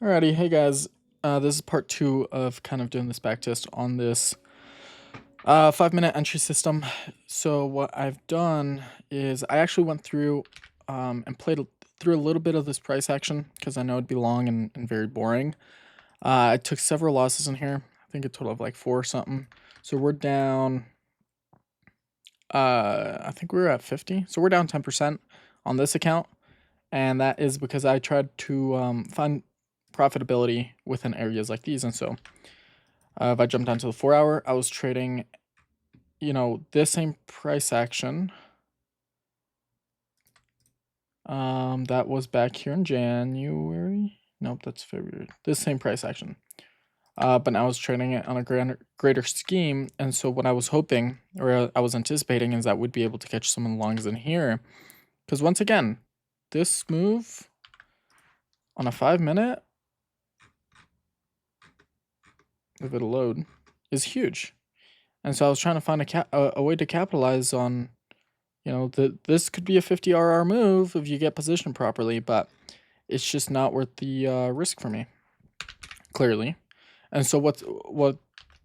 Alrighty, hey guys. This is part 2 of kind of doing this backtest on this 5-minute entry system. So what I've done is I actually went through and through a little bit of this price action because I know it'd be long and very boring. I took several losses in here. I think a total of like 4 or something. So we're down. I think we were at 50. So we're down 10% on this account, and that is because I tried to find profitability within areas like these. And so if I jump down to the 4-hour, I was trading, this same price action. That was back here in January. Nope, that's February. This same price action. But now I was trading it on a greater scheme. And so what I was hoping, or I was anticipating, is that we'd be able to catch some of the longs in here. Because once again, this move on a 5-minute, if it'll load, is huge. And so I was trying to find a way to capitalize on, this could be a 50 RR move if you get positioned properly, but it's just not worth the risk for me, clearly. And so what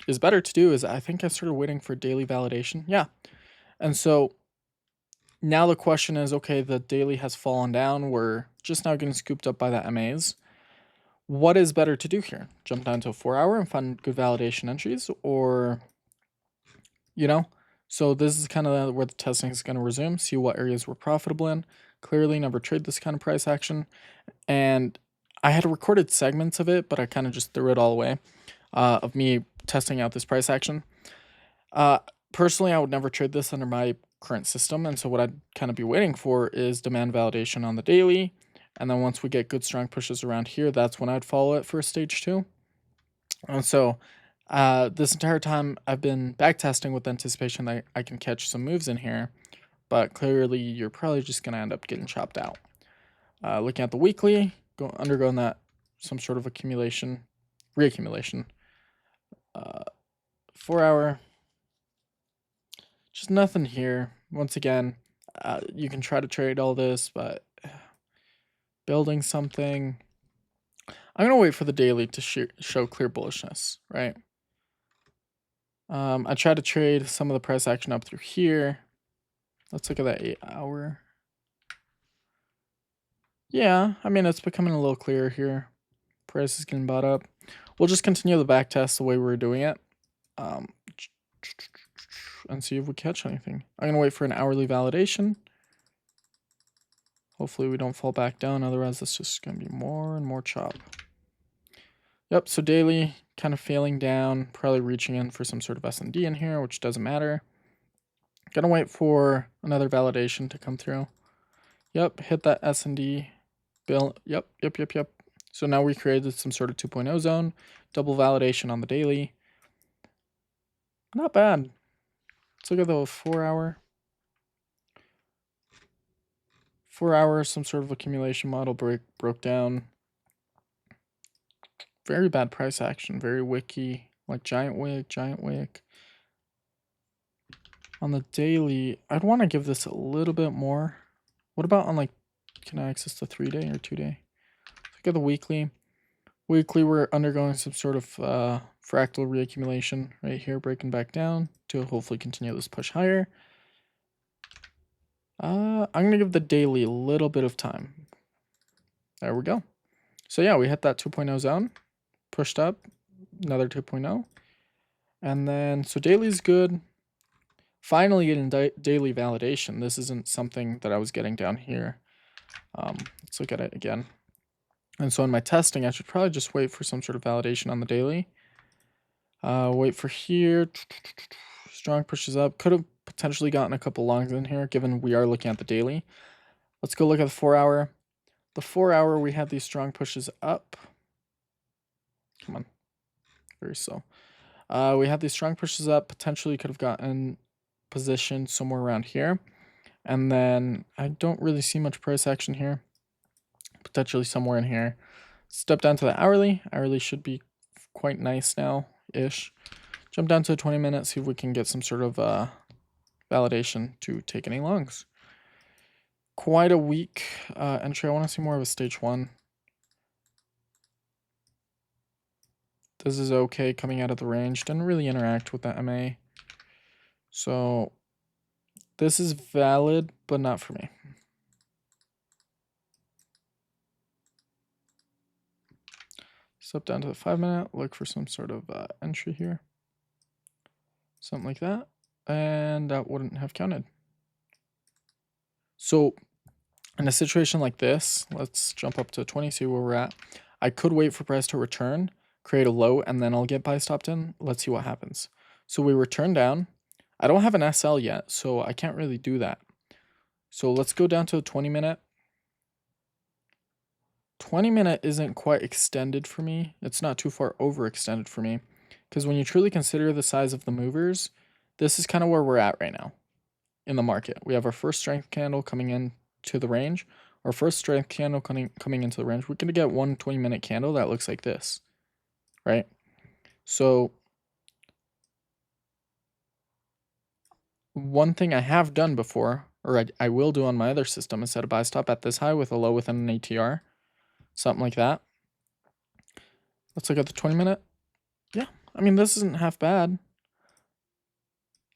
is better to do is I think I started waiting for daily validation. Yeah. And so now the question is, okay, the daily has fallen down. We're just now getting scooped up by the MAs. What is better to do here? Jump down to a 4-hour and find good validation entries, or, So this is kind of where the testing is going to resume, see what areas we're profitable in. Clearly never trade this kind of price action. And I had recorded segments of it, but I kind of just threw it all away of me testing out this price action. Personally, I would never trade this under my current system. And so what I'd kind of be waiting for is demand validation on the daily. And then once we get good strong pushes around here, that's when I'd follow it for stage 2. And so this entire time I've been backtesting with anticipation that I can catch some moves in here, but clearly you're probably just going to end up getting chopped out. Looking at the weekly, undergoing that some sort of reaccumulation. 4-hour, just nothing here. Once again, you can try to trade all this, but building something. I'm going to wait for the daily to show clear bullishness, right? I tried to trade some of the price action up through here. Let's look at that 8-hour. Yeah, I mean, it's becoming a little clearer here. Price is getting bought up. We'll just continue the back test the way we were doing it. And see if we catch anything. I'm going to wait for an hourly validation. Hopefully we don't fall back down. Otherwise, it's just going to be more and more chop. Yep, so daily kind of failing down. Probably reaching in for some sort of S&D in here, which doesn't matter. Gonna wait for another validation to come through. Yep, hit that S&D. Yep. So now we created some sort of 2.0 zone. Double validation on the daily. Not bad. Let's look at the 4-hour. 4-hour, some sort of accumulation model broke down. Very bad price action. Very wicky. Like giant wick. On the daily, I'd want to give this a little bit more. What about on like, can I access the 3-day or 2-day? Look at the weekly. Weekly, we're undergoing some sort of fractal reaccumulation right here, breaking back down to hopefully continue this push higher. I'm going to give the daily a little bit of time. There we go. So yeah, we hit that 2.0 zone, pushed up, another 2.0. And then, so daily's good. Finally getting daily validation. This isn't something that I was getting down here. Let's look at it again. And so in my testing, I should probably just wait for some sort of validation on the daily. Wait for here. Strong pushes up. Could have potentially gotten a couple longs in here, given we are looking at the daily. Let's go look at the 4-hour. The 4-hour, we have these strong pushes up. Come on. Very slow. We have these strong pushes up. Potentially could have gotten positioned somewhere around here. And then I don't really see much price action here. Potentially somewhere in here. Step down to the hourly. Hourly should be quite nice now-ish. Jump down to a 20-minute, see if we can get some sort of validation to take any longs. Quite a weak entry. I want to see more of a stage 1. This is okay coming out of the range. Didn't really interact with that MA. So this is valid, but not for me. Step down to the 5 minute, look for some sort of entry here. Something like that. And that wouldn't have counted. So in a situation like this, let's jump up to 20, see where we're at. I could wait for price to return, create a low, and then I'll get buy stopped in. Let's see what happens. So we return down. I don't have an SL yet, so I can't really do that. So let's go down to a 20 minute. 20 minute isn't quite extended for me. It's not too far overextended for me. Because when you truly consider the size of the movers, this is kind of where we're at right now in the market. We have our first strength candle coming in to the range. Our first strength candle coming into the range. We're going to get one 20-minute candle that looks like this, right? So one thing I have done before, or I will do on my other system, is set a buy stop at this high with a low within an ATR. Something like that. Let's look at the 20-minute. Yeah, I mean, this isn't half bad.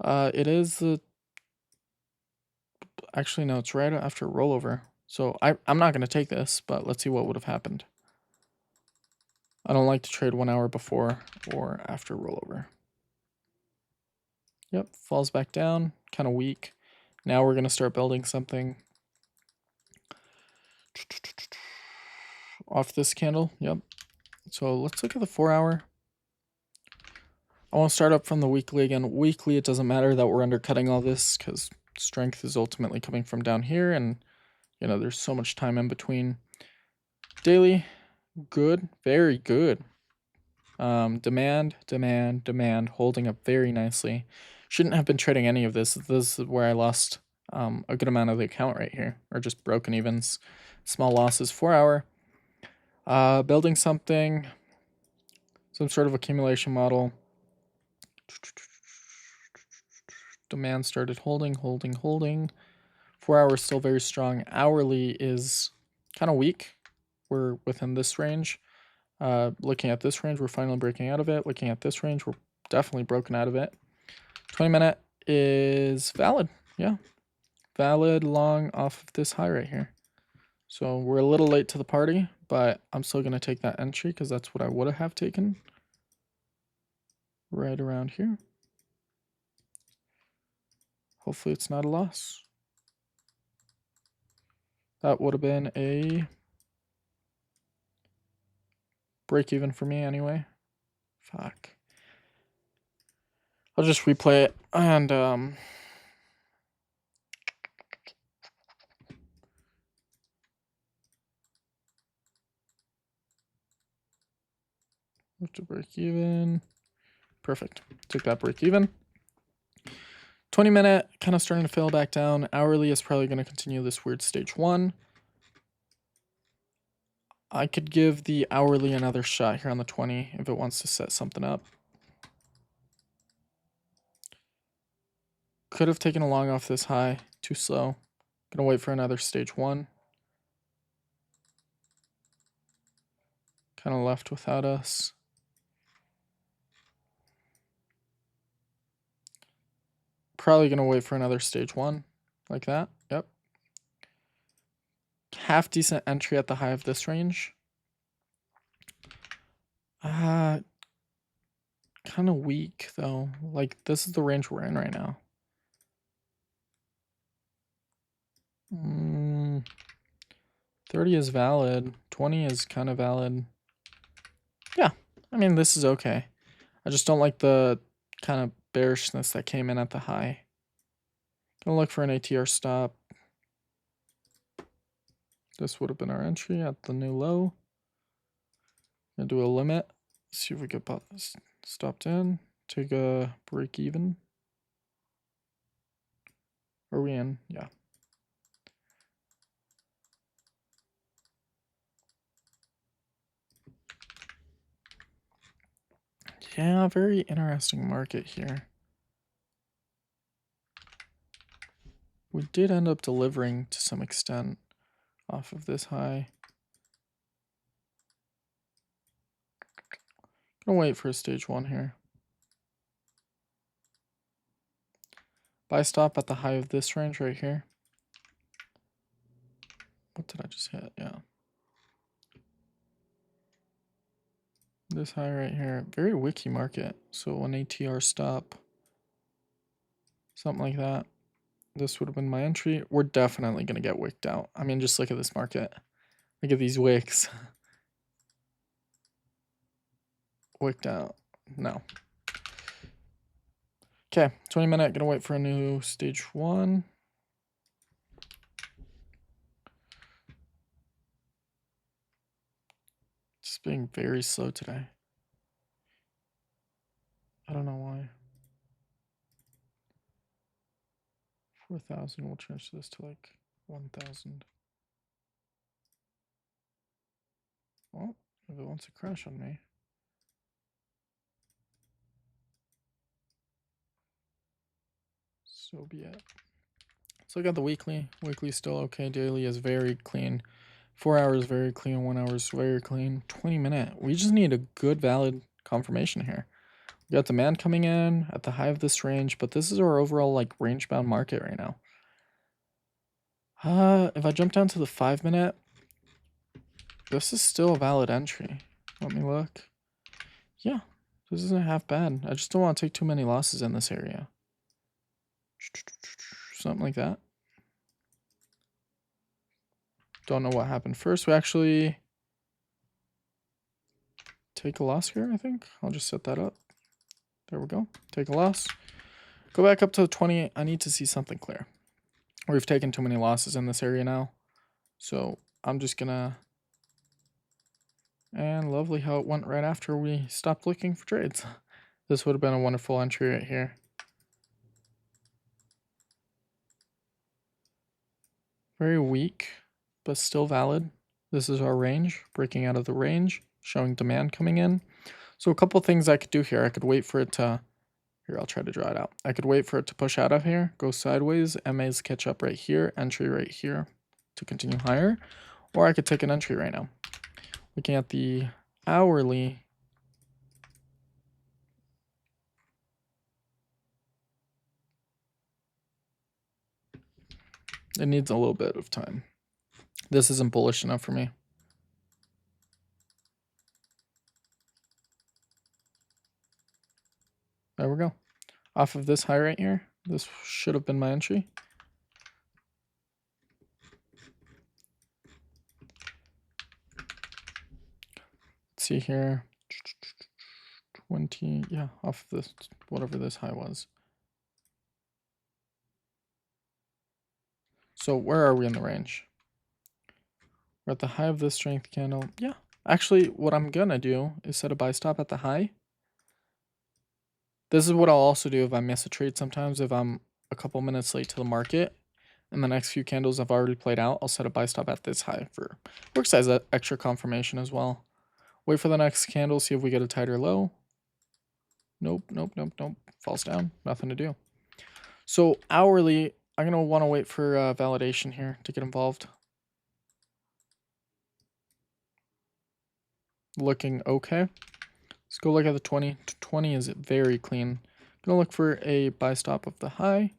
It is the... Actually, no, it's right after rollover. So I'm not going to take this, but let's see what would have happened. I don't like to trade 1 hour before or after rollover. Yep, falls back down, kind of weak. Now we're going to start building something off this candle. Yep. So let's look at the 4 hour. I want to start up from the weekly again. Weekly, it doesn't matter that we're undercutting all this because strength is ultimately coming from down here, and you know there's so much time in between. Daily, good, very good. Demand, holding up very nicely. Shouldn't have been trading any of this. This is where I lost a good amount of the account right here, or just broken evens, small losses. 4 hour. Building something, some sort of accumulation model. Demand started holding. 4 hours still very strong. Hourly is kind of weak. We're within this range. Looking at this range, we're finally breaking out of it. Looking at this range, we're definitely broken out of it. 20 minute is valid. Yeah. Valid long off of this high right here. So we're a little late to the party, but I'm still going to take that entry because that's what I would have taken. Right around here. Hopefully it's not a loss. That would have been a break even for me anyway. Fuck. I'll just replay it and to break even. Perfect. Took that break even. 20 minute kind of starting to fill back down. Hourly is probably going to continue this weird stage 1. I could give the hourly another shot here on the 20 if it wants to set something up. Could have taken a long off this high. Too slow. Gonna wait for another stage 1. Kind of left without us. Probably gonna wait for another stage 1 like that. Yep. Half decent entry at the high of this range. Kind of weak though. Like this is the range we're in right now. 30 is valid. 20 is kind of valid. Yeah, I mean this is okay. I just don't like the kind of bearishness that came in at the high. Gonna look for an ATR stop. This would have been our entry at the new low. Gonna do a limit. See if we get stopped in. Take a break even. Are we in? Yeah. Yeah, very interesting market here. We did end up delivering to some extent off of this high. Gonna wait for a stage 1 here. Buy stop at the high of this range right here. What did I just hit? Yeah. This high right here. Very wicky market. So 1 ATR stop. Something like that. This would have been my entry. We're definitely going to get wicked out. I mean, just look at this market. Look at these wicks. Wicked out. No. Okay, 20 minute. Gonna wait for a new stage 1. Just being very slow today. I don't know why. 4,000. We'll change this to like 1,000. Well, if it wants to crash on me. So be it. Let's look at the weekly. Weekly still okay. Daily is very clean. 4 hours very clean. 1 hour is very clean. 20 minute. We just need a good valid confirmation here. We got demand coming in at the high of this range, but this is our overall like range bound market right now. If I jump down to the 5 minute, this is still a valid entry. Let me look. Yeah, this isn't half bad. I just don't want to take too many losses in this area. Something like that. Don't know what happened first. We actually take a loss here, I think. I'll just set that up. There we go. Take a loss. Go back up to 20. I need to see something clear. We've taken too many losses in this area now. So I'm just gonna... And lovely how it went right after we stopped looking for trades. This would have been a wonderful entry right here. Very weak, but still valid. This is our range, breaking out of the range, showing demand coming in. So a couple things I could do here. I could wait for it to... Here, I'll try to draw it out. I could wait for it to push out of here, go sideways, MAs catch up right here, entry right here to continue higher. Or I could take an entry right now. Looking at the hourly, it needs a little bit of time. This isn't bullish enough for me. There we go. Off of this high right here, this should have been my entry. Let's see here. 20, yeah, off of this, whatever this high was. So where are we in the range? We're at the high of this strength candle. Yeah, actually what I'm gonna do is set a buy stop at the high. This is what I'll also do if I miss a trade sometimes. If I'm a couple minutes late to the market and the next few candles I've already played out, I'll set a buy stop at this high for works as an extra confirmation as well. Wait for the next candle, see if we get a tighter low. Nope, nope, nope, nope. Falls down, nothing to do. So hourly, I'm gonna want to wait for validation here to get involved. Looking okay. Let's go look at the 20. 20 is very clean. Gonna look for a buy stop of the high.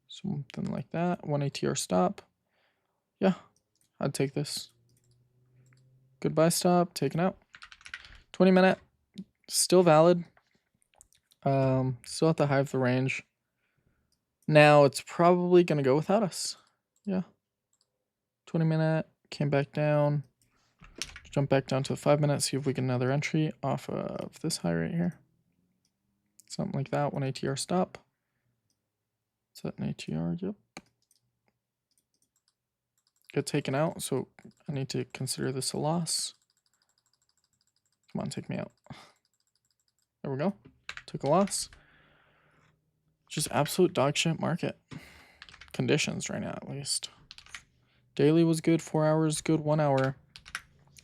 Something like that. 1 ATR stop. Yeah, I'd take this. Good buy stop, taken out. 20 minute, still valid. Still at the high of the range. Now it's probably gonna go without us. Yeah. 20 minute, came back down. Jump back down to the 5 minute, see if we get another entry off of this high right here. Something like that, 1 ATR stop. Is that an ATR? Yep. Get taken out, so I need to consider this a loss. Come on, take me out. There we go. Took a loss. Just absolute dog shit market conditions right now, at least. Daily was good, 4 hours good, 1 hour.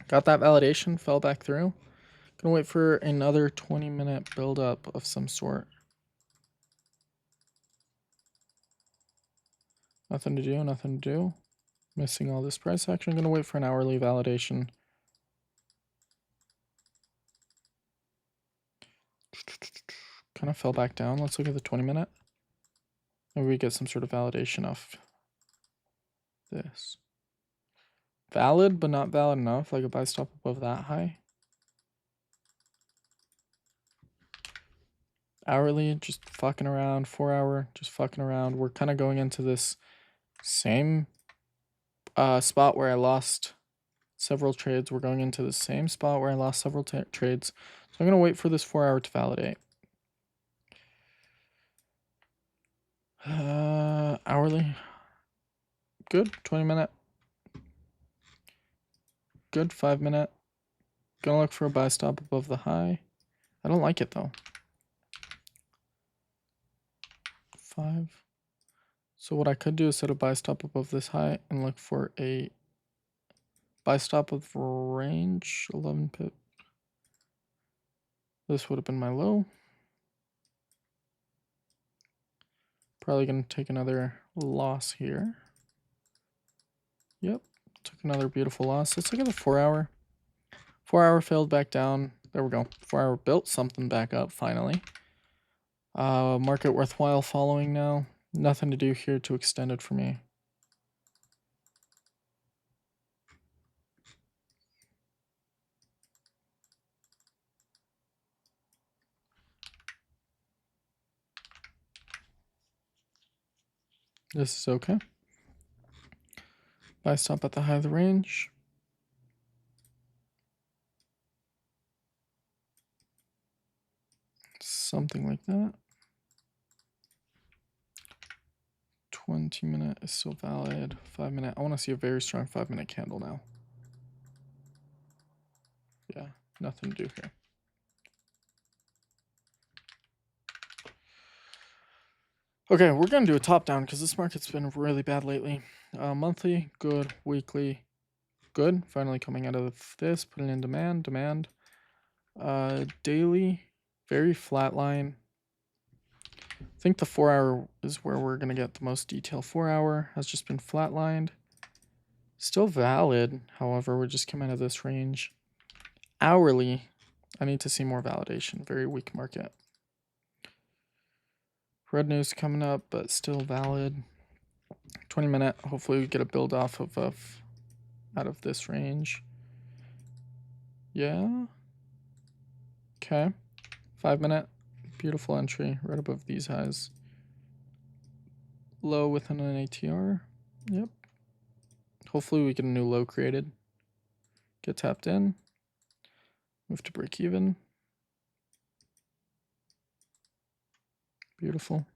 Got that validation, fell back through. Gonna wait for another 20-minute buildup of some sort. Nothing to do, nothing to do. Missing all this price action. Gonna wait for an hourly validation. kind of fell back down. Let's look at the 20-minute. Maybe we get some sort of validation of this. Valid, but not valid enough, like a buy stop above that high. Hourly, just fucking around. 4 hour, just fucking around. We're kind of going into this same spot where I lost several trades. We're going into the same spot where I lost several trades. So I'm going to wait for this 4 hour to validate. Hourly. Good. 20-minute. Good. 5-minute. Gonna look for a buy stop above the high. I don't like it though. 5. So what I could do is set a buy stop above this high and look for a buy stop of range 11 pip. This would have been my low. Probably gonna take another loss here. Yep, took another beautiful loss. Let's look at the 4 hour. 4 hour failed back down. There we go. 4 hour built something back up finally. Market worthwhile following now. Nothing to do here to extend it for me. This is okay. Buy stop at the high of the range. Something like that. 20-minute is still valid. 5-minute. I want to see a very strong 5-minute candle now. Yeah, nothing to do here. Okay, we're going to do a top down because this market's been really bad lately. Monthly, good. Weekly, good. Finally coming out of this, putting in demand. Daily, very flat line. I think the 4 hour is where we're going to get the most detail. 4 hour has just been flatlined. Still valid, however, we're just coming out of this range. Hourly, I need to see more validation. Very weak market. Red news coming up, but still valid. 20-minute, hopefully we get a build off of out of this range. Yeah. Okay. 5-minute, beautiful entry right above these highs. Low within an ATR. Yep. Hopefully we get a new low created. Get tapped in. Move to break even. Beautiful.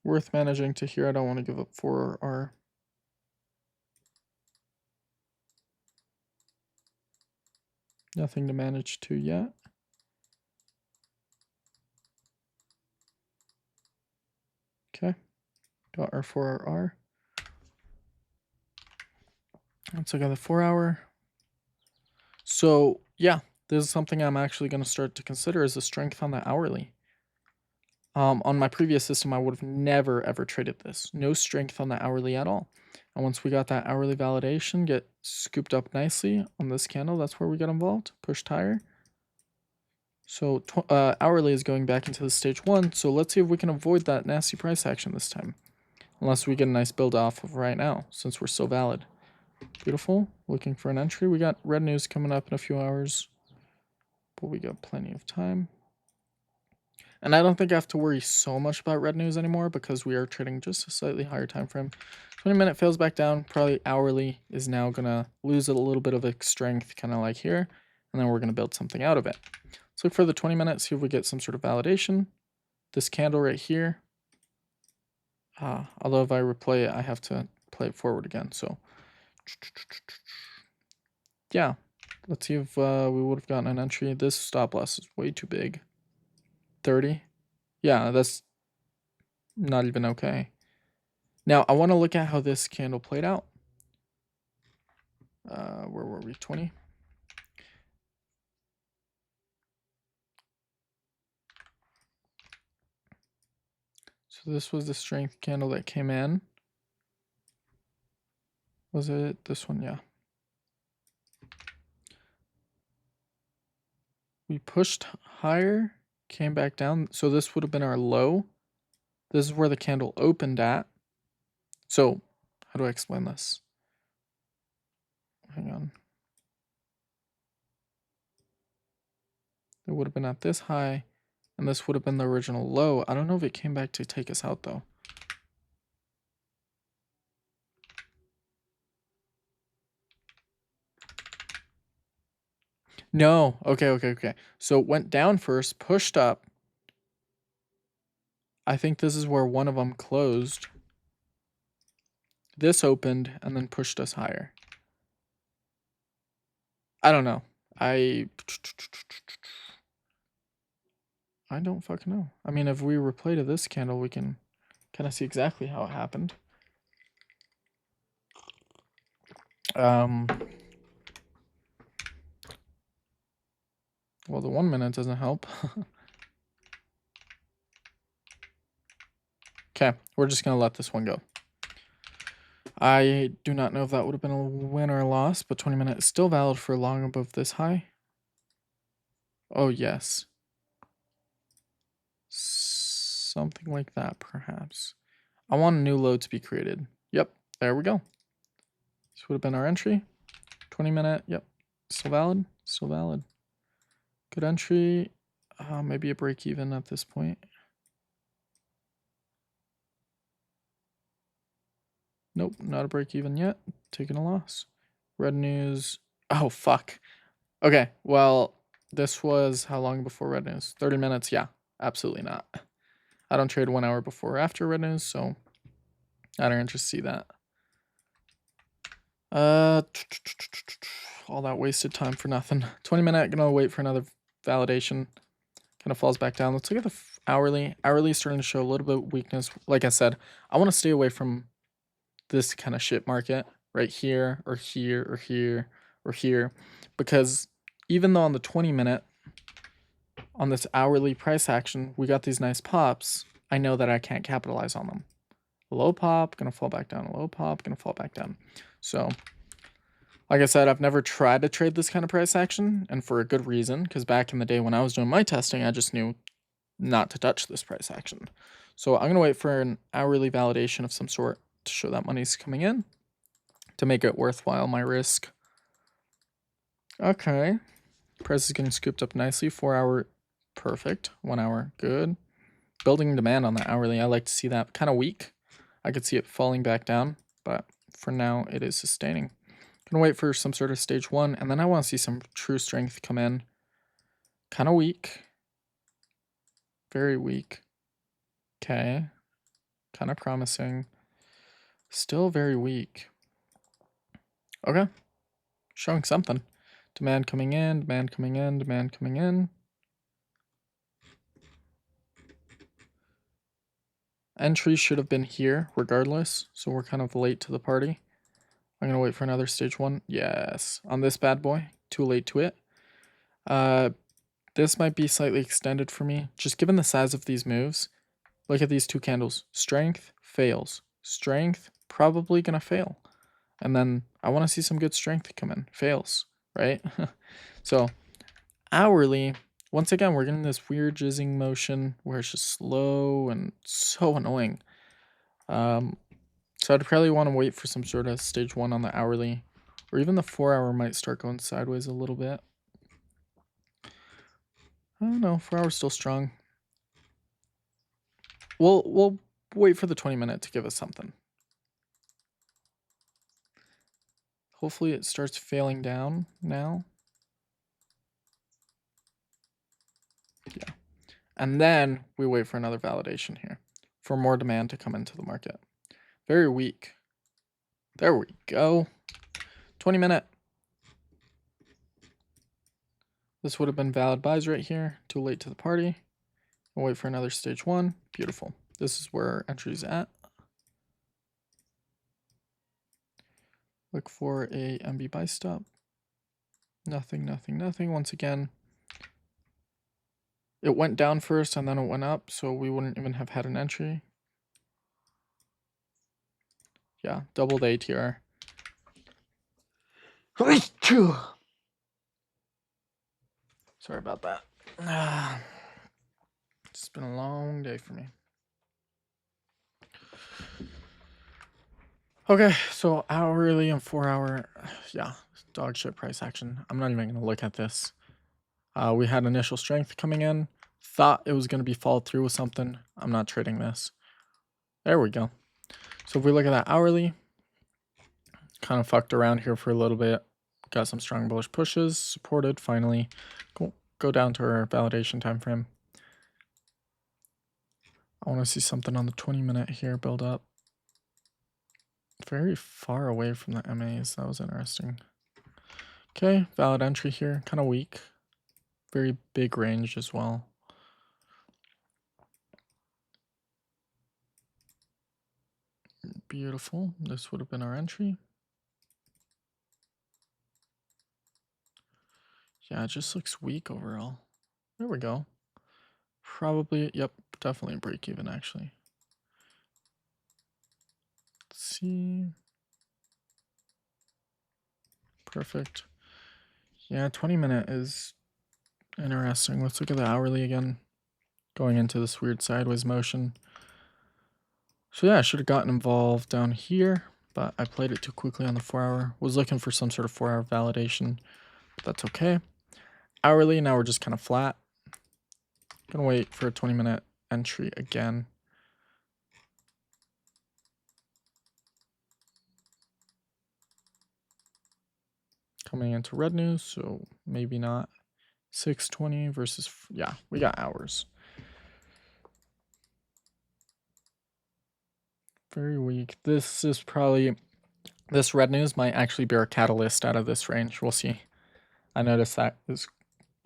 Worth managing to here. I don't want to give up 4R. Nothing to manage to yet. Okay. Got our 4R. Let's look at the 4 hour. So yeah, this is something I'm actually going to start to consider as a strength on the hourly. On my previous system, I would have never ever traded this. No strength on the hourly at all. And once we got that hourly validation, get scooped up nicely on this candle, that's where we got involved. Pushed higher. So hourly is going back into the stage 1. So let's see if we can avoid that nasty price action this time. Unless we get a nice build off of right now, since we're so valid. Beautiful. Looking for an entry. We got red news coming up in a few hours. But we got plenty of time. And I don't think I have to worry so much about red news anymore because we are trading just a slightly higher time frame. 20-minute fails back down. Probably hourly is now going to lose a little bit of its strength, kind of like here. And then we're going to build something out of it. Let's look for the 20-minute, see if we get some sort of validation. This candle right here. Although if I replay it, I have to play it forward again. So yeah, let's see if we would have gotten an entry. This stop loss is way too big. 30. Yeah, that's not even okay. Now I want to look at how this candle played out. Where were we? 20. So this was the strength candle that came in. Was it this one? Yeah. We pushed higher, came back down. So this would have been our low. This is where the candle opened at. So how do I explain this? Hang on. It would have been at this high, and this would have been the original low. I don't know if it came back to take us out though. No. Okay. So it went down first, pushed up. I think this is where one of them closed. This opened and then pushed us higher. I don't know. I don't fucking know. I mean, if we replay to this candle, we can kind of see exactly how it happened. Well, the 1 minute doesn't help. Okay, we're just gonna let this one go. I do not know if that would have been a win or a loss, but 20 minutes is still valid for long above this high. Oh, yes. Something like that, perhaps. I want a new low to be created. Yep, there we go. This would have been our entry. 20 minute, yep. Still valid, still valid. Good entry. Maybe a break even at this point. Nope, not a break even yet. Taking a loss. Red news. Oh, fuck. Okay, well, this was how long before red news? 30 minutes? Yeah, absolutely not. I don't trade 1 hour before or after red news, so I don't just see that. All that wasted time for nothing. 20 minute, gonna wait for another validation. Kind of falls back down. Let's look at the hourly. Hourly is starting to show a little bit of weakness. Like I said, I want to stay away from this kind of shit market right here or here or here or here, because even though on the 20 minute on this hourly price action we got these nice pops, I know that I can't capitalize on them. A low pop, gonna fall back down. A low pop, gonna fall back down. So like I said, I've never tried to trade this kind of price action, and for a good reason, because back in the day when I was doing my testing, I just knew not to touch this price action. So I'm gonna wait for an hourly validation of some sort to show that money's coming in to make it worthwhile my risk. Okay, price is getting scooped up nicely. 4 hour, perfect. 1 hour, good. Building demand on that hourly, I like to see that. Kind of weak. I could see it falling back down, but for now it is sustaining. Gonna wait for some sort of stage 1, and then I want to see some true strength come in. Kind of weak. Very weak. Okay. Kind of promising. Still very weak. Okay. Showing something. Demand coming in, demand coming in, demand coming in. Entry should have been here regardless, so we're kind of late to the party. I'm gonna wait for another stage 1. Yes, on this bad boy. Too late to it. This might be slightly extended for me, just given the size of these moves. Look at these two candles. Strength, fails. Strength, probably gonna fail. And then I want to see some good strength come in. Fails, right? So hourly, once again, we're getting this weird jizzing motion where it's just slow and so annoying. So I'd probably want to wait for some sort of stage 1 on the hourly, or even the 4 hour might start going sideways a little bit. I don't know, 4 hours still strong. We'll wait for the 20 minute to give us something. Hopefully it starts failing down now. Yeah. And then we wait for another validation here for more demand to come into the market. Very weak. There we go. 20 minute. This would have been valid buys right here. Too late to the party. We'll wait for another stage 1. Beautiful. This is where our entry's at. Look for a MB buy stop. Nothing, nothing, nothing. Once again, it went down first and then it went up, so we wouldn't even have had an entry. Yeah, double the ATR. So Sorry about that. It's been a long day for me. Okay, so hourly and 4 hour, yeah, dog shit price action. I'm not even going to look at this. We had initial strength coming in. Thought it was going to be followed through with something. I'm not trading this. There we go. So if we look at that hourly, kind of fucked around here for a little bit. Got some strong bullish pushes, supported finally. Go down to our validation time frame. I want to see something on the 20-minute here build up. Very far away from the MAs. That was interesting. Okay, valid entry here. Kind of weak. Very big range as well. Beautiful. This would have been our entry. Yeah, it just looks weak overall. There we go. Probably, yep, definitely a break even actually. Let's see. Perfect. Yeah, 20-minute is interesting. Let's look at the hourly again. Going into this weird sideways motion. So yeah, I should have gotten involved down here, but I played it too quickly on the 4 hour. Was looking for some sort of 4 hour validation, but that's okay. Hourly, now we're just kind of flat. Gonna wait for a 20-minute entry again. Coming into red news, so maybe not. 620 versus, yeah, we got hours. Very weak. This is probably, this red news might actually be our catalyst out of this range. We'll see. I noticed that is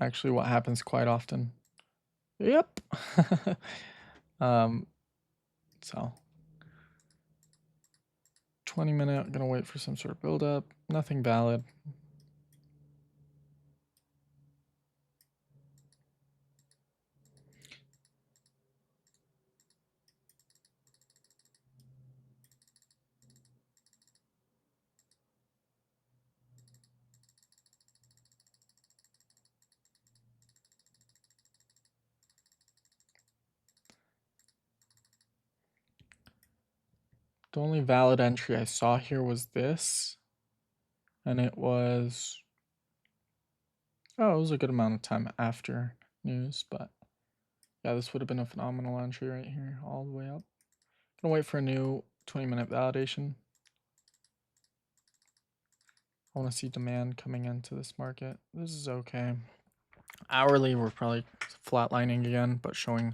actually what happens quite often. Yep. So 20-minute, gonna wait for some sort of build up. Nothing valid. The only valid entry I saw here was this. And it was, oh, it was a good amount of time after news, but yeah, this would have been a phenomenal entry right here, all the way up. Gonna wait for a new 20-minute validation. I want to see demand coming into this market. This is okay. Hourly, we're probably flatlining again, but showing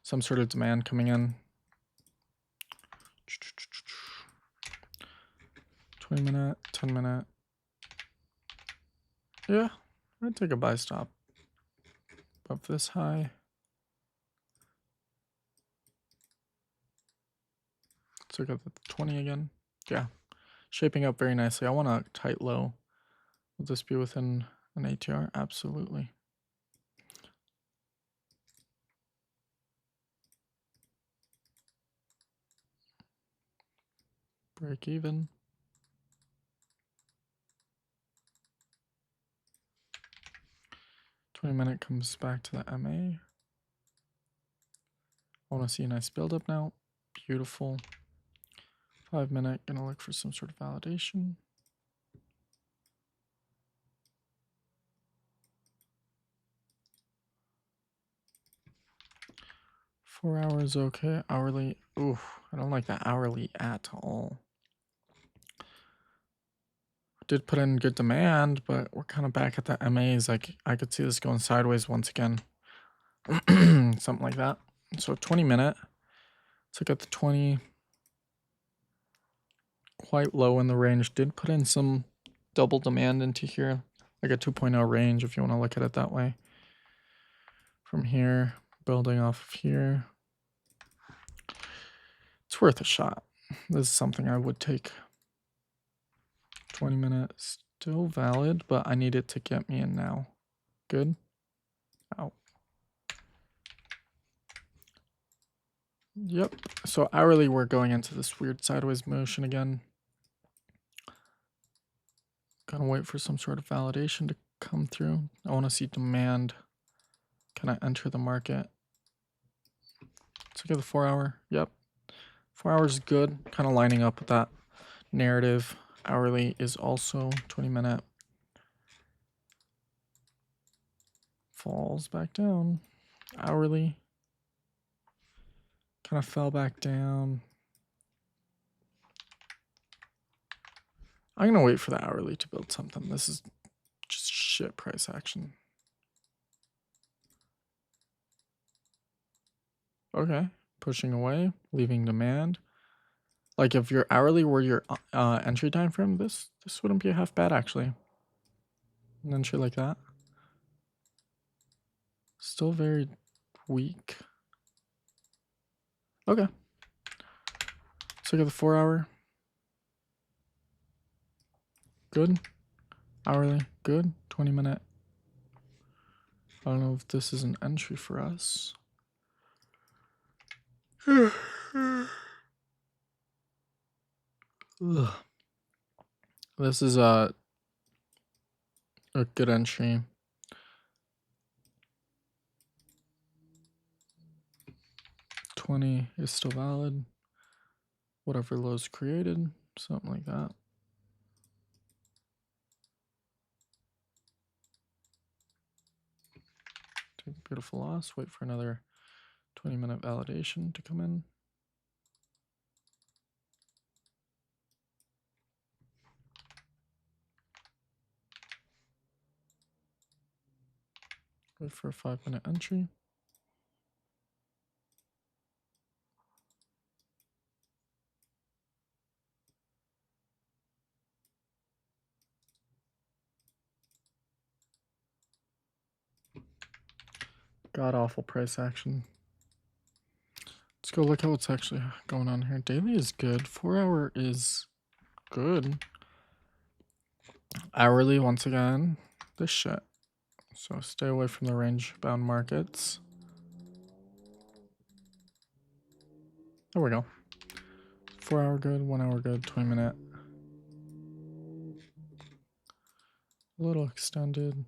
some sort of demand coming in. 20-minute, 10-minute. Yeah, I'd take a buy stop above this high. Let's look at the 20 again. Yeah, shaping up very nicely. I want a tight low. Will this be within an ATR? Absolutely. Break even. $20-minute comes back to the MA. I want to see a nice buildup now. Beautiful. 5-minute, gonna look for some sort of validation. Four hours, okay. Hourly, ooh, I don't like that hourly at all. Did put in good demand, but we're kind of back at the MAs. Like I could see this going sideways once again. Something like that. So 20-minute. Let's look at the 20. Quite low in the range. Did put in some double demand into here. Like a 2.0 range if you want to look at it that way. From here, building off of here. It's worth a shot. This is something I would take. 20-minute, still valid, but I need it to get me in now. Good. Ow. Yep. So hourly, we're going into this weird sideways motion again. Gonna wait for some sort of validation to come through. I want to see demand kind of enter the market. Let's look at the 4 hour. Yep. 4 hours is good. Kind of lining up with that narrative. Hourly is also 20-minute. Falls back down. Hourly kind of fell back down. I'm going to wait for the hourly to build something. This is just shit price action. Okay. Pushing away, leaving demand. Like if your hourly were your entry time frame, this wouldn't be half bad actually. An entry like that. Still very weak. Okay. Let's look at the 4 hour. Good. Hourly, good. 20-minute. I don't know if this is an entry for us. This is a good entry. $20 is still valid. Whatever lows created, something like that. Take a beautiful loss. Wait for another 20-minute validation to come in. Wait for a 5-minute entry. God awful price action. Let's go look at what's actually going on here. Daily is good. 4 hour is good. Hourly, once again, this shit. So stay away from the range bound markets. There we go. 4 hour good, 1 hour good, 20-minute. A little extended.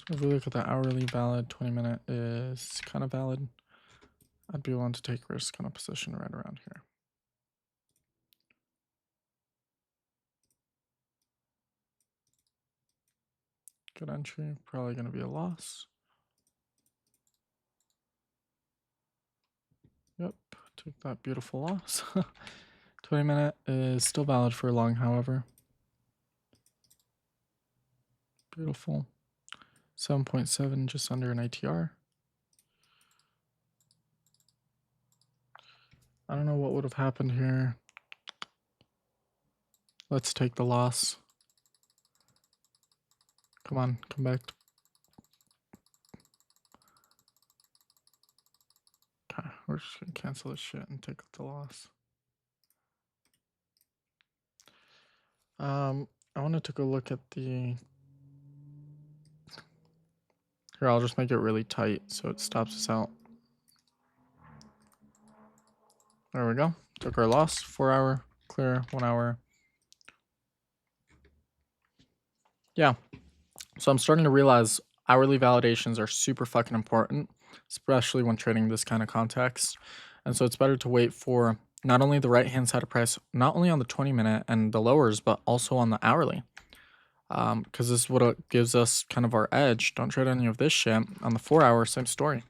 So if we look at the hourly valid, 20-minute is kind of valid. I'd be willing to take risk on a position right around here. Good entry, probably going to be a loss. Yep, took that beautiful loss. 20-minute is still valid for long, however. Beautiful. 7.7, just under an ATR. I don't know what would have happened here. Let's take the loss. Come on, come back. Okay, we're just gonna cancel this shit and take the loss. I wanted to go look at the... Here, I'll just make it really tight so it stops us out. There we go. Took our loss. 4 hour, clear, 1 hour. Yeah. So I'm starting to realize hourly validations are super fucking important, especially when trading this kind of context. And so it's better to wait for not only the right-hand side of price, not only on the 20-minute and the lowers, but also on the hourly. Because this is what gives us kind of our edge. Don't trade any of this shit. On the 4 hour, same story.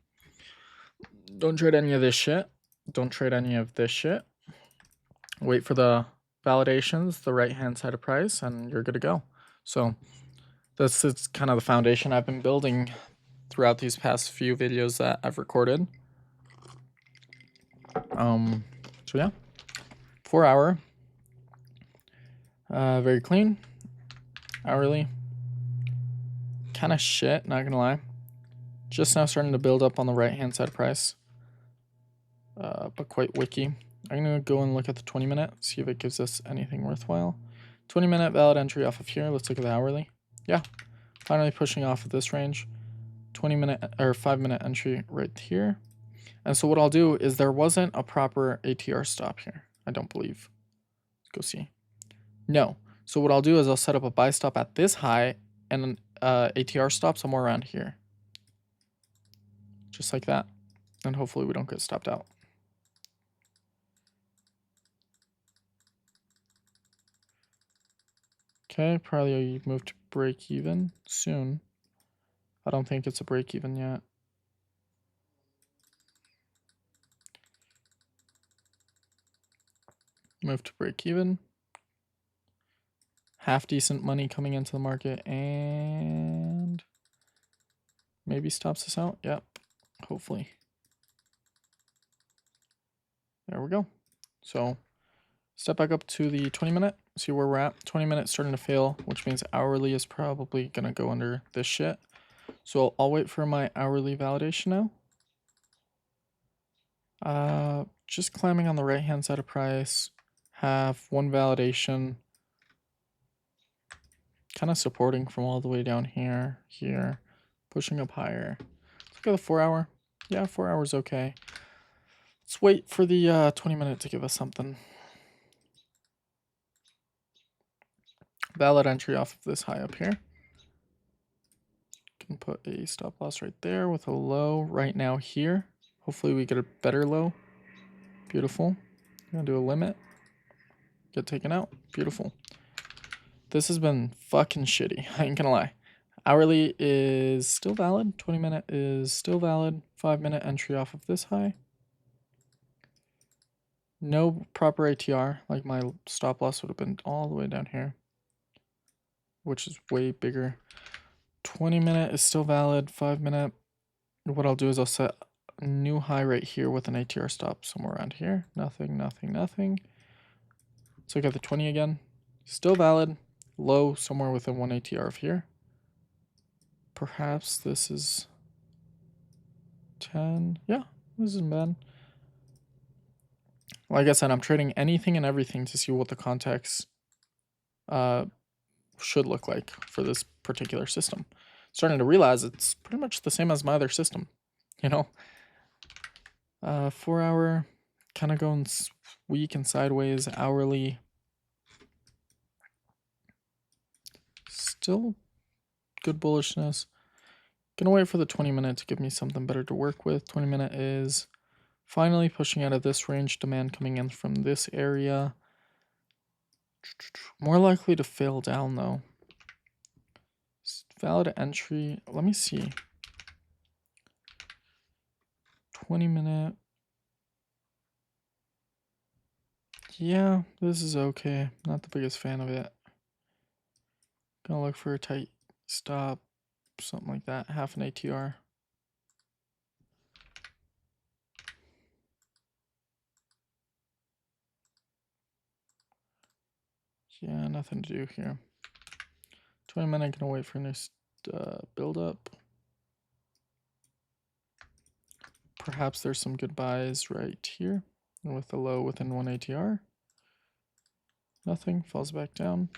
Don't trade any of this shit. Don't trade any of this shit. Wait for the validations, the right-hand side of price, and you're good to go. So this is kind of the foundation I've been building throughout these past few videos that I've recorded. So yeah, 4 hour, very clean. Hourly, kind of shit, not gonna lie. Just now starting to build up on the right-hand side price, but quite wicky. I'm gonna go and look at the 20-minute, see if it gives us anything worthwhile. 20-minute valid entry off of here. Let's look at the hourly. Yeah, finally pushing off of this range. 20-minute or 5-minute entry right here. And so what I'll do is there wasn't a proper ATR stop here. I don't believe. Let's go see. No. So what I'll do is I'll set up a buy stop at this high and an ATR stop somewhere around here. Just like that. And hopefully we don't get stopped out. Okay, probably move to break even soon. I don't think it's a break even yet. Move to break even. Half decent money coming into the market and maybe stops us out. Yep, hopefully. There we go. So step back up to the 20-minute, see where we're at. 20 minutes starting to fail, which means hourly is probably going to go under this shit. So I'll wait for my hourly validation now. Just climbing on the right-hand side of price. Have one validation. Kind of supporting from all the way down here, pushing up higher. Let's look at the 4 hour. Yeah, 4 hours okay. Let's wait for the 20-minute to give us something. Valid entry off of this high up here. Can put a stop loss right there with a low right now here. Hopefully we get a better low. Beautiful. I'm gonna do a limit. Get taken out. Beautiful. This has been fucking shitty. I ain't gonna lie. Hourly is still valid. 20-minute is still valid. 5-minute entry off of this high. No proper ATR. Like my stop loss would have been all the way down here, which is way bigger. 20-minute is still valid. 5-minute. What I'll do is I'll set a new high right here with an ATR stop somewhere around here. Nothing, nothing, nothing. Let's look at the 20 again. Still valid. Low somewhere within 1 ATR of here. Perhaps this is 10. Yeah, this isn't bad. Like I said, I'm trading anything and everything to see what the context should look like for this particular system. Starting to realize it's pretty much the same as my other system, you know. 4 hour, kind of going weak and sideways. Hourly, still good bullishness. Gonna wait for the 20-minute to give me something better to work with. 20-minute is finally pushing out of this range, demand coming in from this area. More likely to fail down though. Valid entry. Let me see. 20-minute. Yeah, this is okay. Not the biggest fan of it. Gonna look for a tight stop, something like that. Half an ATR. Yeah, nothing to do here. 20-minute, gonna wait for a new build up. Perhaps there's some good buys right here with the low within 1 ATR. Nothing, falls back down.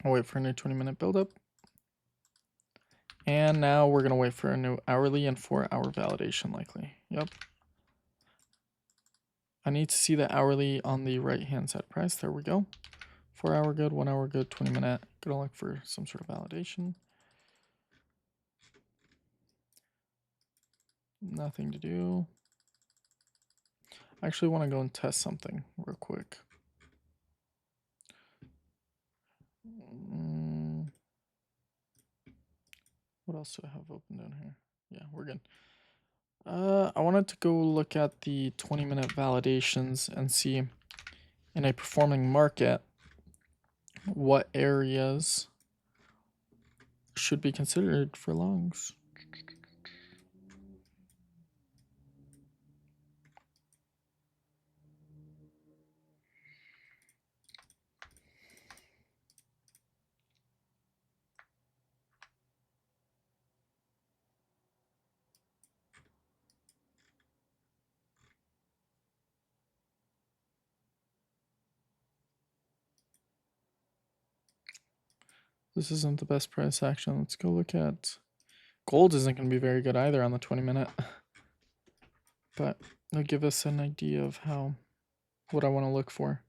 I'll wait for a new 20-minute build up. And now we're gonna wait for a new hourly and 4 hour validation likely. Yep. I need to see the hourly on the right hand side price. There we go. 4 hour good, 1 hour good, 20-minute. Gonna look for some sort of validation. Nothing to do. I actually want to go and test something real quick. What else do I have open down here? Yeah, we're good. I wanted to go look at the 20-minute validations and see in a performing market what areas should be considered for longs. This isn't the best price action. Let's go look at gold. Isn't going to be very good either on the 20-minute, but it'll give us an idea of what I want to look for.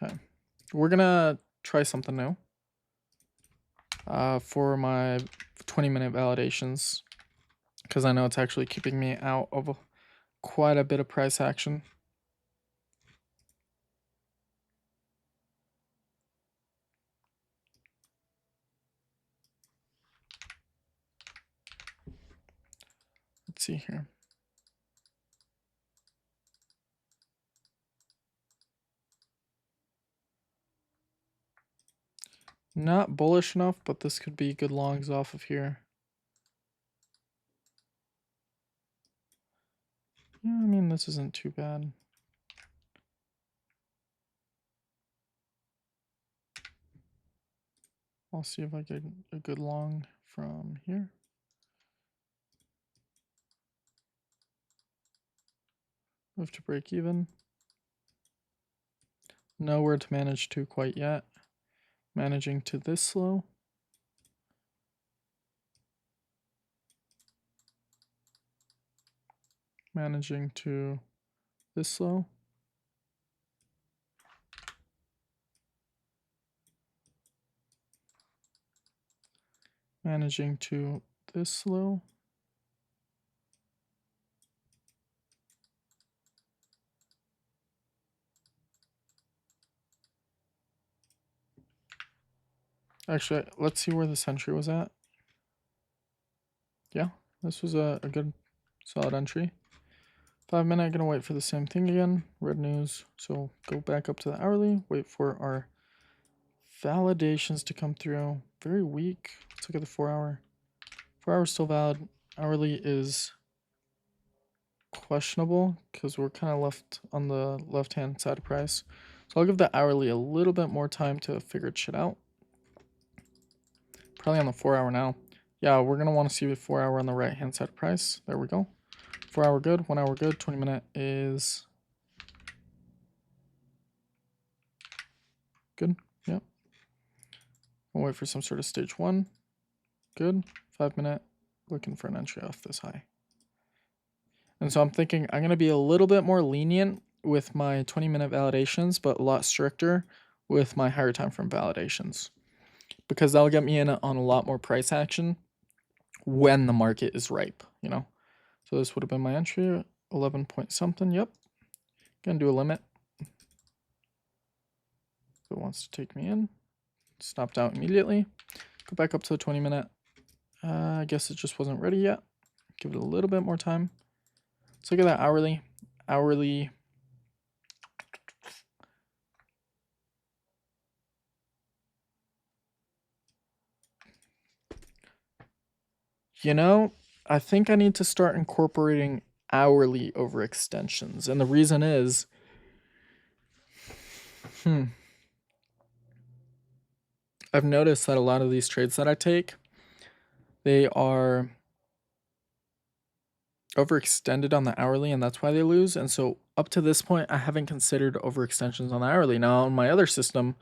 Okay. We're gonna try something new. For my 20-minute validations, because I know it's actually keeping me out of quite a bit of price action. Let's see here. Not bullish enough, but this could be good longs off of here. Yeah, I mean, this isn't too bad. I'll see if I get a good long from here. Move to break even. Nowhere to manage to quite yet. Managing to this low. Managing to this low. Managing to this low. Actually, let's see where this entry was at. Yeah, this was a good solid entry. 5 minute, gonna wait for the same thing again. Red news. So go back up to the hourly, wait for our validations to come through. Very weak. Let's look at the 4 hour. 4 hour still valid. Hourly is questionable because we're kind of left on the left hand side of price. So I'll give the hourly a little bit more time to figure shit out. Probably on the 4 hour now. Yeah, we're gonna want to see the 4 hour on the right hand side of price. There we go. 4 hour good, 1 hour good, 20 minute is good. Yep. We'll wait for some sort of stage 1. Good. 5 minute, looking for an entry off this high. And so I'm thinking I'm going to be a little bit more lenient with my 20-minute validations, but a lot stricter with my higher time frame validations, because that'll get me in on a lot more price action when the market is ripe, you know? So this would have been my entry, 11 point something. Yep. Gonna do a limit. If it wants to take me in, stopped out immediately. Go back up to the 20-minute. I guess it just wasn't ready yet. Give it a little bit more time. Let's look at that hourly. Hourly. You know, I think I need to start incorporating hourly overextensions. And the reason is, I've noticed that a lot of these trades that I take, they are overextended on the hourly, and that's why they lose. And so up to this point, I haven't considered overextensions on the hourly. Now on my other system,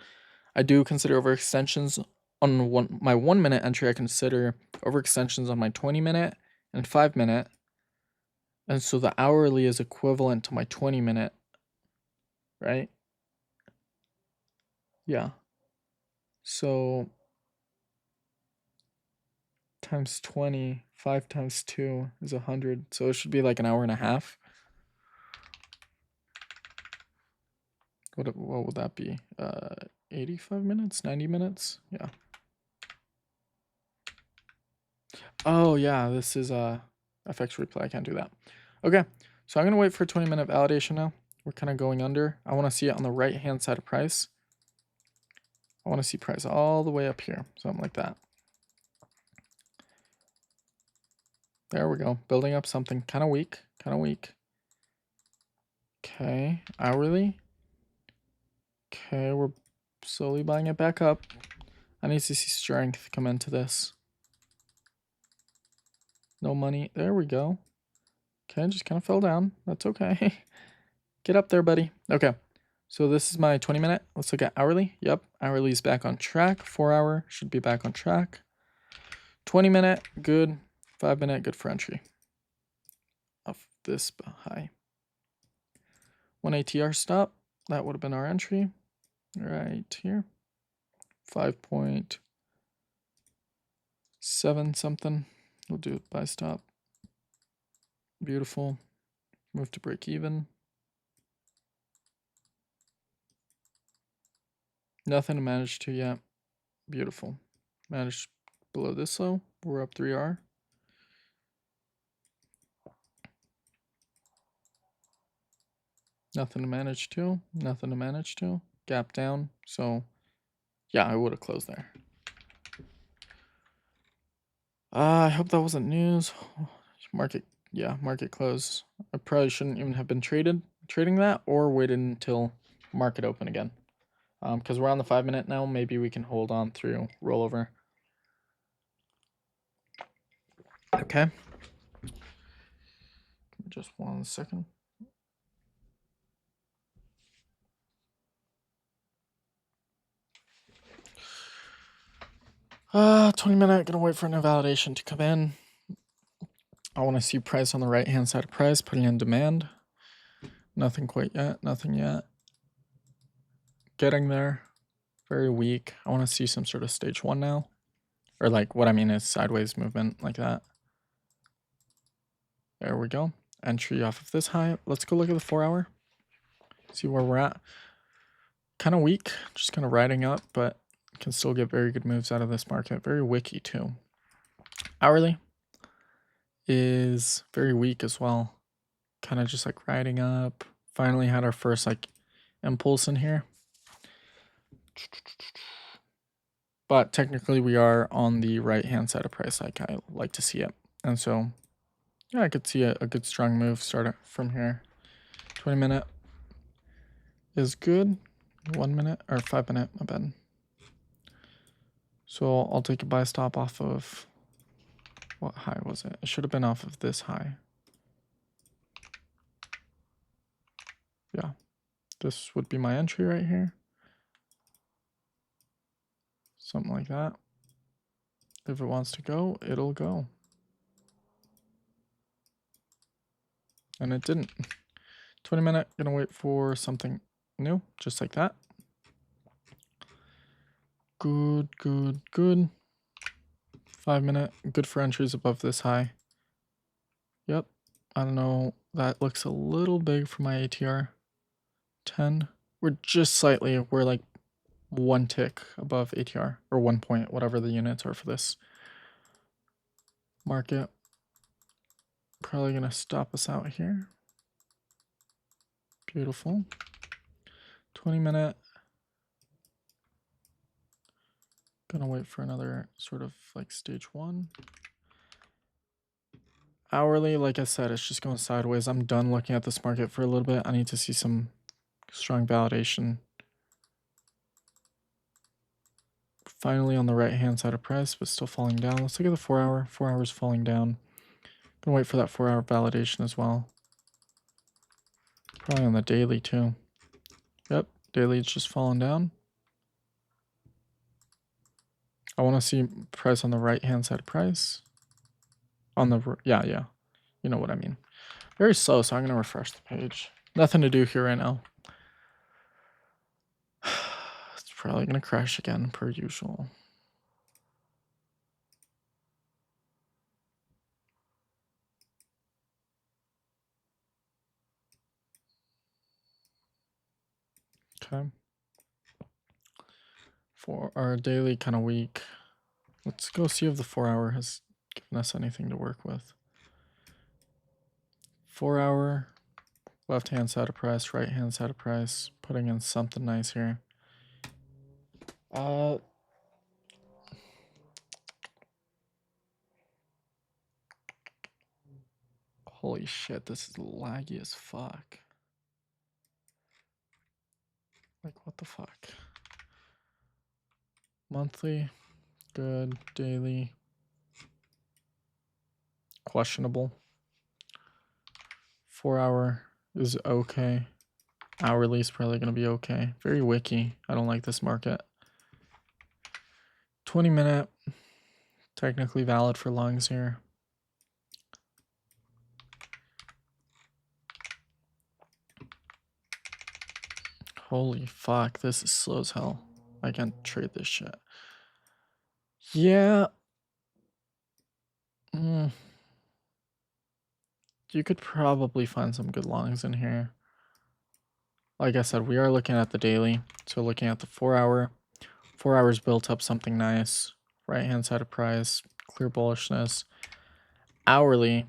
I do consider overextensions on my 1 minute entry. I consider overextensions on my 20 minute and 5 minute. And so the hourly is equivalent to my 20 minute, right? Yeah. So times 20, 5 times 2 is 100. So it should be like an hour and a half. What would that be? 85 minutes, 90 minutes? Yeah. Oh yeah, this is FX replay. I can't do that. Okay, so I'm gonna wait for 20-minute validation now. We're kind of going under. I want to see it on the right hand side of price. I want to see price all the way up here, something like that. There we go, building up something kind of weak, Okay, hourly. Okay, we're slowly buying it back up. I need to see strength come into this. No money. There we go. Okay, just kind of fell down. That's okay. Get up there, buddy. Okay, so this is my 20-minute. Let's look at hourly. Yep, hourly is back on track. 4 hour should be back on track. 20-minute, good. 5 minute, good for entry. Off this high. 1 ATR stop. That would have been our entry. right here. 5.7 something. We'll do it buy stop. Beautiful. Move to break even. Nothing to manage to yet. Beautiful. Managed below this low. We're up 3R. Nothing to manage to. Nothing to manage to. Gap down. So yeah, I would have closed there. I hope that wasn't news. Market, yeah, market close. I probably shouldn't even have been trading that, or waited until market open again. Because we're on the 5-minute now. Maybe we can hold on through rollover. Okay. Just 1 second. 20-minute. Gonna wait for an invalidation to come in. I want to see price on the right hand side of price, putting in demand. Nothing quite yet. Nothing yet. Getting there. Very weak. I want to see some sort of stage 1 now. Or like what I mean is sideways movement like that. There we go. Entry off of this high. Let's go look at the 4-hour. See where we're at. Kind of weak. Just kind of riding up, but can still get very good moves out of this market. Very wicky too. Hourly is very weak as well. Kind of just like riding up. Finally had our first like impulse in here. But technically we are on the right hand side of price like I like to see it. And so yeah, I could see a good strong move start from here. 20-minute is good. 1 minute or 5-minute, my bad. So I'll take a buy stop off of, what high was it? It should have been off of this high. Yeah, this would be my entry right here. Something like that. If it wants to go, it'll go. And it didn't. 20-minute, gonna wait for something new, just like that. Good, good, good. 5-minute, good for entries above this high. Yep, I don't know, that looks a little big for my ATR. 10, we're just slightly, we're like 1 tick above ATR, or 1 point, whatever the units are for this market. Probably gonna stop us out here. Beautiful. 20-minute. Gonna wait for another sort of like stage 1. Hourly, like I said, it's just going sideways. I'm done looking at this market for a little bit. I need to see some strong validation. Finally on the right hand side of price, but still falling down. Let's look at the 4-hour. 4 hours falling down. Gonna wait for that 4-hour validation as well. Probably on the daily too. Yep, daily it's just falling down. I want to see price on the right hand side of price. On the, yeah, you know what I mean. Very slow, so I'm gonna refresh the page. Nothing to do here right now. It's probably gonna crash again per usual. Okay. For our daily, kind of weak. Let's go see if the 4-hour has given us anything to work with. 4-hour, left hand side of price, right hand side of price, putting in something nice here. Holy shit, this is laggy as fuck. Like, what the fuck? Monthly, good. Daily, questionable. 4-hour is okay. Hourly is probably going to be okay. Very wicky. I don't like this market. 20-minute, technically valid for longs here. Holy fuck, this is slow as hell. I can't trade this shit. Yeah. You could probably find some good longs in here. Like I said, we are looking at the daily. So looking at the 4 hour. 4 hours built up something nice. Right hand side of price. Clear bullishness. Hourly.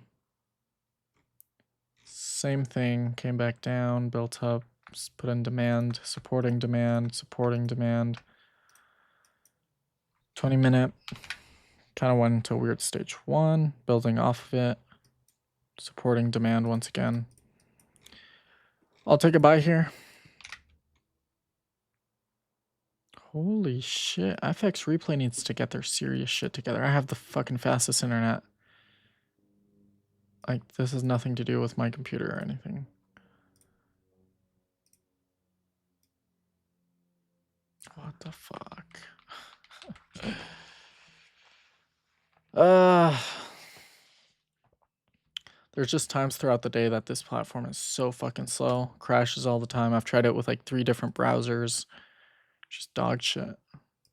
Same thing. Came back down. Built up. Put in demand. Supporting demand. Supporting demand. 20 minute. Kind of went into weird stage 1. Building off of it. Supporting demand once again. I'll take a buy here. Holy shit. FX Replay needs to get their serious shit together. I have the fucking fastest internet. Like, this has nothing to do with my computer or anything. What the fuck? There's just times throughout the day that this platform is so fucking slow. Crashes all the time. I've tried it with like 3 different browsers. Just dog shit.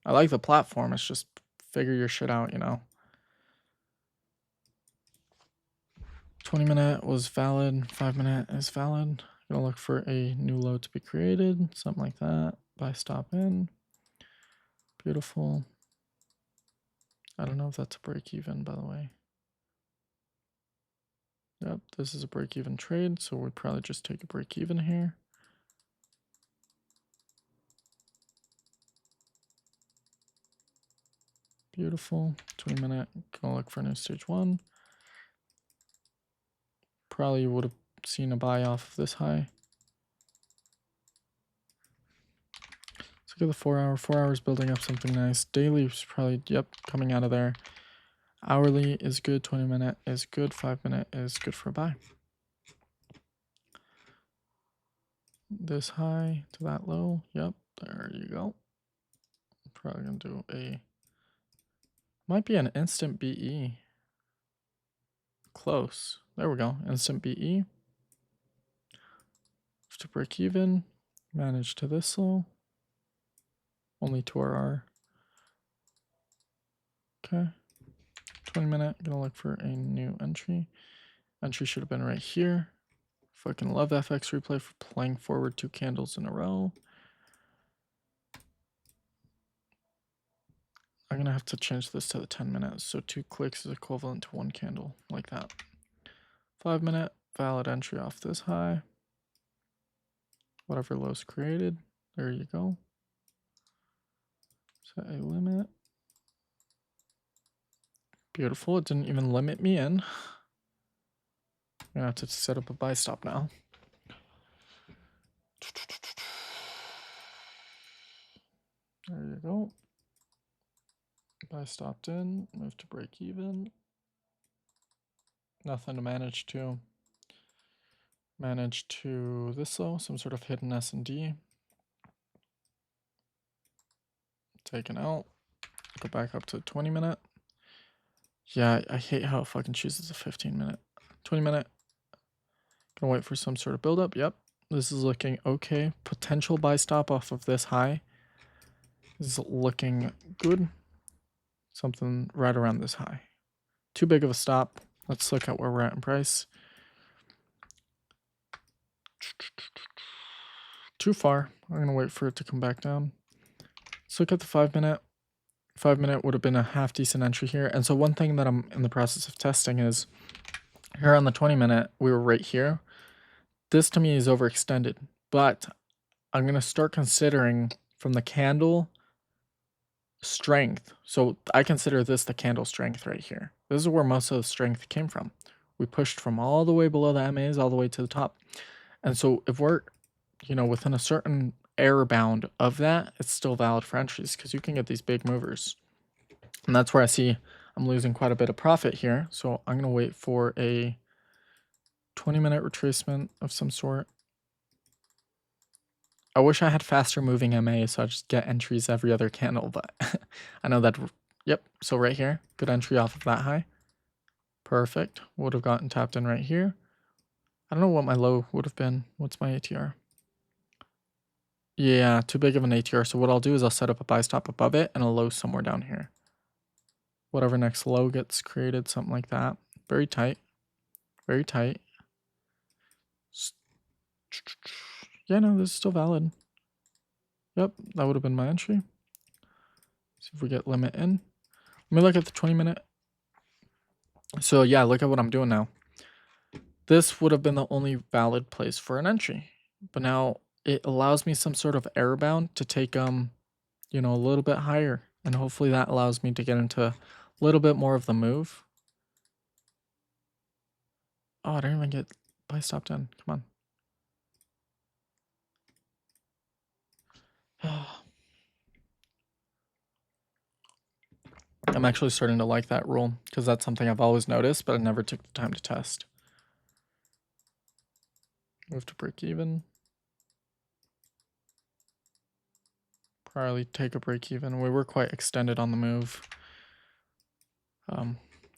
I like the platform. It's just figure your shit out, you know? 20 minute was valid. 5 minute is valid. Gonna look for a new low to be created. Something like that. Buy stop in. Beautiful. I don't know if that's a break even, by the way. Yep, this is a break even trade, so we'd probably just take a break even here. Beautiful. 20 minute. Gonna look for new stage 1. Probably would have seen a buy off of this high. Let's look at the 4 hour. 4 hours building up something nice. Daily is probably, yep, coming out of there. Hourly is good. 20 minute is good. 5 minute is good for a buy. This high to that low. Yep, there you go. Probably gonna do a, might be an instant BE. Close. There we go. Instant BE. To break even. Manage to this low. Only 2RR. Okay. 20 minute. Gonna look for a new entry. Entry should have been right here. Fucking love FX Replay for playing forward 2 candles in a row. I'm gonna have to change this to the 10 minutes. So 2 clicks is equivalent to 1 candle, like that. 5 minute, valid entry off this high. Whatever low's created, there you go. Set a limit. Beautiful, it didn't even limit me in. I'm gonna have to set up a buy stop now. There you go. Buy stopped in, move to break even. Nothing to manage to. Manage to this low, some sort of hidden S&D. Taken out. Go back up to 20 minute. Yeah, I hate how it fucking chooses a 15 minute. 20 minute. Gonna wait for some sort of buildup. Yep. This is looking okay. Potential buy stop off of this high is looking good. Something right around this high. Too big of a stop. Let's look at where we're at in price. Too far. I'm gonna wait for it to come back down. Let's look at the 5 minute. 5 minute would have been a half decent entry here. And so one thing that I'm in the process of testing is here on the 20 minute, we were right here. This to me is overextended, but I'm going to start considering from the candle strength. So I consider this the candle strength right here. This is where most of the strength came from. We pushed from all the way below the MAs all the way to the top. And so if we're, you know, within a certain error bound of that, it's still valid for entries because you can get these big movers. And that's where I see I'm losing quite a bit of profit here. So I'm going to wait for a 20 minute retracement of some sort. I wish I had faster moving MA so I just get entries every other candle, but I know that, yep. So right here, good entry off of that high. Perfect. Would have gotten tapped in right here. I don't know what my low would have been. What's my ATR? Yeah, too big of an ATR. So what I'll do is I'll set up a buy stop above it and a low somewhere down here. Whatever next low gets created, something like that. Very tight. Very tight. Yeah, no, this is still valid. Yep, that would have been my entry. See if we get limit in. Let me look at the 20-minute. So yeah, look at what I'm doing now. This would have been the only valid place for an entry. But now it allows me some sort of error bound to take you know, a little bit higher. And hopefully that allows me to get into a little bit more of the move. Oh, I didn't even get buy stop done. Come on. I'm actually starting to like that rule because that's something I've always noticed, but I never took the time to test. Move to break even. Probably take a break even. We were quite extended on the move.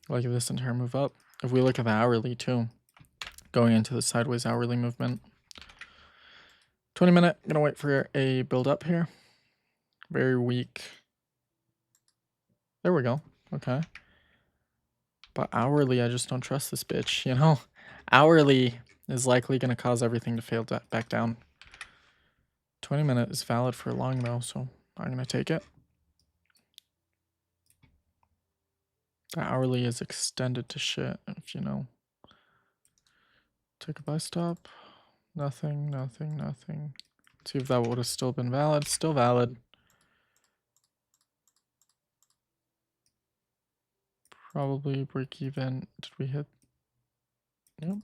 Like this entire move up. If we look at the hourly too, going into the sideways hourly movement. 20-minute, gonna wait for a build up here. Very weak. There we go. Okay. But hourly, I just don't trust this bitch, you know? Hourly is likely gonna cause everything to fail back down. 20-minute is valid for long though, so I'm gonna take it. The hourly is extended to shit, if you know. Take a buy stop. Nothing, nothing, nothing. Let's see if that would have still been valid. Still valid. Probably break even. Did we hit? Yep.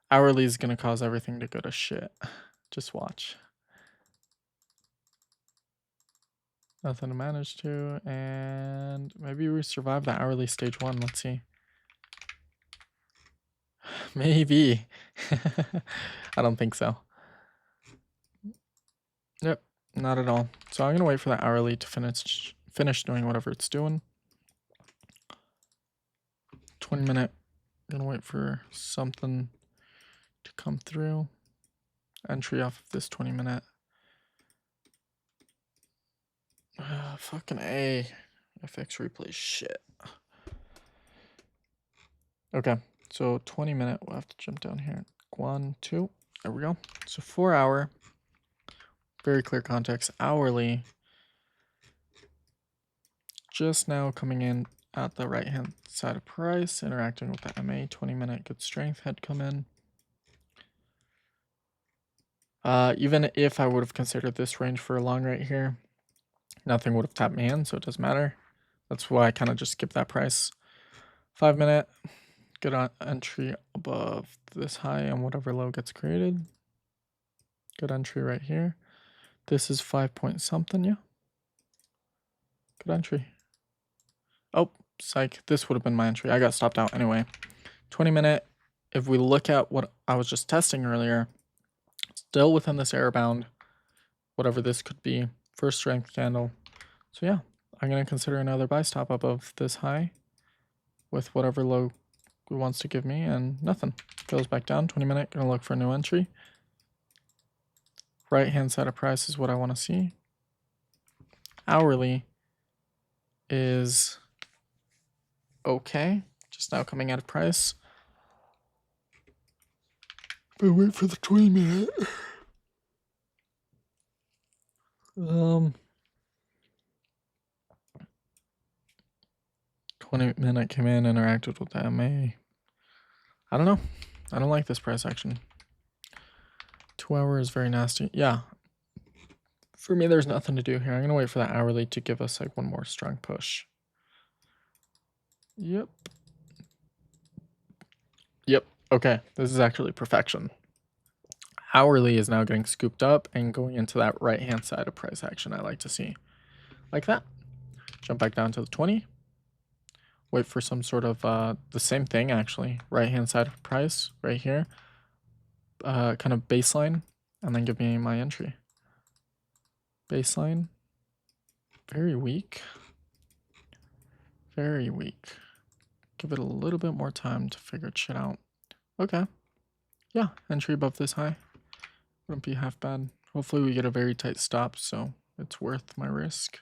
Hourly is gonna cause everything to go to shit. Just watch. Nothing to manage to, and maybe we survive the hourly stage 1. Let's see. Maybe. I don't think so. Yep, not at all. So I'm gonna wait for the hourly to finish doing whatever it's doing. 20-minute. Gonna wait for something to come through. Entry off of this 20-minute. Fucking A. FX replay shit. Okay, so 20-minute. We'll have to jump down here. 1, 2. There we go. So 4 hour. Very clear context. Hourly. Just now coming in at the right hand side of price, interacting with the MA. 20-minute good strength had come in. Even if I would have considered this range for a long right here, nothing would have tapped me in, so it doesn't matter. That's why I kind of just skip that price. 5-minute, good on entry above this high and whatever low gets created. Good entry right here. This is 5 point something, yeah. Good entry. Oh, psych. This would have been my entry. I got stopped out anyway. 20-minute, if we look at what I was just testing earlier, still within this error bound, whatever this could be. First strength candle. So yeah, I'm going to consider another buy stop above this high with whatever low it wants to give me, and nothing. Goes back down. 20-minute, going to look for a new entry. Right hand side of price is what I want to see. Hourly is okay. Just now coming out of price. But wait for the 20-minute. 20-minute came in, interacted with the MA. I don't know. I don't like this price action. 2 hour is very nasty. Yeah. For me, there's nothing to do here. I'm going to wait for that hourly to give us like one more strong push. Yep. Yep. Okay. This is actually perfection. Hourly is now getting scooped up and going into that right hand side of price action I like to see. Like that. Jump back down to the 20. Wait for some sort of the same thing actually. Right hand side of price right here. Kind of baseline, and then give me my entry. Baseline. Very weak. Very weak. Give it a little bit more time to figure shit out. Okay. Yeah, entry above this high. Wouldn't be half bad. Hopefully we get a very tight stop, so it's worth my risk.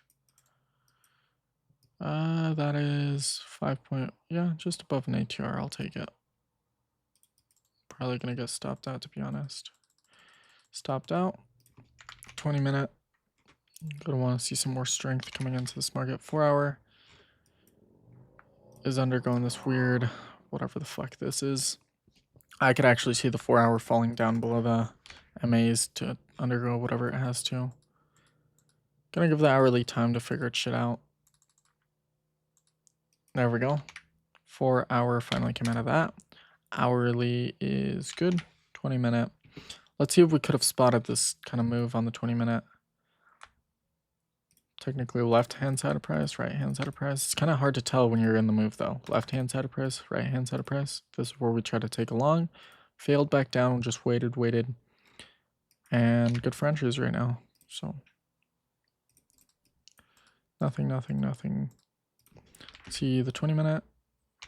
That is 5 point, yeah, just above an ATR. I'll take it. Probably gonna get stopped out, to be honest. Stopped out. 20 minute. Gonna want to see some more strength coming into this market. 4 hour is undergoing this weird, whatever the fuck this is. I could actually see the 4 hour falling down below the MAs to undergo whatever it has to. Gonna give the hourly time to figure its shit out. There we go. 4 hour finally came out of that. Hourly is good. 20 minute. Let's see if we could have spotted this kind of move on the 20 minute. Technically left hand side of price, right hand side of price. It's kind of hard to tell when you're in the move though. Left hand side of price, right hand side of price. This is where we try to take a long. Failed back down, just waited. And good for entries right now. So nothing. See the 20 minute.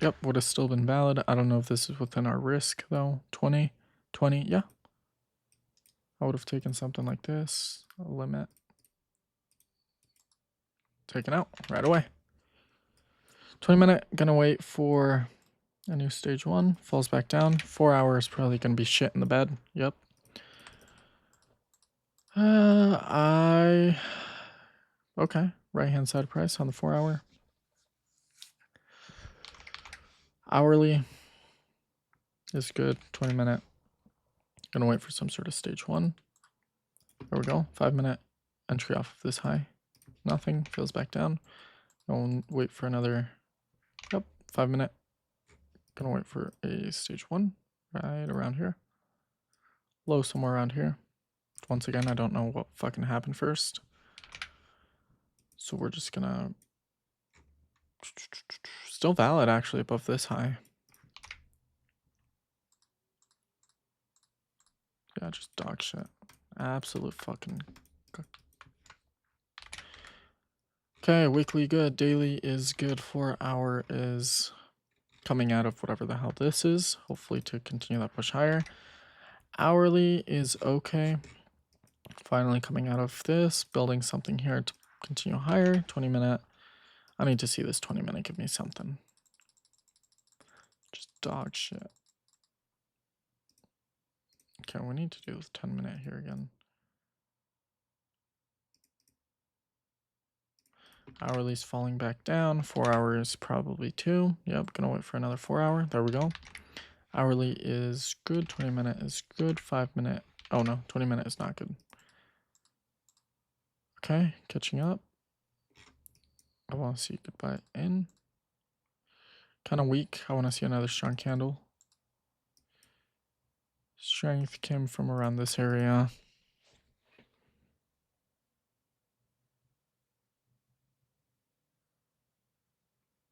Yep, would have still been valid. I don't know if this is within our risk though. 20, yeah. I would have taken something like this, a limit. Taken out right away. 20 minute, gonna wait for a new stage 1. Falls back down. 4 hours, probably gonna be shit in the bed. Yep. Okay, right hand side price on the 4 hour. Hourly is good. 20 minute. Gonna wait for some sort of stage 1. There we go. 5 minute entry off of this high. Nothing. Fills back down. Gonna wait for another. Yep. 5 minute. Gonna wait for a stage 1 right around here. Low somewhere around here. Once again, I don't know what fucking happened first. So we're just gonna. Still valid actually above this high. Yeah, just dog shit. Absolute fucking. Okay, weekly good. Daily is good. 4 hour is coming out of whatever the hell this is. Hopefully to continue that push higher. Hourly is okay. Finally coming out of this. Building something here to continue higher. 20 minute. I need to see this 20 minute give me something. Just dog shit. Okay, we need to do this 10 minute here again. Hourly's falling back down. 4 hours probably 2. Yep, gonna wait for another 4 hour. There we go. Hourly is good. 20 minute is good. 5 minute. Oh no, 20 minute is not good. Okay, catching up. I want to see goodbye in. Kind of weak. I want to see another strong candle. Strength came from around this area.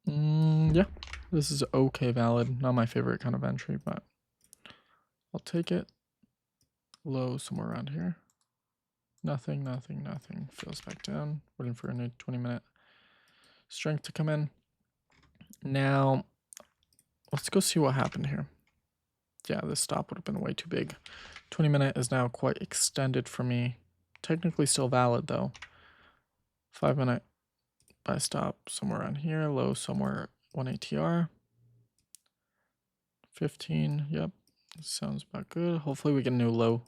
Yeah, this is okay valid. Not my favorite kind of entry, but I'll take it. Low somewhere around here. Nothing. Fills back down. Waiting for a new 20 minute strength to come in. Now, let's go see what happened here. Yeah, this stop would have been way too big. 20 minute is now quite extended for me. Technically still valid though. 5 minute buy stop somewhere around here. Low somewhere 1 ATR. 15, yep. Sounds about good. Hopefully we get a new low.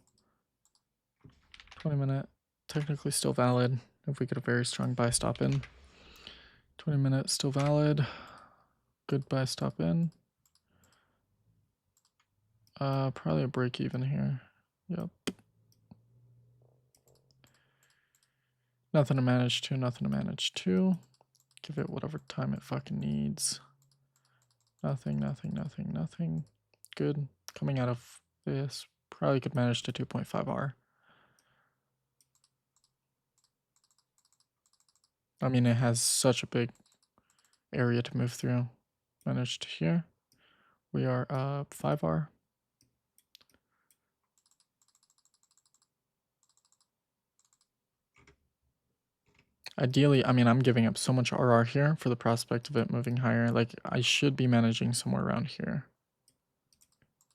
20 minute, technically still valid. If we get a very strong buy stop in. 20 minute still valid. Good buy stop in. Probably a break even here. Yep. Nothing to manage to. Give it whatever time it fucking needs. Nothing. Good. Coming out of this, probably could manage to 2.5R. I mean, it has such a big area to move through. Managed here. We are up 5R. Ideally, I mean, I'm giving up so much RR here for the prospect of it moving higher. Like, I should be managing somewhere around here.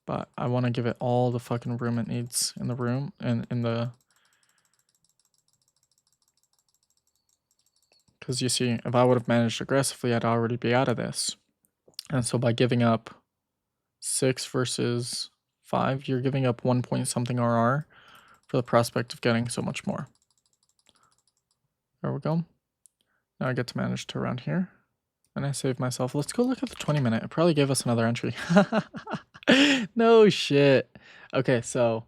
but I want to give it all the fucking room it needs in the room and in the, because you see, if I would have managed aggressively, I'd already be out of this. And so by giving up 6 versus 5, you're giving up 1 point something RR for the prospect of getting so much more. There we go. Now I get to manage to around here. And I save myself. Let's go look at the 20-minute. It probably gave us another entry. No shit. Okay, so...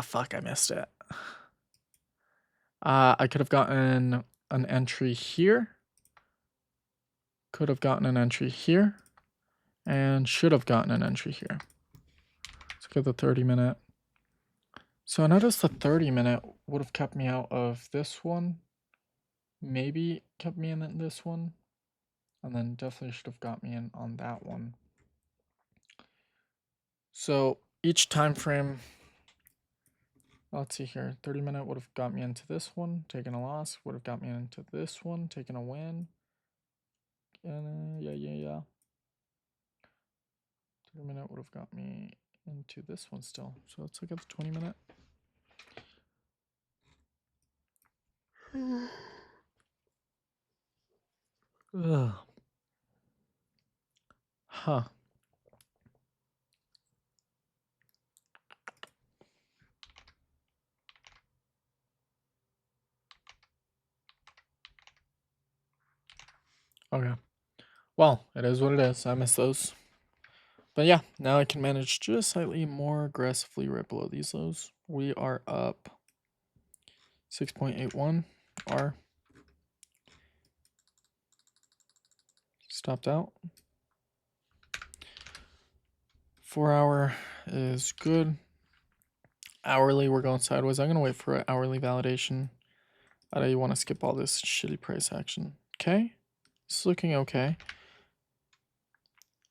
fuck, I missed it. I could have gotten an entry here. Could have gotten an entry here. And should have gotten an entry here. Let's look at the 30-minute. So notice the 30-minute would have kept me out of this one. Maybe kept me in this one. And then definitely should have got me in on that one. So each time frame, let's see here, 30-minute would have got me into this one, taken a loss, would have got me into this one, taken a win. Yeah. 30-minute would have got me into this one still. So let's look at the 20-minute. Ugh. Huh. Okay. Well, it is what it is. I miss those. But yeah, now I can manage just slightly more aggressively right below these lows. We are up 6.81 R. Stopped out. 4 hour is good. Hourly, we're going sideways. I'm going to wait for an hourly validation. I don't want to skip all this shitty price action. Okay. It's looking okay.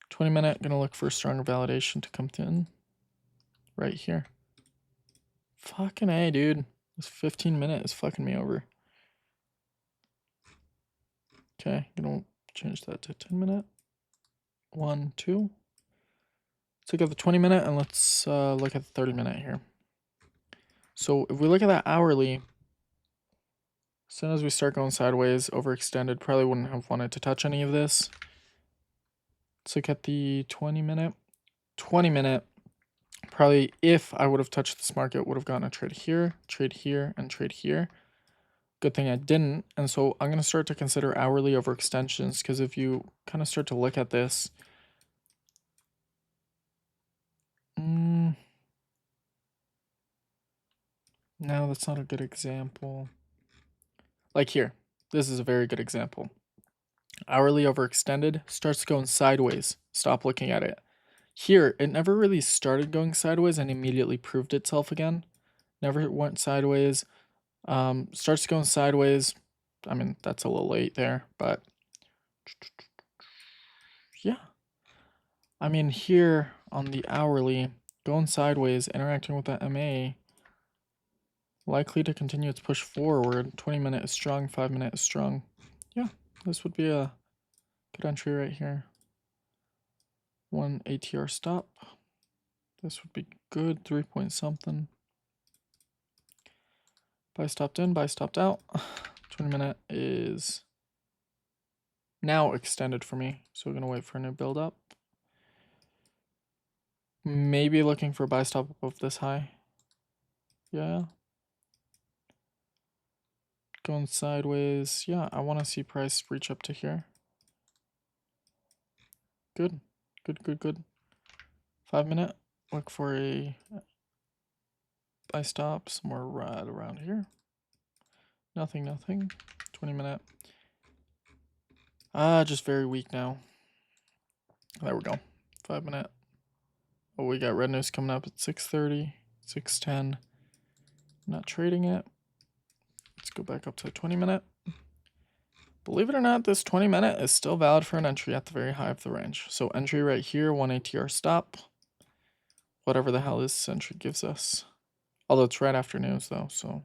20-minute, going to look for a stronger validation to come in. Right here. Fucking A, dude. This 15-minute is fucking me over. Okay, going to change that to 10-minute. 1, 2. Let's look at the 20-minute and let's look at the 30-minute here. So if we look at that hourly, as soon as we start going sideways, overextended, probably wouldn't have wanted to touch any of this. Let's look at the 20-minute. 20-minute, probably if I would have touched this market, would have gotten a trade here, and trade here. Good thing I didn't. And so I'm going to start to consider hourly overextensions, because if you kind of start to look at this, no, that's not a good example. Like here, this is a very good example. Hourly overextended, starts going sideways. Stop looking at it. Here, it never really started going sideways and immediately proved itself again. Never went sideways. Starts going sideways. I mean, that's a little late there, but yeah. I mean, here on the hourly, going sideways, interacting with that MA, likely to continue its push forward. 20-minute is strong, 5-minute is strong. Yeah, this would be a good entry right here. 1 ATR stop. This would be good, 3 point something. Buy stopped in, buy stopped out. 20-minute is now extended for me, so we're gonna wait for a new build up. Maybe looking for a buy stop above this high. Yeah. Going sideways. Yeah, I want to see price reach up to here. Good. Good. 5-minute. Look for a buy stop somewhere right around here. Nothing. 20-minute. Just very weak now. There we go. 5-minute. Oh, we got red news coming up at 6:30, 6:10. Not trading it. Let's go back up to 20-minute. Believe it or not, this 20-minute is still valid for an entry at the very high of the range. So entry right here, 1 ATR stop. Whatever the hell this entry gives us. Although it's right after news though, so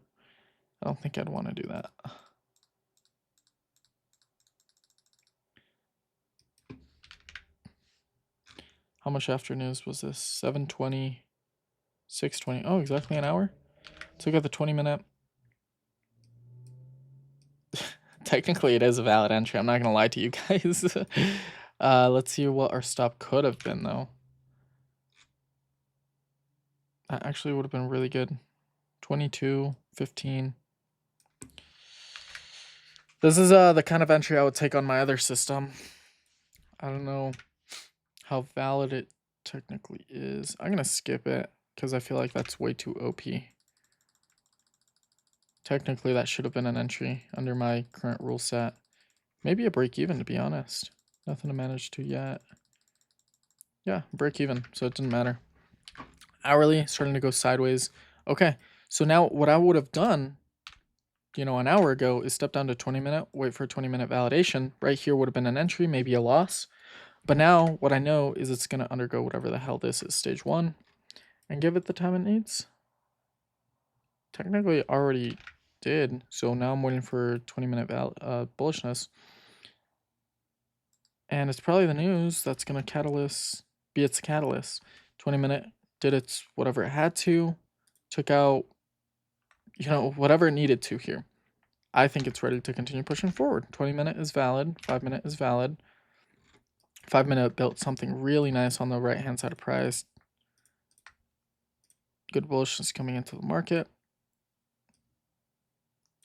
I don't think I'd want to do that. How How much after news was this? 7:20, 6:20. Oh, exactly an hour. So we got the 20-minute. Technically, it is a valid entry. I'm not gonna lie to you guys. Let's see what our stop could have been, though. That actually would have been really good. 22, 15. This is the kind of entry I would take on my other system. I don't know how valid it technically is. I'm gonna skip it because I feel like that's way too OP. Technically, that should have been an entry under my current rule set. Maybe a break even, to be honest. Nothing to manage to yet. Yeah, break even, so it didn't matter. Hourly, starting to go sideways. Okay, so now what I would have done, an hour ago is step down to 20-minute, wait for a 20-minute validation. Right here would have been an entry, maybe a loss. But now what I know is it's going to undergo whatever the hell this is, stage 1, and give it the time it needs. Technically, it already did, so now I'm waiting for 20-minute bullishness. And it's probably the news that's going to be its catalyst. 20-minute did its whatever it had to, took out, whatever it needed to here. I think it's ready to continue pushing forward. 20-minute is valid, 5-minute is valid. 5-minute built something really nice on the right-hand side of price. Good bullishness coming into the market.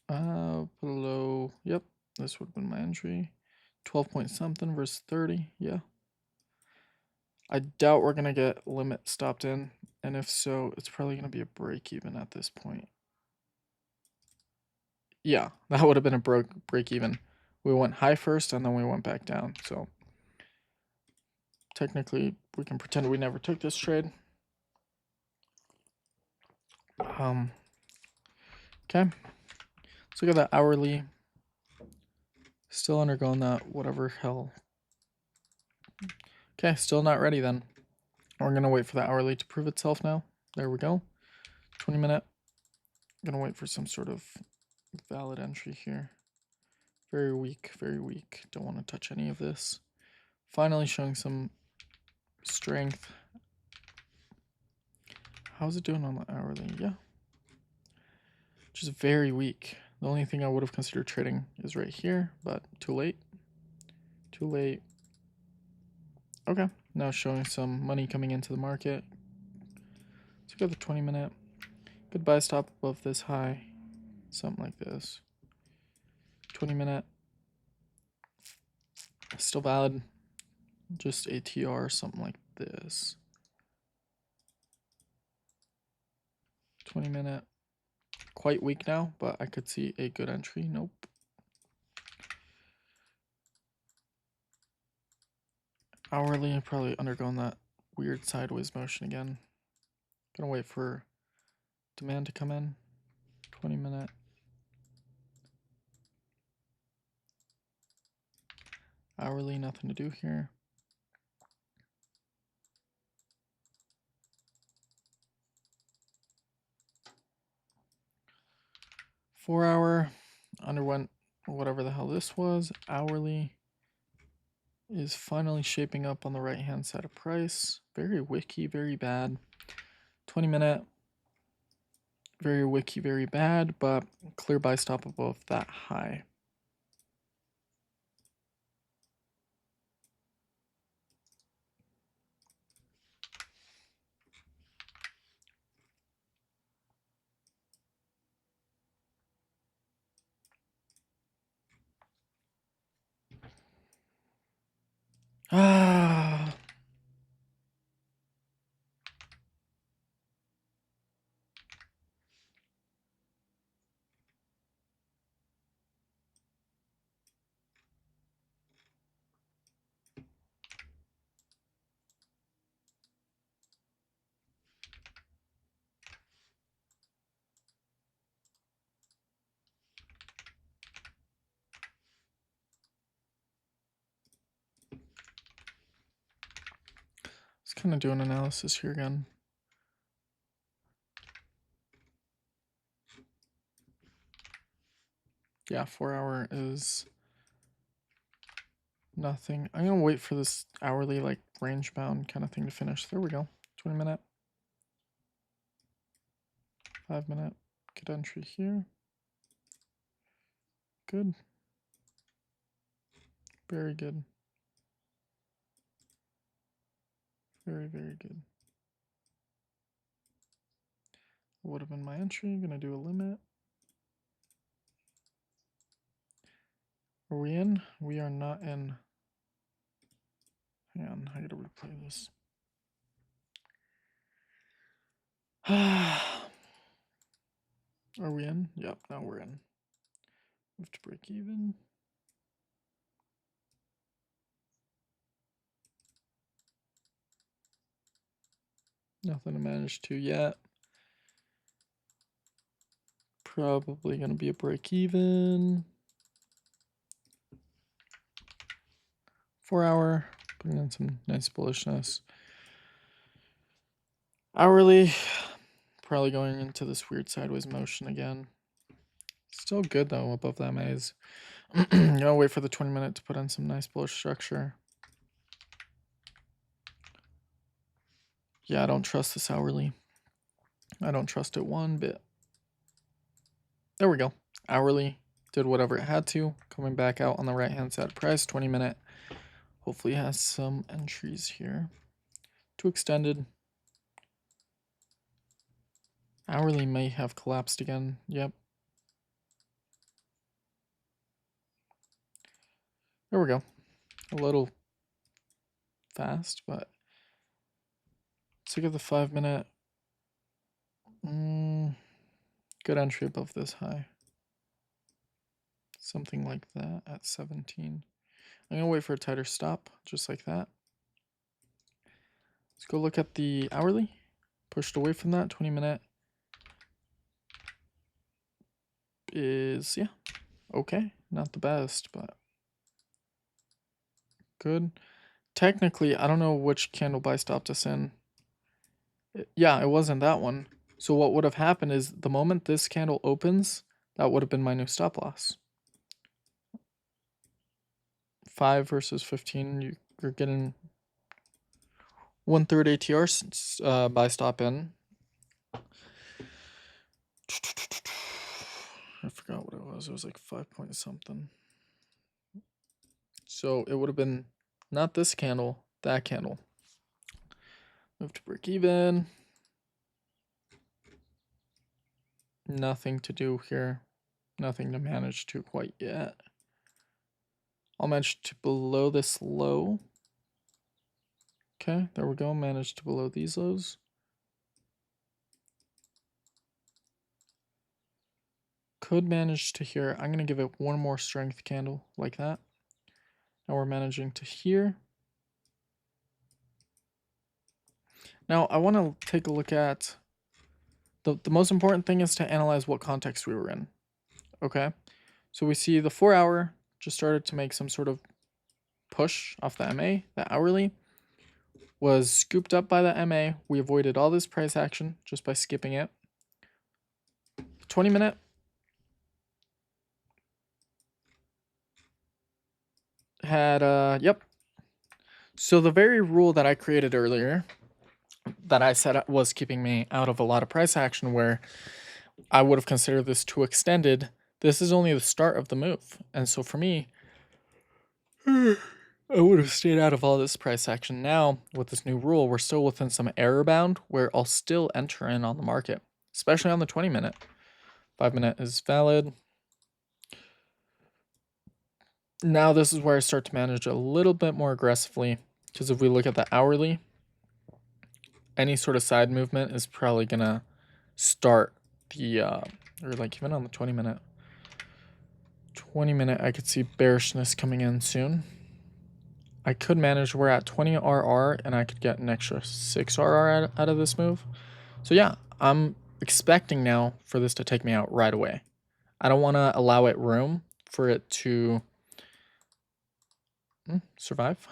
Below, yep, this would have been my entry. 12 point something versus 30, yeah. I doubt we're going to get limit stopped in, and if so, it's probably going to be a break even at this point. Yeah, that would have been a break even. We went high first, and then we went back down, so technically, we can pretend we never took this trade. Okay, let's look at that hourly. Still undergoing that whatever hell. Okay, still not ready then. We're going to wait for the hourly to prove itself now. There we go. 20-minute. I'm going to wait for some sort of valid entry here. Very weak, very weak. Don't want to touch any of this. Finally showing some strength. How's it doing on the hourly? Yeah. Just very weak. The only thing I would have considered trading is right here, but too late. Too late. Okay, now showing some money coming into the market. Let's go the 20-minute. Good buy stop above this high. Something like this. 20-minute. Still valid. Just ATR, something like this. 20-minute. Quite weak now, but I could see a good entry. Nope. Hourly, probably undergoing that weird sideways motion again. Gonna wait for demand to come in. 20-minute. Hourly, nothing to do here. Four-hour underwent whatever the hell this was. Hourly is finally shaping up on the right-hand side of price. Very wicky, very bad. 20-minute, very wicky, very bad, but clear buy stop above that high. Ah. Let's kind of do an analysis here again. Yeah, 4-hour is Nothing. I'm gonna wait for this hourly like range bound kind of thing to finish. There we go. 20 minute. 5 minute. Good entry here. Good. Very good. Very, very good. Would have been my entry. Gonna do a limit. Are we in? We are not in. Hang on, I gotta replay this. Are we in? Yep, now we're in. Move to break even. Nothing to manage to yet. Probably gonna be a break even. 4 hour, putting in some nice bullishness. Hourly, probably going into this weird sideways motion again. Still good though, above the MAs. Gonna wait for the 20 minute to put in some nice bullish structure. Yeah, I don't trust this hourly. I don't trust it one bit. There we go. Hourly did whatever it had to. Coming back out on the right hand side price, 20 minute. Hopefully has some entries here. Too extended. Hourly may have collapsed again. Yep. There we go. A little fast, but let's look at the 5 minute. Good entry above this high. Something like that at 17. I'm gonna wait for a tighter stop, just like that. Let's go look at the hourly. Pushed away from that. 20 minute is, yeah, okay. Not the best, but good. Technically, I don't know which candle buy stopped us in. Yeah, it wasn't that one. So what would have happened is the moment this candle opens, that would have been my new stop loss. 5 versus 15, you're getting 1/3 ATR buy stop in. I forgot what it was. It was like 5 point something. So it would have been not this candle, that candle. Move to break even. Nothing to do here. Nothing to manage to quite yet. I'll manage to below this low. Okay, there we go. Managed to below these lows. Could manage to here. I'm going to give it one more strength candle like that. Now we're managing to here. Now I want to take a look at the most important thing is to analyze what context we were in. Okay, so we see the 4 hour just started to make some sort of push off the MA. The hourly was scooped up by the MA. We avoided all this price action just by skipping it. 20 minute had yep. So the very rule that I created earlier that I said was keeping me out of a lot of price action where I would have considered this too extended. This is only the start of the move. And so for me, I would have stayed out of all this price action. Now, with this new rule, we're still within some error bound where I'll still enter in on the market, especially on the 20 minute. 5 minute is valid. Now this is where I start to manage a little bit more aggressively, because if we look at the hourly, any sort of side movement is probably gonna start the or like even on the 20 minute. 20 minute, I could see bearishness coming in soon. I could manage, we're at 20 RR and I could get an extra 6 RR out of this move. So yeah, I'm expecting now for this to take me out right away. I don't want to allow it room for it to survive.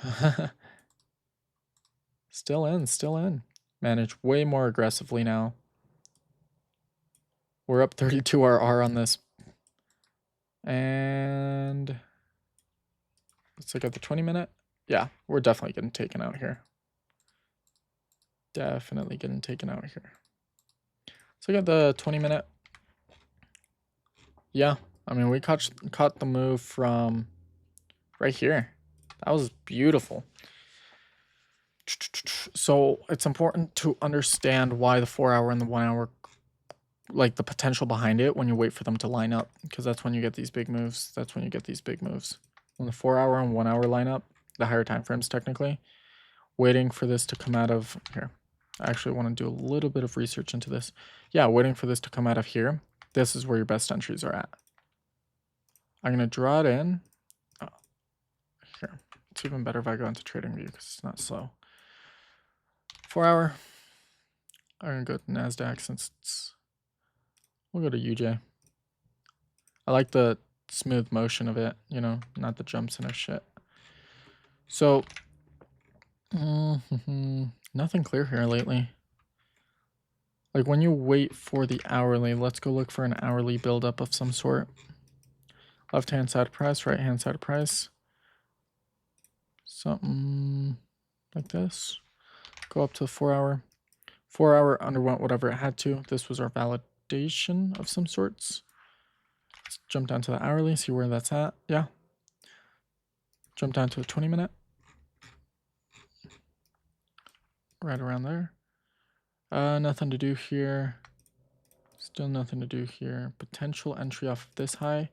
Still in. Manage way more aggressively now. We're up 32 RR on this. And Let's look at the 20-minute. Yeah, we're definitely getting taken out here. Definitely getting taken out here. Let's look at the 20-minute. Yeah, I mean, we caught the move from right here. That was beautiful. So it's important to understand why the 4-hour and the 1-hour, like the potential behind it when you wait for them to line up, because that's when you get these big moves. That's when you get these big moves. When the 4-hour and 1-hour line up, the higher time frames technically, waiting for this to come out of here. I actually want to do a little bit of research into this. Yeah, waiting for this to come out of here. This is where your best entries are at. I'm going to draw it in. Oh, here. It's even better if I go into trading view because it's not slow. 4-hour. I'm going to go to NASDAQ since it's... We'll go to UJ. I like the smooth motion of it, you know, not the jumps and or shit. So, nothing clear here lately. Like when you wait for the hourly, let's go look for an hourly buildup of some sort. Left-hand side price, right-hand side price. Something like this. Go up to the 4-hour. 4-hour underwent whatever it had to. This was our validation of some sorts. Let's jump down to the hourly, see where that's at. Yeah. Jump down to a 20-minute. Right around there. Nothing to do here. Still nothing to do here. Potential entry off of this high.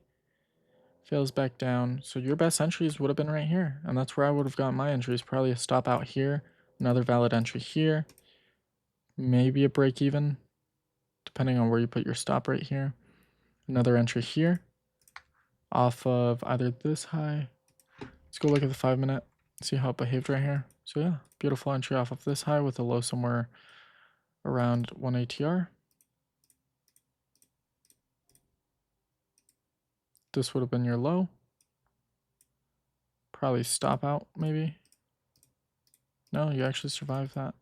Fails back down. So your best entries would have been right here. And that's where I would have gotten my entries. Probably a stop out here. Another valid entry here. Maybe a break even. Depending on where you put your stop right here. Another entry here. Off of either this high. Let's go look at the 5-minute. See how it behaved right here. So yeah, beautiful entry off of this high with a low somewhere around 1 ATR. This would have been your low. Probably stop out, maybe. No, you actually survived that.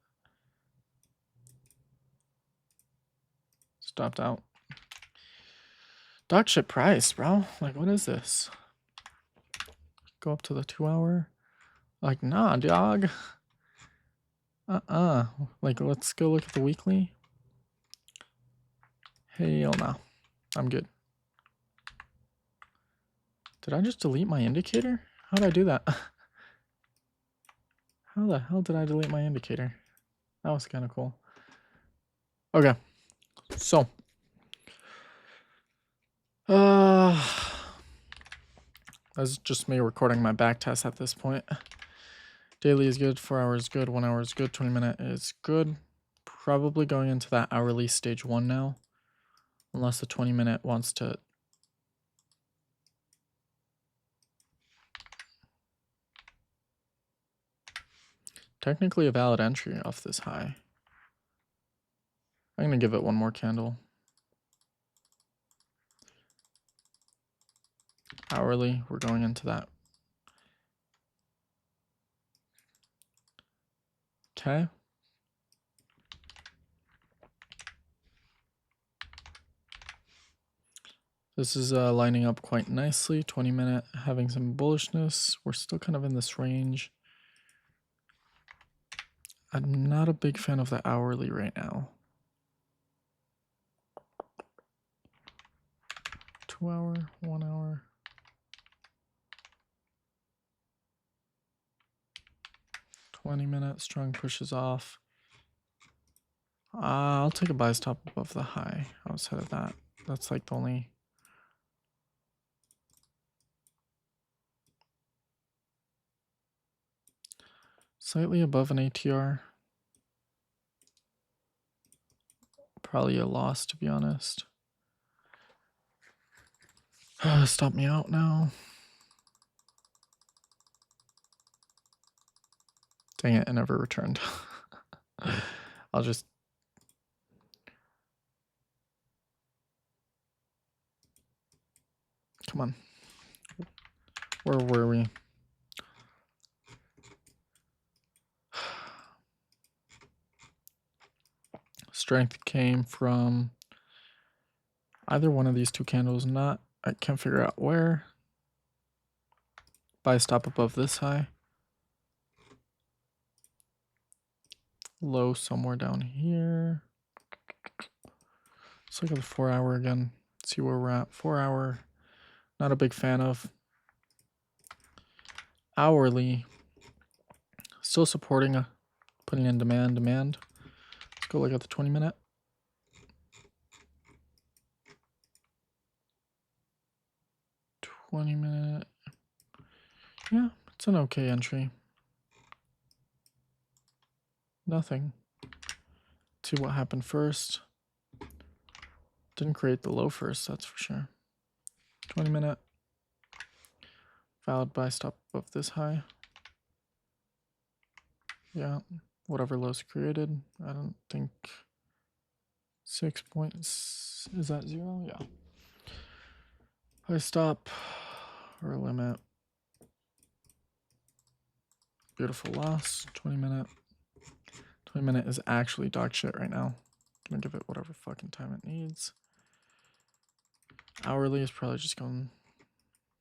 Stopped out. Dog shit price, bro. Like, what is this? Go up to the 2-hour. Like, nah, dog. Like, let's go look at the weekly. Hell no. I'm good. Did I just delete my indicator? How did I do that? How the hell did I delete my indicator? That was kind of cool. Okay. So. That's just me recording my back test at this point. Daily is good, 4-hour is good, 1-hour is good, 20-minute is good. Probably going into that hourly stage 1 now. Unless the 20-minute wants to... Technically a valid entry off this high. I'm going to give it one more candle. Hourly, we're going into that. Okay. This is lining up quite nicely. 20-minute having some bullishness. We're still kind of in this range. I'm not a big fan of the hourly right now. 2-hour, 1-hour. $20-minute strong pushes off. I'll take a buy stop above the high outside of that. That's like the only... Slightly above an ATR. Probably a loss, to be honest. Stop me out now. Dang it, it never returned. I'll just... Come on. Where were we? Strength came from either one of these two candles. I can't figure out where. Buy stop above this high. Low somewhere down here. Let's look at the 4 hour again. See where we're at. 4 hour. Not a big fan of. Hourly. Still supporting putting in demand. Let's go look at the 20 minute. Yeah, it's an okay entry. Nothing. Let's see what happened first. Didn't create the low first, that's for sure. 20 minute. Valid buy stop above this high. Yeah, whatever lows created. I don't think 6 points. Is that 0? Yeah. Buy stop or limit. Beautiful loss. 20 minute. 20 minute is actually dog shit right now. Gonna give it whatever fucking time it needs. Hourly is probably just going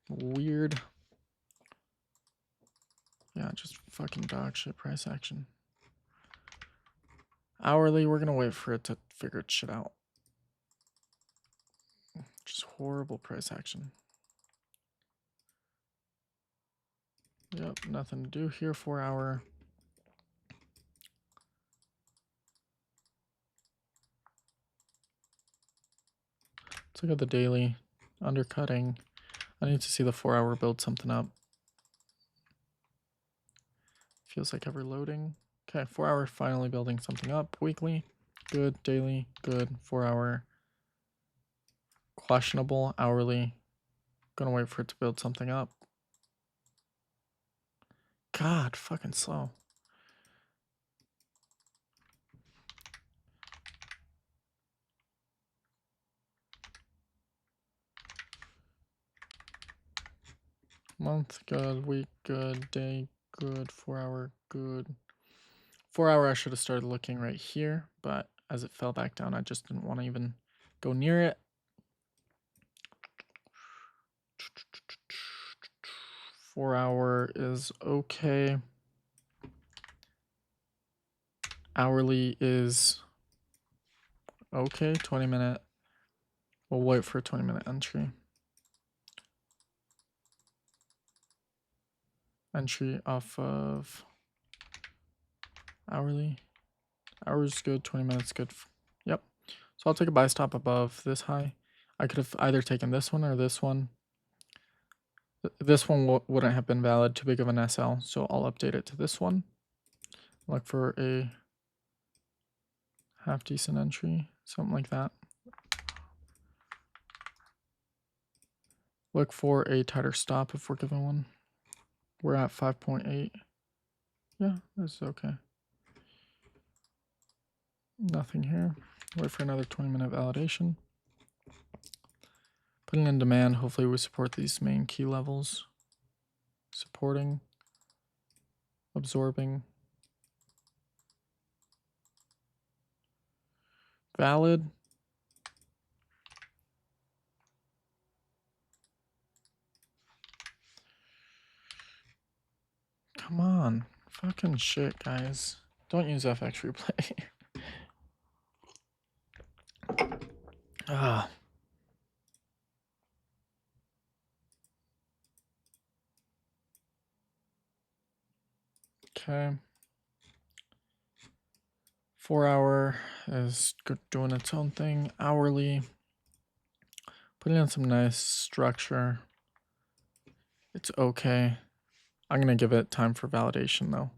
weird. Yeah, just fucking dog shit price action. Hourly, we're gonna wait for it to figure its shit out. Just horrible price action. Yep, nothing to do here. 4 hour. Let's look at the daily. Undercutting. I need to see the 4 hour build something up. Feels like ever loading. Okay, 4 hour finally building something up. Weekly, good. Daily, good. 4 hour, questionable. Hourly, gonna wait for it to build something up. God, fucking slow. Month, good. Week, good. Day, good. 4 hour, good. 4 hour, I should have started looking right here, but as it fell back down, I just didn't want to even go near it. 4 hour is okay. Hourly is okay. 20 minute. We'll wait for a 20 minute entry. Entry off of hourly. Hours good. 20 minutes good. Yep. So I'll take a buy stop above this high. I could have either taken this one or this one. This one wouldn't have been valid, too big of an SL, so I'll update it to this one. Look for a half decent entry, something like that. Look for a tighter stop if we're given one. We're at 5.8. Yeah, this is okay. Nothing here. Wait for another 20 minute validation. Putting in demand, hopefully we support these main key levels. Supporting, absorbing. Valid. Come on. Fucking shit, guys. Don't use FX replay. Ah. Okay. 4 hour is doing its own thing. Hourly. Putting in some nice structure. It's okay. I'm going to give it time for validation though.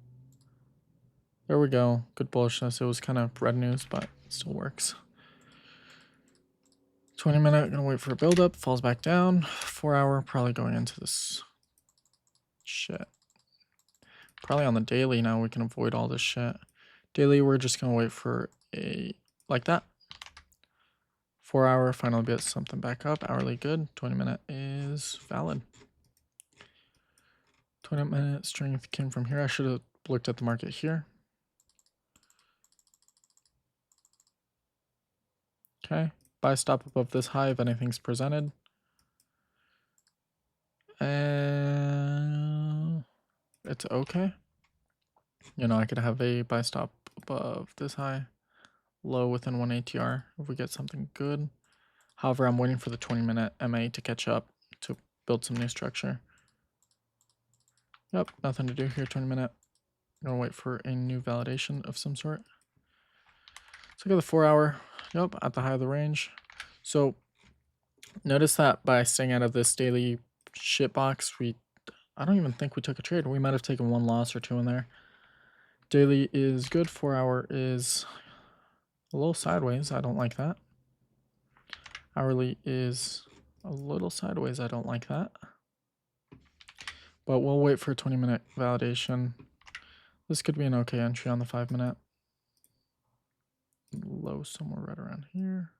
There we go. Good bullishness. It was kind of red news, but it still works. 20 minute, gonna wait for a build up. Falls back down. 4 hour, probably going into this shit. Probably on the daily now we can avoid all this shit. Daily, we're just gonna wait for a, like that. 4 hour, finally get something back up. Hourly good. 20 minute is valid. 20 minute strength came from here. I should have looked at the market here. Okay. Buy stop above this high if anything's presented. And it's okay. You know, I could have a buy stop above this high, low within 1 ATR if we get something good. However, I'm waiting for the 20-minute MA to catch up to build some new structure. Yep, nothing to do here, 20-minute. I'm gonna wait for a new validation of some sort. So I got the 4 hour, yep, at the high of the range. So notice that by staying out of this daily shit box, I don't even think we took a trade. We might have taken 1 loss or 2 in there. Daily is good, 4 hour is a little sideways. I don't like that. Hourly is a little sideways. I don't like that. But we'll wait for a 20-minute validation. This could be an okay entry on the 5-minute. Low somewhere right around here.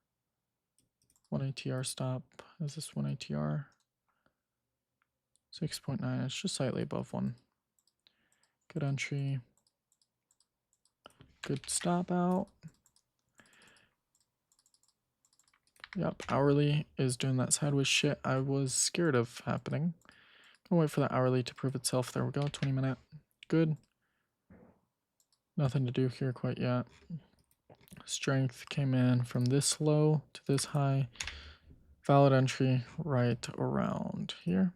1 ATR stop. Is this 1 ATR? 6.9. It's just slightly above 1. Good entry. Good stop out. Yep, hourly is doing that sideways shit I was scared of happening. Gonna wait for the hourly to prove itself. There we go, 20-minute. Good. Nothing to do here quite yet. Strength came in from this low to this high. Valid entry right around here.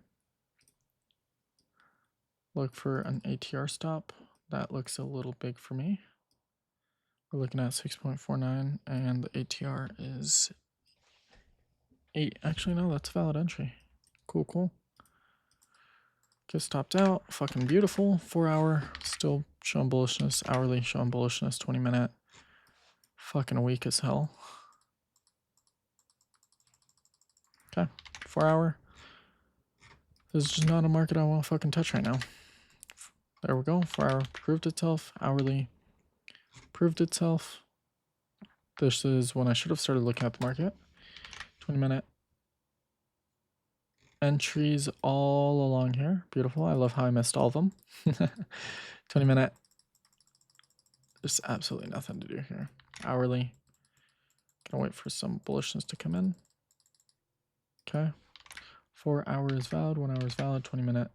Look for an ATR stop. That looks a little big for me. We're looking at 6.49 and the ATR is 8. Actually, no, that's a valid entry. Cool, cool. Just stopped out. Fucking beautiful. 4 hour. Still showing bullishness. Hourly showing bullishness. 20-minute. Fucking weak as hell. Okay. 4 hour. This is just not a market I want to fucking touch right now. There we go. 4 hour proved itself. Hourly proved itself. This is when I should have started looking at the market. 20-minute. Entries all along here. Beautiful. I love how I missed all of them. 20-minute. There's absolutely nothing to do here. Hourly. Gonna wait for some bullishness to come in. Okay. 4 hours valid. 1 hour is valid. 20-minute.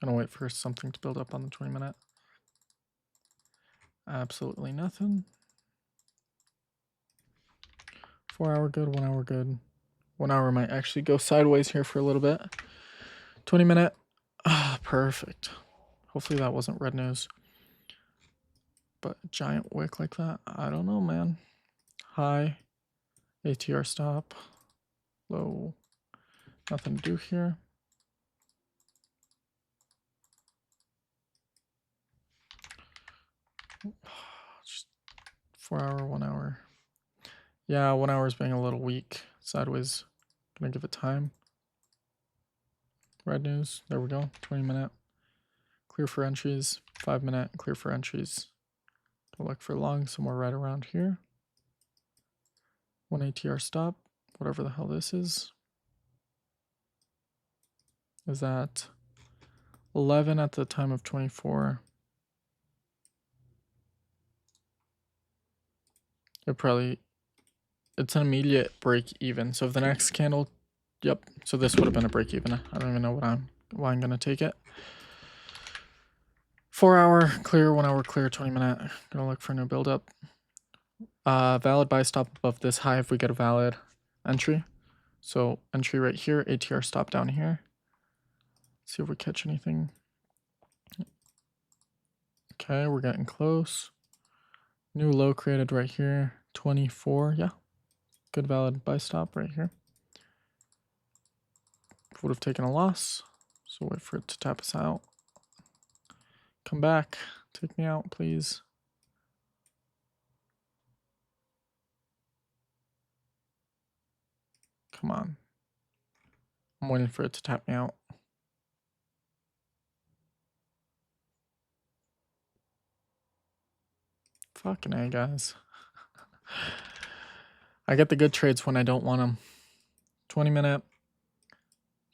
Gonna wait for something to build up on the 20-minute. Absolutely nothing. 4 hour good. 1 hour good. 1 hour might actually go sideways here for a little bit. 20-minute. Ah, perfect. Hopefully that wasn't red news. But a giant wick like that, I don't know, man. High. ATR stop. Low. Nothing to do here. Just 4 hour, 1 hour. Yeah, 1 hour is being a little weak. Sideways. Gonna give it time. Red news. There we go. 20-minute. Clear for entries. 5-minute. Clear for entries. Don't look for long. Somewhere right around here. 1 ATR stop. Whatever the hell this is. Is that 11 at the time of 24? It's an immediate break even. So if the next candle, yep. So this would have been a break even. I don't even know why I'm gonna take it. 4 hour clear, 1 hour clear, 20-minute. Gonna look for a new buildup. Valid buy stop above this high if we get a valid entry. So entry right here, ATR stop down here. See if we catch anything. Okay, we're getting close. New low created right here, 24. Yeah, good valid buy stop right here. Would have taken a loss, so wait for it to tap us out. Come back, take me out, please. Come on. I'm waiting for it to tap me out. Fucking A, guys. I get the good trades when I don't want them. 20-minute.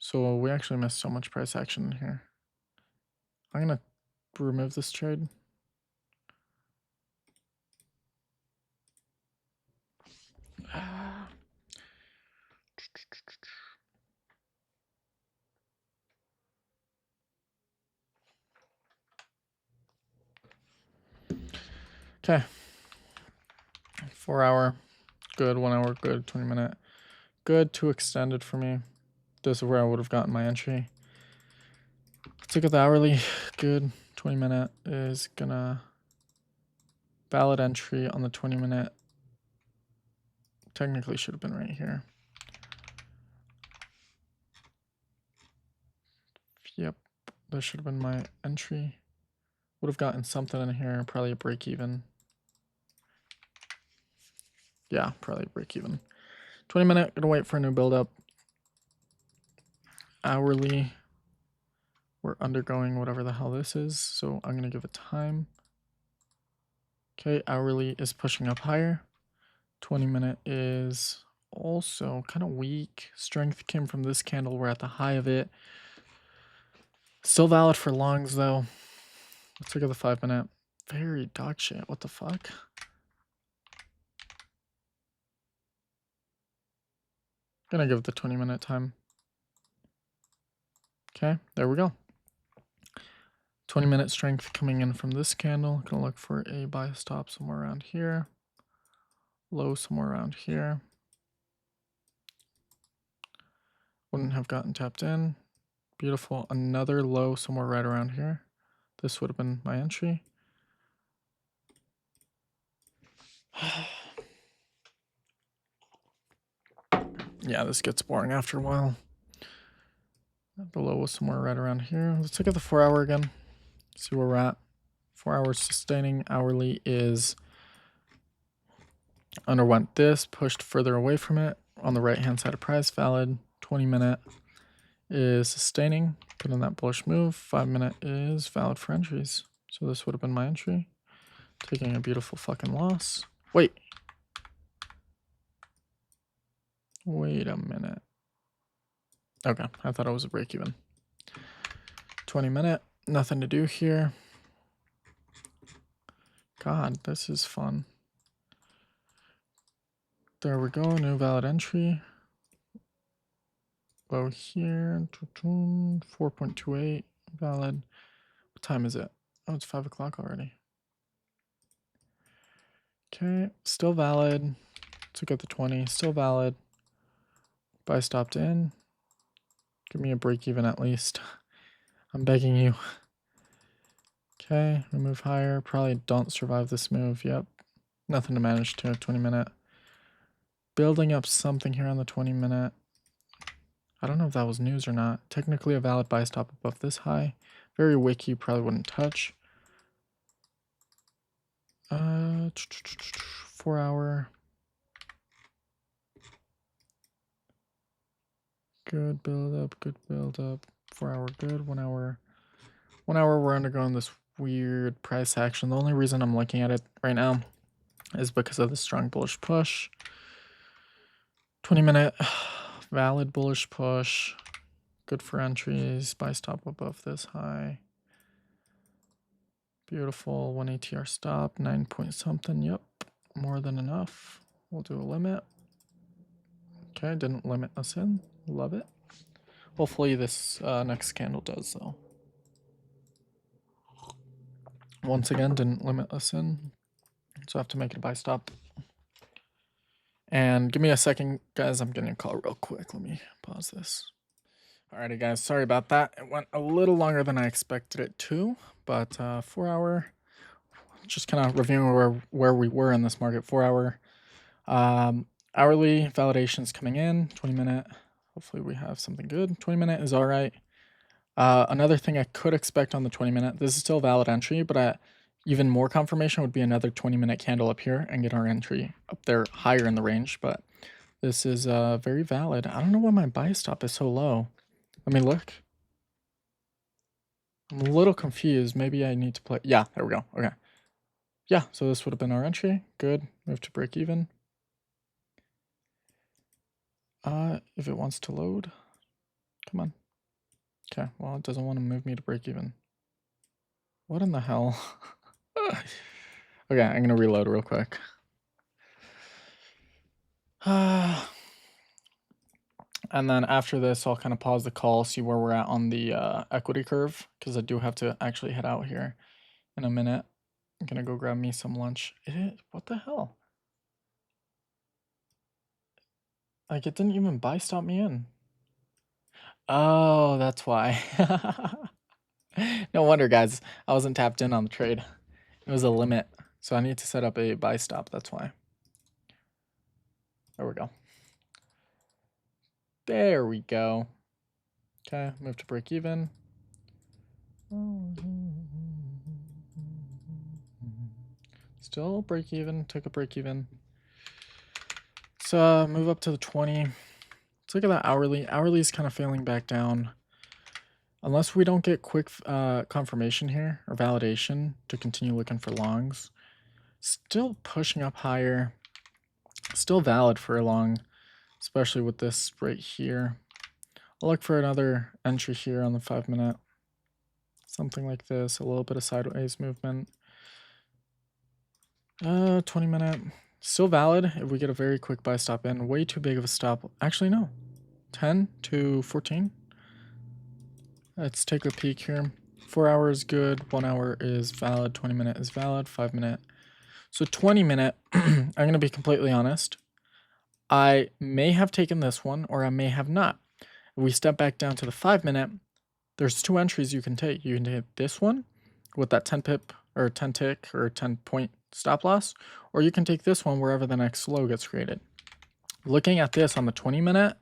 So we actually missed so much price action in here. I'm going to remove this trade. Okay. 4 hour, good. 1 hour, good. 20 minute, good. Too extended for me. This is where I would have gotten my entry. Let's look at the hourly. Good. 20 minute is gonna valid entry on the 20 minute. Technically should have been right here. Yep, that should have been my entry. Would have gotten something in here, probably a break even. Yeah, probably break even. 20 minute, gonna wait for a new build up. Hourly, we're undergoing whatever the hell this is, so I'm gonna give it time. Okay, hourly is pushing up higher. 20 minute is also kind of weak. Strength came from this candle. We're at the high of it. Still valid for longs though. Let's look at the 5 minute. Very dog shit. What the fuck? Gonna give it the 20 minute time. Okay, there we go. 20 minute strength coming in from this candle. Gonna look for a buy stop somewhere around here. Low somewhere around here. Wouldn't have gotten tapped in. Beautiful. Another low somewhere right around here. This would have been my entry. Yeah, this gets boring after a while. The low was somewhere right around here. Let's look at the 4 hour again. See where we're at. 4 hours sustaining. Hourly is underwent this, pushed further away from it. On the right hand side of price, valid. 20 minute is sustaining, put in that bullish move. 5 minute is valid for entries. So this would have been my entry. Taking a beautiful fucking loss. Wait a minute. Okay, I thought it was a break even. 20 minute, nothing to do here. God, this is fun. There we go, new valid entry. Low here, 4.28, valid. What time is it? Oh, it's 5 o'clock already. Okay, still valid. Took out the 20, still valid. Buy stopped in. Give me a break even at least. I'm begging you. Okay, we move higher. Probably don't survive this move. Yep. Nothing to manage to. 20 minute. Building up something here on the 20 minute. I don't know if that was news or not. Technically a valid buy stop above this high. Very wiki, probably wouldn't touch. 4 hour. Good build up, good build up. 4 hour good, 1 hour. 1 hour we're undergoing this weird price action. The only reason I'm looking at it right now is because of the strong bullish push. 20 minute valid bullish push. Good for entries. Buy stop above this high. Beautiful. 1 ATR stop. 9 point something. Yep. More than enough. We'll do a limit. Okay. Didn't limit us in. Love it. Hopefully this next candle does though. Once again, didn't limit us in. So I have to make it a buy stop. And give me a second, guys. I'm getting a call real quick. Let me pause this. Alrighty, guys. Sorry about that. It went a little longer than I expected it to, but 4 hour. Just kind of reviewing where we were in this market. 4 hour. Hourly validations coming in. 20 minute. Hopefully we have something good. 20 minute is all right. Another thing I could expect on the 20 minute. This is still valid entry, but even more confirmation would be another 20 minute candle up here and get our entry up there higher in the range. But this is very valid. I don't know why my buy stop is so low. Let me look. I'm a little confused. Maybe I need to play. Yeah, there we go. Okay. Yeah, so this would have been our entry. Good. Move to break even. If it wants to load. Come on. Okay, well, it doesn't want to move me to break even. What in the hell? Okay, I'm going to reload real quick. And then after this, I'll kind of pause the call, see where we're at on the equity curve, because I do have to actually head out here in a minute. I'm gonna go grab me some lunch. What the hell? Like, it didn't even buy stop me in. Oh, that's why. No wonder, guys. I wasn't tapped in on the trade. It was a limit. So I need to set up a buy stop. That's why. There we go. There we go. Okay, move to break even. Still break even. Took a break even. So move up to the 20. Let's look at that hourly. Hourly is kind of failing back down. Unless we don't get quick confirmation here or validation to continue looking for longs. Still pushing up higher. Still valid for a long, especially with this right here. I'll look for another entry here on the 5-minute. Something like this, a little bit of sideways movement. 20-minute, still valid if we get a very quick buy stop in. Way too big of a stop. Actually, no. 10 to 14. Let's take a peek here. 4 hours good, 1 hour is valid, 20-minute is valid, 5-minute. So 20-minute, I'm going to be completely honest. I may have taken this one or I may have not. If we step back down to the 5-minute, there's 2 entries you can take. You can take this one with that 10 pip or 10 tick or 10 point stop loss, or you can take this one wherever the next low gets created. Looking at this on the 20-minute,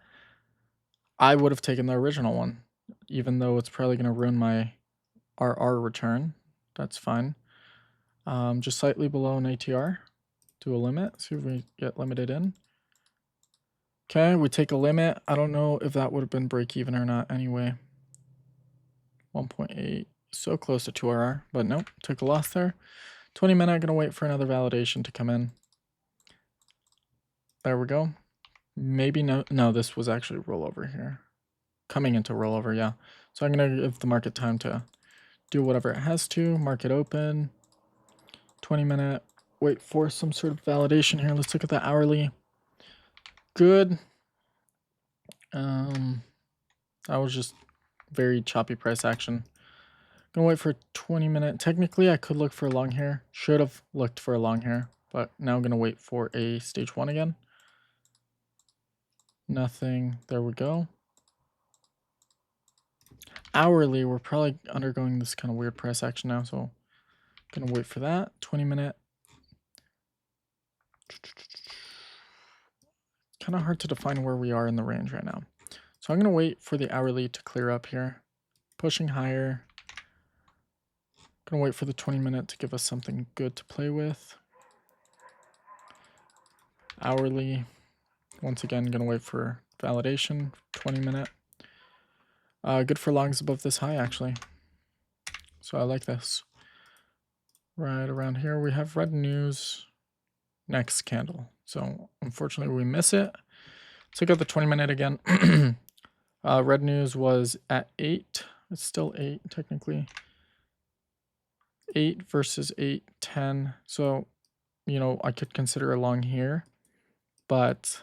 I would have taken the original one, even though it's probably going to ruin my RR return. That's fine. Just slightly below an ATR to a limit. See if we get limited in. Okay, we take a limit. I don't know if that would have been break even or not anyway. 1.8, so close to 2RR, but nope, took a loss there. 20-minute, I'm gonna wait for another validation to come in. There we go. Maybe no, this was actually rollover here. Coming into rollover, yeah. So I'm gonna give the market time to do whatever it has to. Market open. 20-minute, wait for some sort of validation here. Let's look at the hourly. Good. That was just very choppy price action. Gonna wait for 20-minute. Technically, I could look for a long here. Should have looked for a long here, but now I'm gonna wait for a stage 1 again. Nothing. There we go. Hourly, we're probably undergoing this kind of weird price action now, so gonna wait for that. 20-minute. Kind of hard to define where we are in the range right now. So I'm gonna wait for the hourly to clear up here. Pushing higher. Gonna wait for the 20-minute to give us something good to play with. Hourly. Once again, gonna wait for validation. 20-minute. Good for longs above this high, actually. So I like this. Right around here, we have red news next candle. So unfortunately, we miss it. Let's look at the 20-minute again. Red news was at 8. It's still 8, technically. 8 versus 8, 10. So, you know, I could consider a long here. But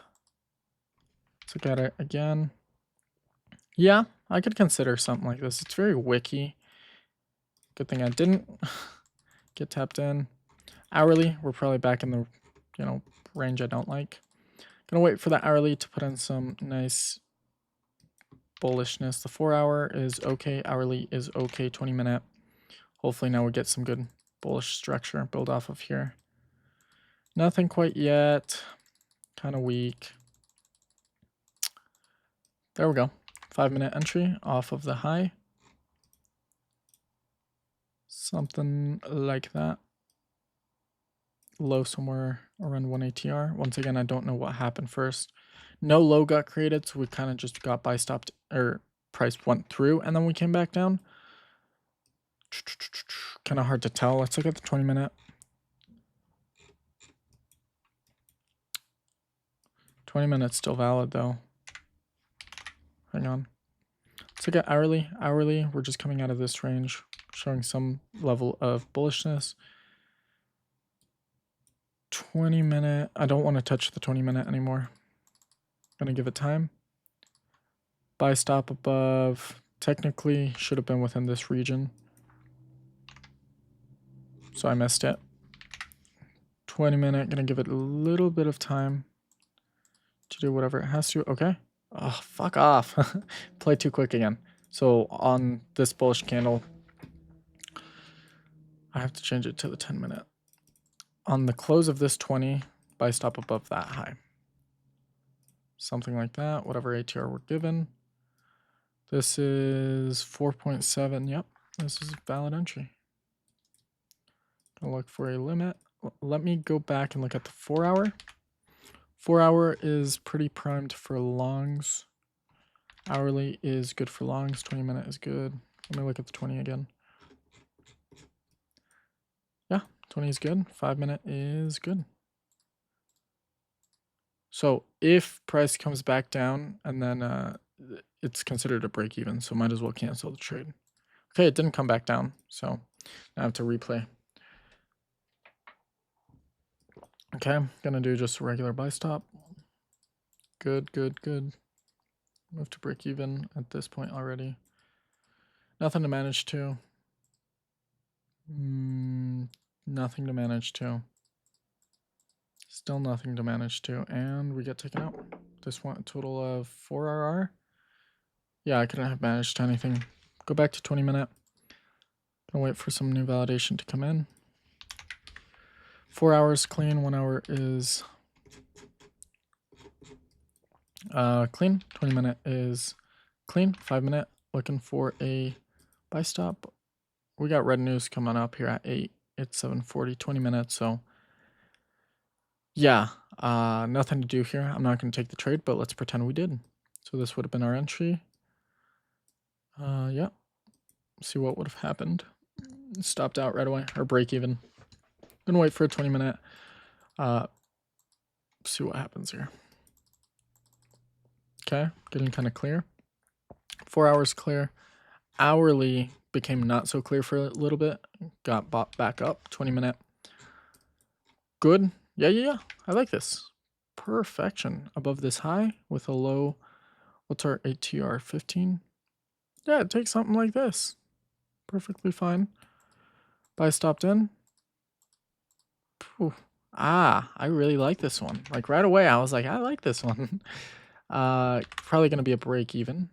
let's look at it again. Yeah, I could consider something like this. It's very wicky. Good thing I didn't get tapped in. Hourly, we're probably back in the, you know, range I don't like. Gonna wait for the hourly to put in some nice bullishness. The 4 hour is okay. Hourly is okay. 20-minute. Hopefully now we get some good bullish structure build off of here. Nothing quite yet. Kind of weak. There we go. 5-minute entry off of the high. Something like that. Low somewhere around 1 ATR. Once again, I don't know what happened first. No low got created, so we kind of just got buy stopped, or price went through and then we came back down. Kind of hard to tell. Let's look at the 20-minute. 20 minutes still valid though. Hang on. Let's look at hourly. Hourly, we're just coming out of this range, showing some level of bullishness. 20-minute. I don't want to touch the 20-minute anymore. Gonna give it time. Buy stop above. Technically should have been within this region. So I missed it. 20 minute, gonna give it a little bit of time to do whatever it has to. Okay. Oh, fuck off. Play too quick again. So on this bullish candle, I have to change it to the 10 minute. On the close of this 20, buy stop above that high. Something like that, whatever ATR we're given. This is 4.7. Yep, this is a valid entry. Gonna look for a limit. Let me go back and look at the 4 hour. 4 hour is pretty primed for longs. Hourly is good for longs. 20 minute is good. Let me look at the 20 again. Yeah, 20 is good. 5 minute is good. So if price comes back down and then it's considered a break even, so might as well cancel the trade. Okay, it didn't come back down, so now I have to replay. Okay, I'm gonna do just a regular buy stop. Good, good, good. Move to break even at this point already. Nothing to manage to. Nothing to manage to. Still nothing to manage to, and we get taken out. This one, a total of 4 RR. Yeah, I couldn't have managed to anything. Go back to 20 minute. Gonna wait for some new validation to come in. 4 hours clean, 1 hour is clean. 20 minute is clean. 5 minute looking for a buy stop. We got red news coming up here at 8. It's 7:40. 20 minutes. So yeah, nothing to do here. I'm not going to take the trade, but let's pretend we did. So this would have been our entry. Yeah. See what would have happened. Stopped out right away, or break even. Gonna wait for a 20 minute. See what happens here. Okay, getting kind of clear. 4 hours clear. Hourly became not so clear for a little bit. Got bought back up. 20 minute. Good. Yeah. I like this. Perfection. Above this high with a low. What's our ATR? 15? Yeah, it takes something like this. Perfectly fine. Buy stopped in. Whew. I really like this one. Like right away, I was like, I like this one. Probably going to be a break even.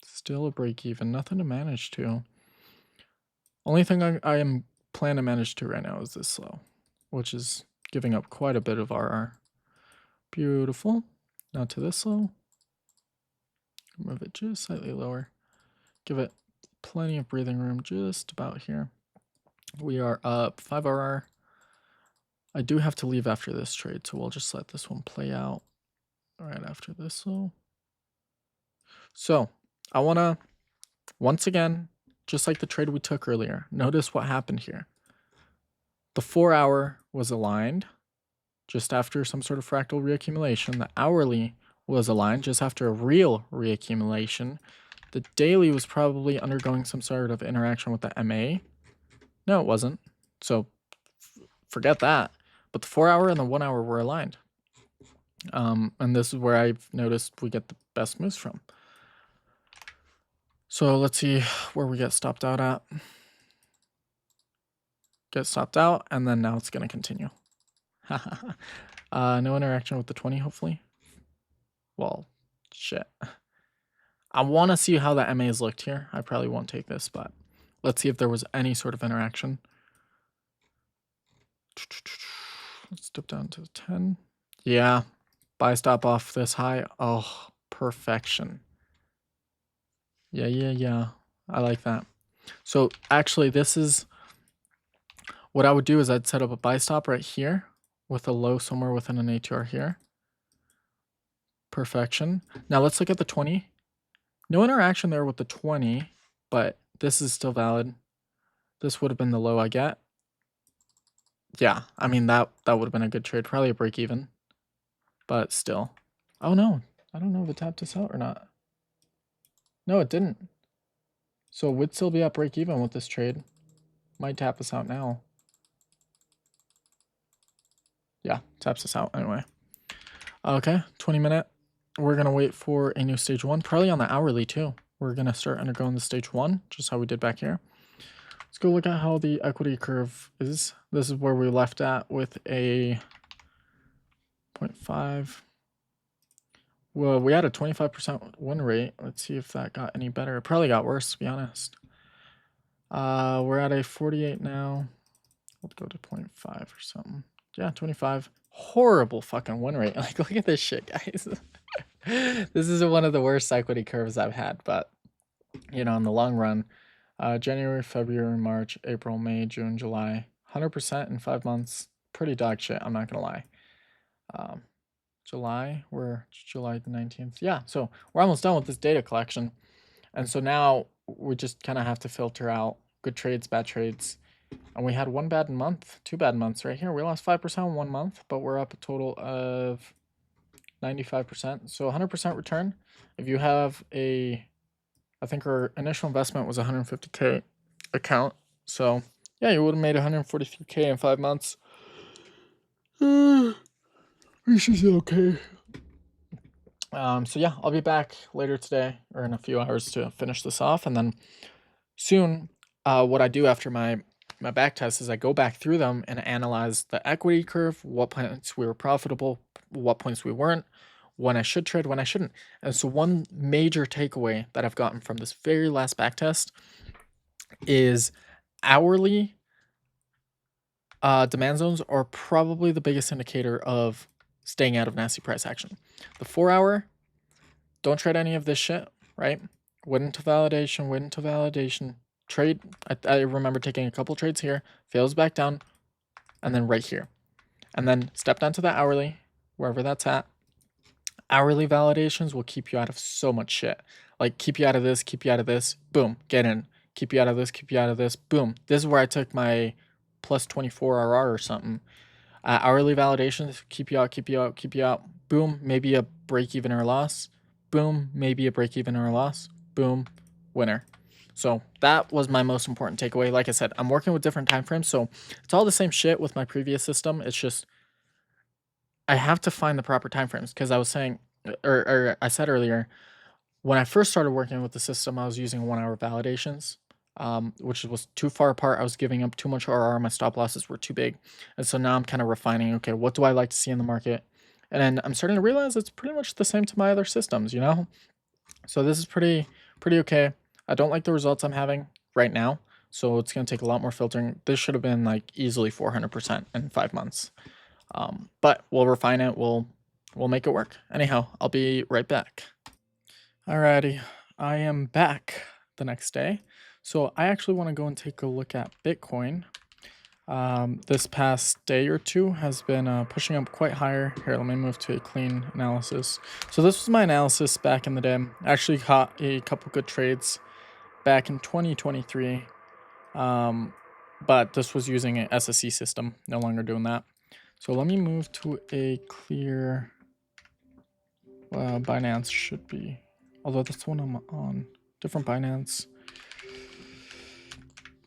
Still a break even. Nothing to manage to. Only thing I am planning to manage to right now is this low, which is giving up quite a bit of RR. Beautiful. Now to this low. Move it just slightly lower. Give it plenty of breathing room just about here. We are up 5 RR. I do have to leave after this trade, so we'll just let this one play out right after this low. So I want to, once again, just like the trade we took earlier, notice what happened here. The 4 hour was aligned just after some sort of fractal reaccumulation. The hourly was aligned just after a real reaccumulation. The daily was probably undergoing some sort of interaction with the MA. No, it wasn't. So forget that. But the 4 hour and the 1 hour were aligned. And this is where I've noticed we get the best moves from. So let's see where we get stopped out at. Get stopped out, and then now it's going to continue. No interaction with the 20, hopefully. Well, shit. I want to see how the MAs looked here. I probably won't take this, but let's see if there was any sort of interaction. Let's dip down to 10. Yeah. Buy stop off this high. Oh, perfection. Yeah. I like that. So actually, this is what I would do is I'd set up a buy stop right here with a low somewhere within an ATR here. Perfection. Now let's look at the 20. No interaction there with the 20, but this is still valid. This would have been the low I get. Yeah, I mean, that would have been a good trade. Probably a break even, but still. Oh no, I don't know if it tapped us out or not. No, it didn't. So it would still be at break even with this trade. Might tap us out now. Yeah, taps us out anyway. Okay, 20 minute. We're going to wait for a new stage 1, probably on the hourly too. We're going to start undergoing the stage 1, just how we did back here. Let's go look at how the equity curve is. This is where we left at with a 0.5. Well, we had a 25% win rate. Let's see if that got any better. It probably got worse, to be honest. We're at a 48 now. Let's go to 0.5 or something. Yeah, 25. Horrible fucking win rate. Like, look at this shit, guys. This is one of the worst equity curves I've had, but you know, in the long run, January, February, March, April, May, June, July, 100% in 5 months. Pretty dog shit, I'm not gonna lie. We're July the 19th. Yeah, so we're almost done with this data collection. And so now we just kind of have to filter out good trades, bad trades. And we had 1 bad month, 2 bad months right here. We lost 5% in 1 month, but we're up a total of 95%. So 100% return. If you have I think our initial investment was 150K account. So yeah, you would have made 143K in 5 months. Which is okay. So yeah, I'll be back later today or in a few hours to finish this off. And then soon, what I do after my back test is I go back through them and analyze the equity curve, what points we were profitable, what points we weren't, when I should trade, when I shouldn't. And so one major takeaway that I've gotten from this very last back test is hourly demand zones are probably the biggest indicator of staying out of nasty price action. The 4 hour, don't trade any of this shit, right? Wait until validation, trade. I remember taking a couple trades here, fails back down, and then right here. And then step down to the hourly, wherever that's at. Hourly validations will keep you out of so much shit. Like keep you out of this, boom, get in. Keep you out of this, boom. This is where I took my plus 24 RR or something. Hourly validations, keep you out, boom, maybe a break even or a loss. Boom, maybe a break even or a loss. Boom, winner. So that was my most important takeaway. Like I said, I'm working with different time frames, so it's all the same shit with my previous system. It's just I have to find the proper time frames because I was saying, or I said earlier, when I first started working with the system, I was using 1 hour validations, which was too far apart. I was giving up too much RR. My stop losses were too big. And so now I'm kind of refining, okay, what do I like to see in the market? And then I'm starting to realize it's pretty much the same to my other systems, you know? So this is pretty okay. I don't like the results I'm having right now. So it's going to take a lot more filtering. This should have been like easily 400% in 5 months. But we'll refine it. We'll make it work. Anyhow, I'll be right back. Alrighty, I am back the next day. So I actually want to go and take a look at Bitcoin. This past day or two has been pushing up quite higher. Here, let me move to a clean analysis. So this was my analysis back in the day. I actually caught a couple good trades back in 2023. But this was using an SSE system, no longer doing that. So let me move to a clear Binance should be, although that's the one I'm on. Different Binance.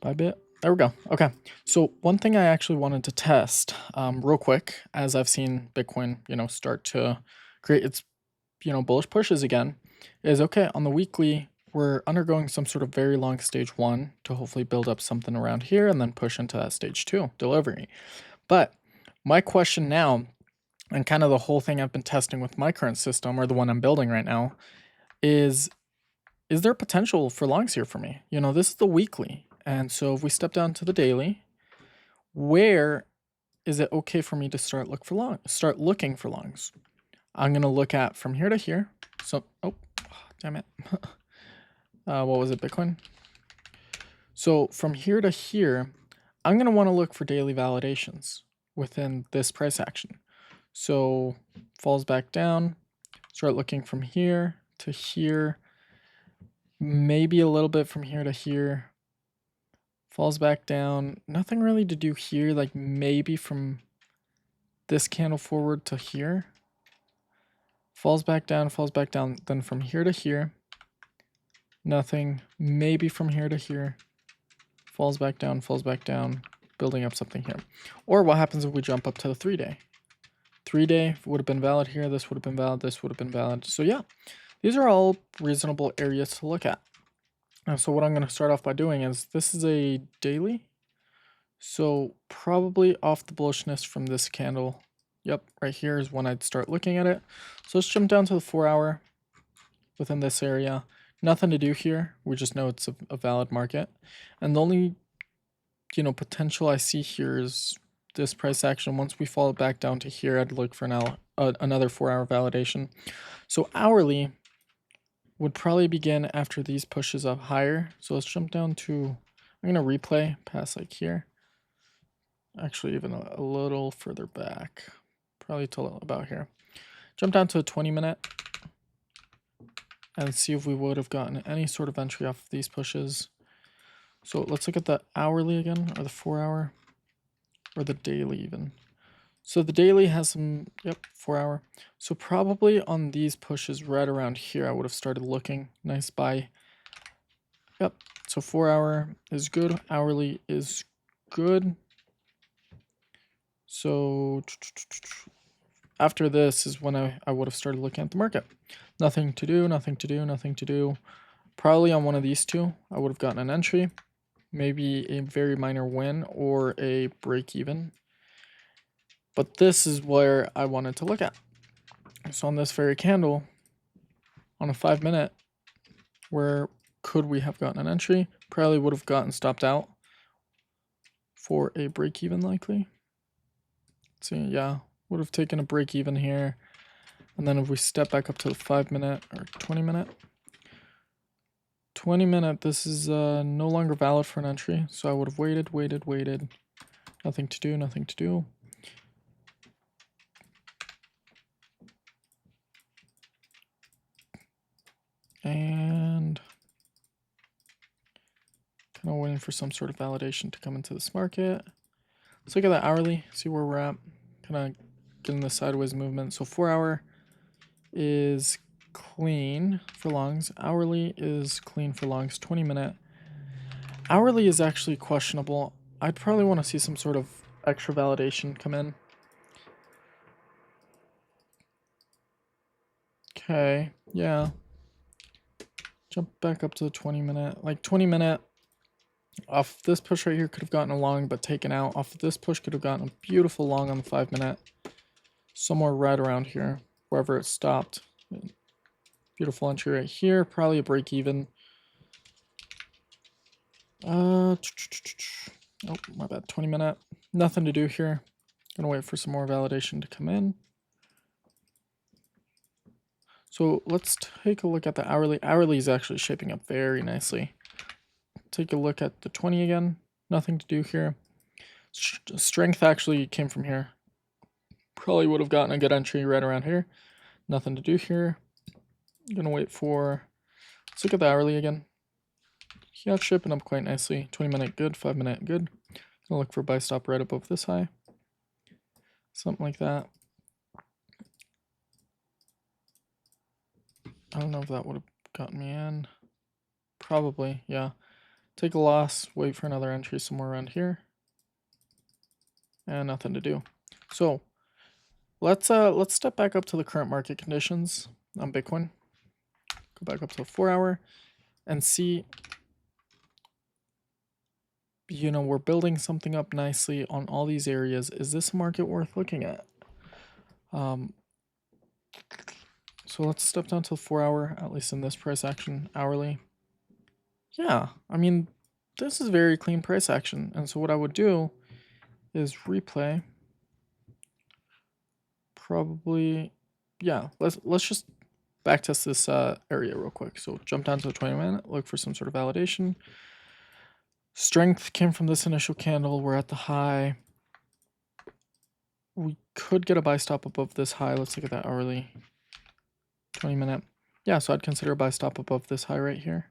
Bybit. There we go. Okay. So one thing I actually wanted to test real quick, as I've seen Bitcoin, start to create its, bullish pushes again, is okay, on the weekly, we're undergoing some sort of very long stage 1 to hopefully build up something around here and then push into that stage 2 delivery. But my question now, and kind of the whole thing I've been testing with my current system, or the one I'm building right now, is there potential for longs here for me? This is the weekly. And so if we step down to the daily, where is it okay for me to start looking for longs? I'm going to look at from here to here. So, oh, damn it. What was it, Bitcoin? So from here to here, I'm going to want to look for daily validations within this price action. So falls back down, start looking from here to here, maybe a little bit from here to here, falls back down, nothing really to do here, like maybe from this candle forward to here, falls back down, then from here to here, nothing, maybe from here to here, falls back down, building up something here. Or what happens if we jump up to the 3-day? 3-day would have been valid here, this would have been valid, this would have been valid. So yeah, these are all reasonable areas to look at. And so what I'm going to start off by doing is, this is a daily. So probably off the bullishness from this candle. Yep, right here is when I'd start looking at it. So let's jump down to the 4-hour within this area. Nothing to do here. We just know it's a valid market. And the only, potential I see here is this price action. Once we fall back down to here, I'd look for another 4-hour validation. So hourly would probably begin after these pushes up higher. So let's jump down to, I'm going to replay past like here. Actually, even a little further back, probably till about here. Jump down to a 20-minute and see if we would have gotten any sort of entry off of these pushes. So let's look at the hourly again, or the 4-hour, or the daily even. So the daily has some, 4-hour. So probably on these pushes right around here, I would have started looking. Nice buy. Yep, so 4-hour is good, hourly is good. So after this is when I would have started looking at the market. Nothing to do, nothing to do, nothing to do. Probably on one of these two, I would have gotten an entry, maybe a very minor win or a break even. But this is where I wanted to look at. So on this very candle, on a 5-minute, where could we have gotten an entry? Probably would have gotten stopped out for a break even likely. Let's see, yeah, would have taken a break even here. And then if we step back up to the 5-minute or 20-minute, 20-minute, this is no longer valid for an entry. So I would have waited. Nothing to do, nothing to do. And kind of waiting for some sort of validation to come into this market. Let's look at the hourly, see where we're at. Kind of getting the sideways movement. So 4-hour is clean for longs. Hourly is clean for longs. 20-minute. Hourly is actually questionable. I'd probably want to see some sort of extra validation come in. Okay, yeah. Jump back up to the 20-minute. Like 20-minute off this push right here could have gotten a long but taken out. Off of this push could have gotten a beautiful long on the 5-minute. Somewhere right around here, wherever it stopped. Beautiful entry right here. Probably a break even. Oh, my bad. 20-minute. Nothing to do here. Gonna wait for some more validation to come in. So let's take a look at the hourly. Hourly is actually shaping up very nicely. Take a look at the 20 again. Nothing to do here. Strength actually came from here. Probably would have gotten a good entry right around here. Nothing to do here. I'm gonna wait for, let's look at the hourly again. Yeah, it's shipping up quite nicely. 20-minute good, 5-minute good. Gonna look for buy stop right above this high. Something like that. I don't know if that would have gotten me in. Probably, yeah. Take a loss, wait for another entry somewhere around here. And nothing to do. So let's step back up to the current market conditions on Bitcoin. Go back up to the 4-hour and see, we're building something up nicely on all these areas. Is this a market worth looking at? So let's step down to the 4-hour, at least in this price action, hourly. Yeah, I mean, this is very clean price action. And so what I would do is replay. Probably, yeah, let's just backtest this area real quick. So jump down to the 20-minute, look for some sort of validation. Strength came from this initial candle. We're at the high. We could get a buy stop above this high. Let's look at that hourly. 20-minute. Yeah, so I'd consider a buy stop above this high right here.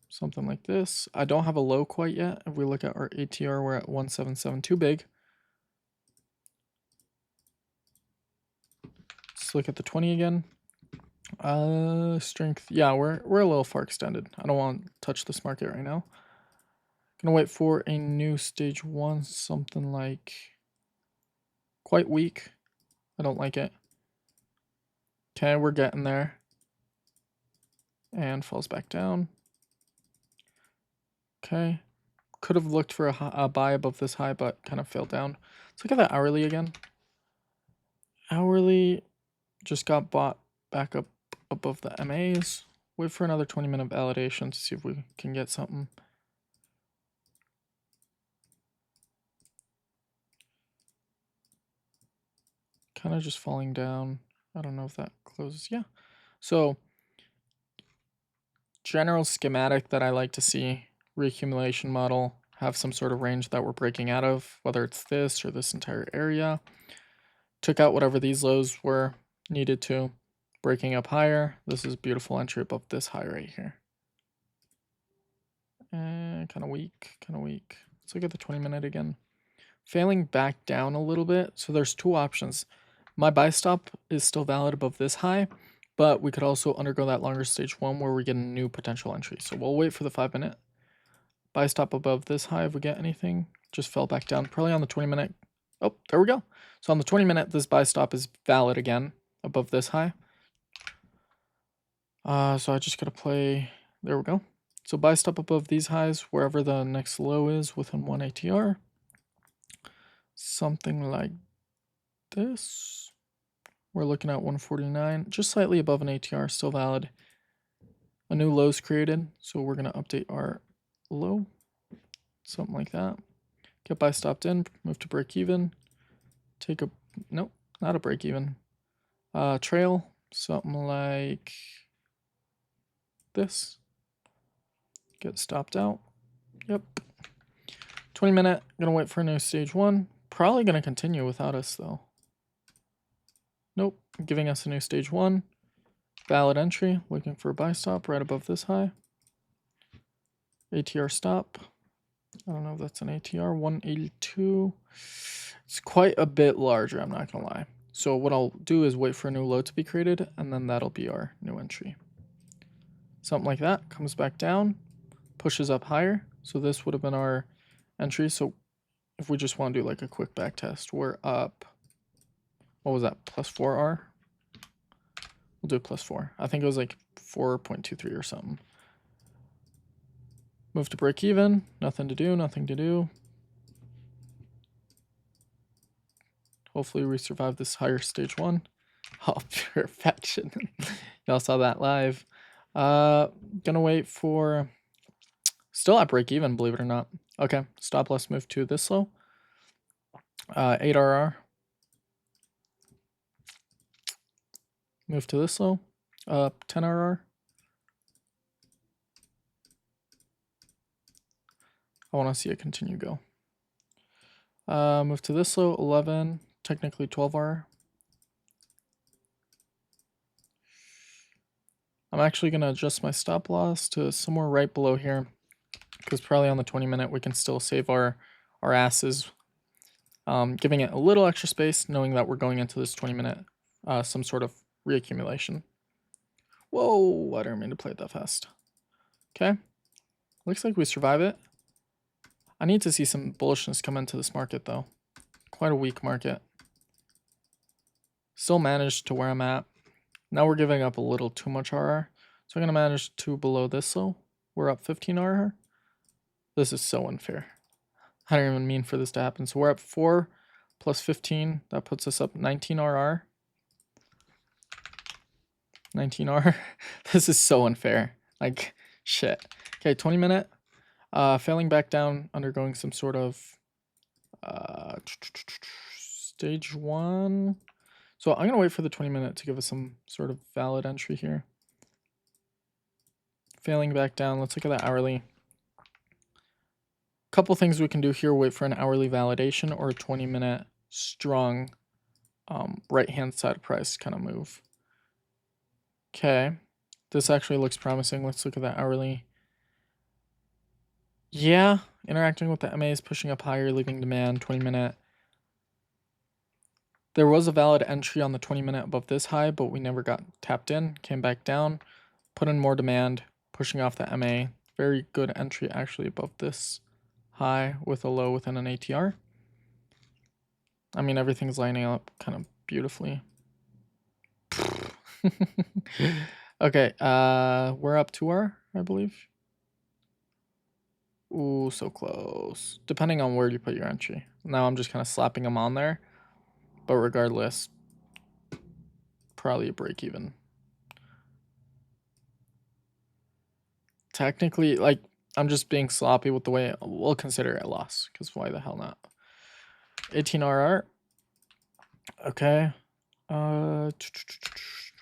Something like this. I don't have a low quite yet. If we look at our ATR, we're at 177, too big. Let's look at the 20 again. Strength. Yeah, we're a little far extended. I don't want to touch this market right now. Gonna wait for a new stage 1, something like quite weak. I don't like it. Okay, we're getting there. and falls back down. Okay. Could have looked for a buy above this high, but kind of failed down. Let's look at that hourly again. Hourly just got bought back up above the MAs. Wait for another 20-minute validation to see if we can get something. Kind of just falling down. I don't know if that closes. Yeah. So general schematic that I like to see, reaccumulation model, have some sort of range that we're breaking out of, whether it's this or this entire area. Took out whatever these lows were, needed to. Breaking up higher. This is a beautiful entry above this high right here. Kind of weak, kind of weak. Let's look at the 20-minute again. Failing back down a little bit. So there's two options. My buy stop is still valid above this high, but we could also undergo that longer stage one where we get a new potential entry. So we'll wait for the 5-minute. Buy stop above this high if we get anything. Just fell back down, probably on the 20-minute. Oh, there we go. So on the 20-minute, this buy stop is valid again above this high. So I just gotta play, there we go. So buy stop above these highs, wherever the next low is within 1 ATR. Something like this. We're looking at 149, just slightly above an ATR, still valid. A new low's created, so we're gonna update our low. Something like that. Get buy stopped in, move to break even. Take a, nope, not a break even. Trail, something like this. Get stopped out. Yep. 20-minute, gonna wait for a new stage one. Probably gonna continue without us though. Nope, giving us a new stage one. Valid entry, looking for a buy stop right above this high. ATR stop. I don't know if that's an ATR, 182. It's quite a bit larger, I'm not gonna lie. So what I'll do is wait for a new low to be created, and then that'll be our new entry. Something like that, comes back down, pushes up higher. So this would have been our entry. So if we just want to do like a quick back test, we're up, what was that, +4R? We'll do +4. I think it was like 4.23 or something. Move to break even, nothing to do, nothing to do. Hopefully we survive this higher stage one. Oh, perfection. Y'all saw that live. Gonna wait for, still at break even, believe it or not. Okay, stop loss move to this low. 8RR. Move to this low. 10RR. I want to see it continue go. Move to this low, 11, technically 12R. I'm actually going to adjust my stop loss to somewhere right below here, because probably on the 20-minute we can still save our asses. Giving it a little extra space, knowing that we're going into this 20-minute some sort of reaccumulation. Whoa, I didn't mean to play it that fast. Okay, looks like we survive it. I need to see some bullishness come into this market though. Quite a weak market. Still managed to where I'm at. Now we're giving up a little too much RR. So I'm going to manage to below this low. We're up 15 RR. This is so unfair. I don't even mean for this to happen. So we're up 4 plus 15. That puts us up 19 RR. 19 RR. This is so unfair. Like, shit. Okay, 20-minute. Failing back down, undergoing some sort of stage one. So I'm going to wait for the 20-minute to give us some sort of valid entry here. Failing back down, let's look at that hourly. Couple things we can do here, wait for an hourly validation or a 20-minute strong right-hand side price kind of move. Okay, this actually looks promising. Let's look at that hourly. Yeah, interacting with the MAs, pushing up higher, leaving demand, 20-minute. There was a valid entry on the 20-minute above this high, but we never got tapped in. Came back down, put in more demand, pushing off the MA. Very good entry actually above this high with a low within an ATR. I mean, everything's lining up kind of beautifully. Okay, we're up 2R, I believe. Ooh, so close. Depending on where you put your entry. Now I'm just kind of slapping them on there. But regardless, probably a break even. Technically, like, I'm just being sloppy with the way we'll consider it a loss, because why the hell not? 18RR. Okay.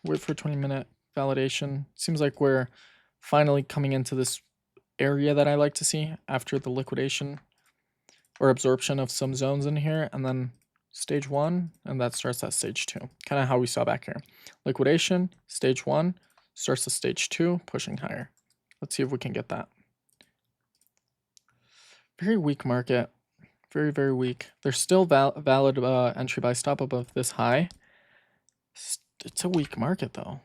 Wait for 20-minute validation. Seems like we're finally coming into this area that I like to see after the liquidation or absorption of some zones in here, and then stage 1, and that starts at stage 2. Kind of how we saw back here. Liquidation, stage 1, starts at stage 2, pushing higher. Let's see if we can get that. Very weak market. Very, very weak. There's still valid entry buy stop above this high. It's a weak market though.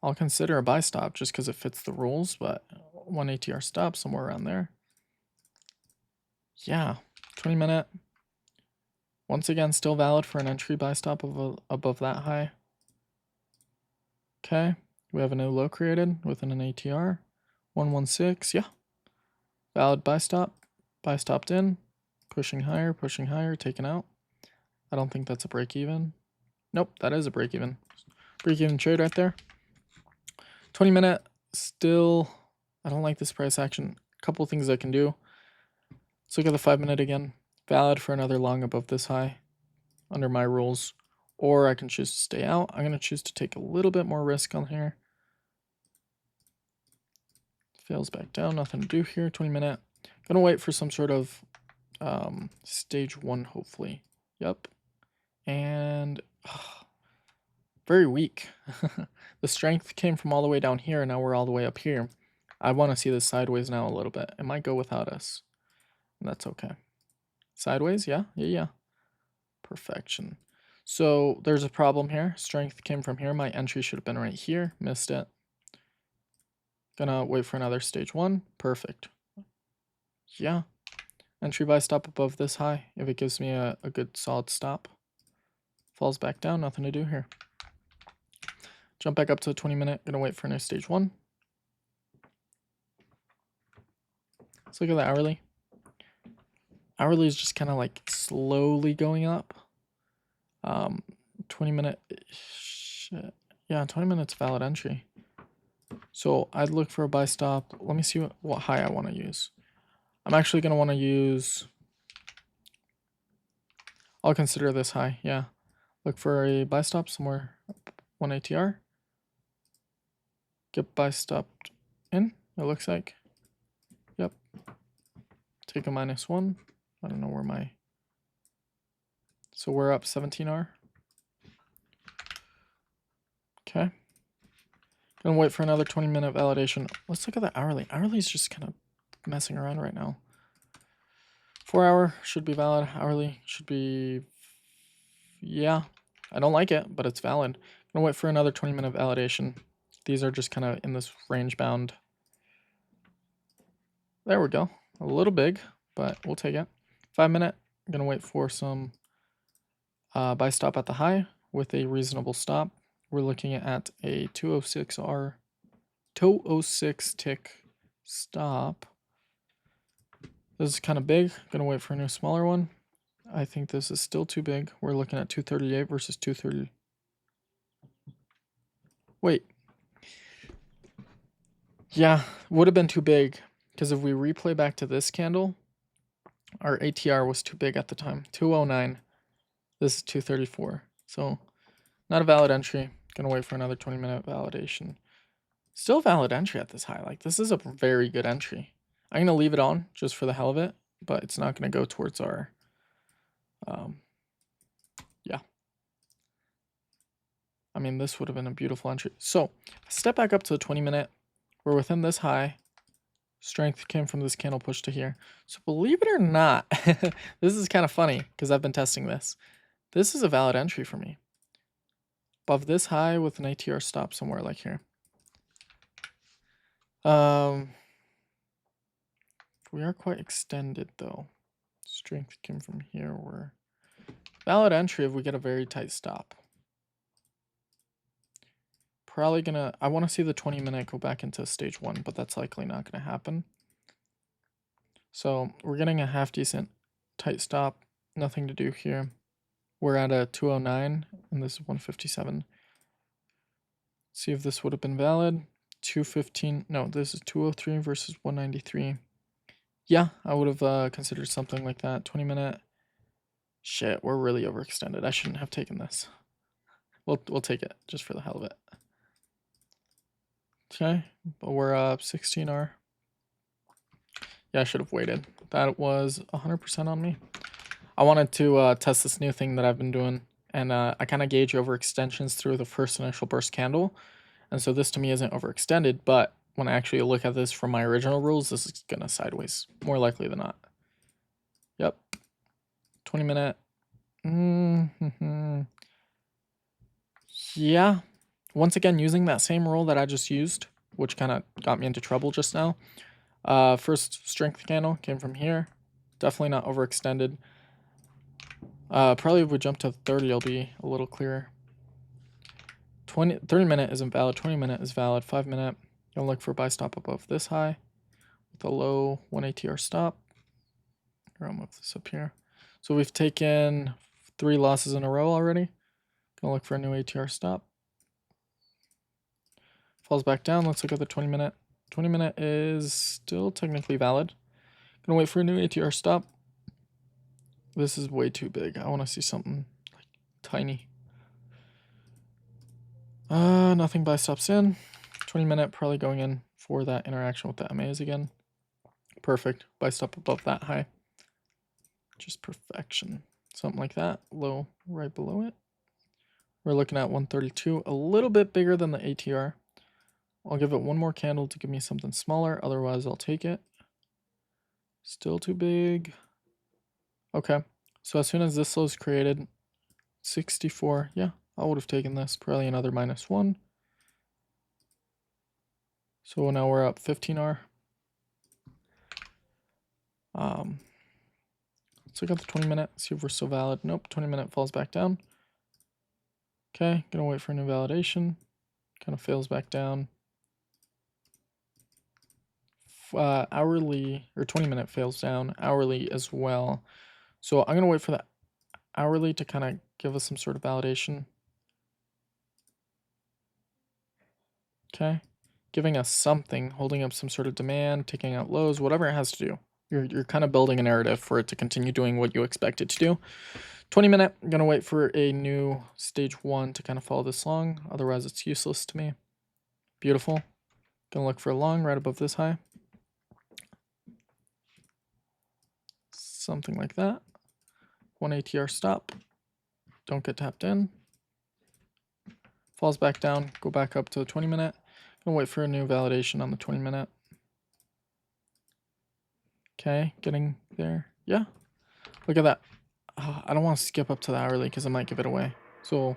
I'll consider a buy stop just because it fits the rules, but 1 ATR stop somewhere around there. Yeah, 20-minute. Once again, still valid for an entry buy stop above that high. Okay, we have a new low created within an ATR. 116, yeah. Valid buy stop. Buy stopped in. Pushing higher, taken out. I don't think that's a break even. Nope, that is a break even. Break even trade right there. 20-minute, still, I don't like this price action. A couple things I can do. Let's look at the 5-minute again. Valid for another long above this high under my rules. Or I can choose to stay out. I'm going to choose to take a little bit more risk on here. Fails back down, nothing to do here. 20-minute. Gonna wait for some sort of stage 1, hopefully. Yep. And very weak. The strength came from all the way down here, and now we're all the way up here. I want to see this sideways now a little bit. It might go without us. And that's okay. Sideways, yeah. Perfection. So there's a problem here. Strength came from here. My entry should have been right here. Missed it. Gonna wait for another stage 1. Perfect. Yeah. Entry buy stop above this high if it gives me a good solid stop. Falls back down, nothing to do here. Jump back up to the 20-minute. Gonna wait for a new stage 1. Let's look at the hourly. Hourly is just kind of like slowly going up. 20-minute. Shit. Yeah, 20 minutes valid entry. So I'd look for a buy stop. Let me see what high I want to use. I'm actually going to want to use, I'll consider this high, yeah. Look for a buy stop somewhere, 1 ATR. Get buy stopped in, it looks like. Yep. Take a -1. I don't know where my, so we're up 17R. Okay. Gonna wait for another 20-minute validation. Let's look at the hourly. Hourly is just kind of messing around right now. 4-hour should be valid. Hourly should be, yeah. I don't like it, but it's valid. Gonna wait for another 20-minute validation. These are just kind of in this range bound. There we go. A little big, but we'll take it. 5-minute. Gonna wait for some buy stop at the high with a reasonable stop. We're looking at a 206R, 206 tick stop. This is kind of big. Gonna wait for a new smaller one. I think this is still too big. We're looking at 238 versus 230. Wait. Yeah, would have been too big because if we replay back to this candle, our ATR was too big at the time. 209. This is 234. So not a valid entry. Gonna wait for another 20-minute validation. Still valid entry at this high. Like, this is a very good entry. I'm gonna leave it on just for the hell of it, but it's not gonna go towards our yeah. I mean, this would have been a beautiful entry. So step back up to the 20-minute. We're within this high. Strength came from this candle push to here. So believe it or not, this is kind of funny because I've been testing this. This is a valid entry for me. Above this high with an ATR stop somewhere like here. We are quite extended though. Strength came from here. We're valid entry if we get a very tight stop. probably gonna, I want to see the 20-minute go back into stage 1, but that's likely not gonna happen. So we're getting a half decent tight stop, nothing to do here. We're at a 209 and this is 157. See if this would have been valid. 215, no, this is 203 versus 193. Yeah, I would have considered something like that. 20-minute. Shit, we're really overextended. I shouldn't have taken this. We'll take it just for the hell of it. Okay, but we're up 16R. Yeah, I should have waited. That was 100% on me. I wanted to test this new thing that I've been doing, and I kind of gauge overextensions through the first initial burst candle. And so this to me isn't overextended, but when I actually look at this from my original rules, this is gonna sideways, more likely than not. Yep. 20-minute. Yeah. Once again, using that same rule that I just used, which kind of got me into trouble just now. First strength candle came from here. Definitely not overextended. Probably if we jump to 30, it'll be a little clearer. 30-minute isn't valid. 20-minute is valid. 5-minute. Gonna look for a buy stop above this high with a low 1 ATR stop. Or I'll move this up here. So we've taken 3 losses in a row already. Gonna look for a new ATR stop. Falls back down. Let's look at the 20-minute. 20-minute is still technically valid. Gonna wait for a new ATR stop. This is way too big. I want to see something like tiny. Nothing buy stops in. 20-minute probably going in for that interaction with the MAs again. Perfect. Buy stop above that high. Just perfection. Something like that. Low right below it. We're looking at 132. A little bit bigger than the ATR. I'll give it one more candle to give me something smaller. Otherwise, I'll take it. Still too big. Okay. So as soon as this low is created, 64. Yeah, I would have taken this. Probably another -1. So now we're up 15R. Let's look at the 20-minute, see if we're still valid. Nope, 20-minute falls back down. Okay, gonna wait for a new validation. Kind of fails back down. Hourly, or 20-minute fails down. Hourly as well. So I'm gonna wait for the hourly to kind of give us some sort of validation. Okay, giving us something, holding up some sort of demand, taking out lows, whatever it has to do. You're kind of building a narrative for it to continue doing what you expect it to do. 20-minute, I'm gonna wait for a new stage 1 to kind of follow this long. Otherwise, it's useless to me. Beautiful. Gonna look for a long right above this high. Something like that. 1 ATR stop. Don't get tapped in. Falls back down. Go back up to the 20-minute. Gonna wait for a new validation on the 20-minute. Okay, getting there. Yeah. Look at that. I don't want to skip up to the hourly because I might give it away. So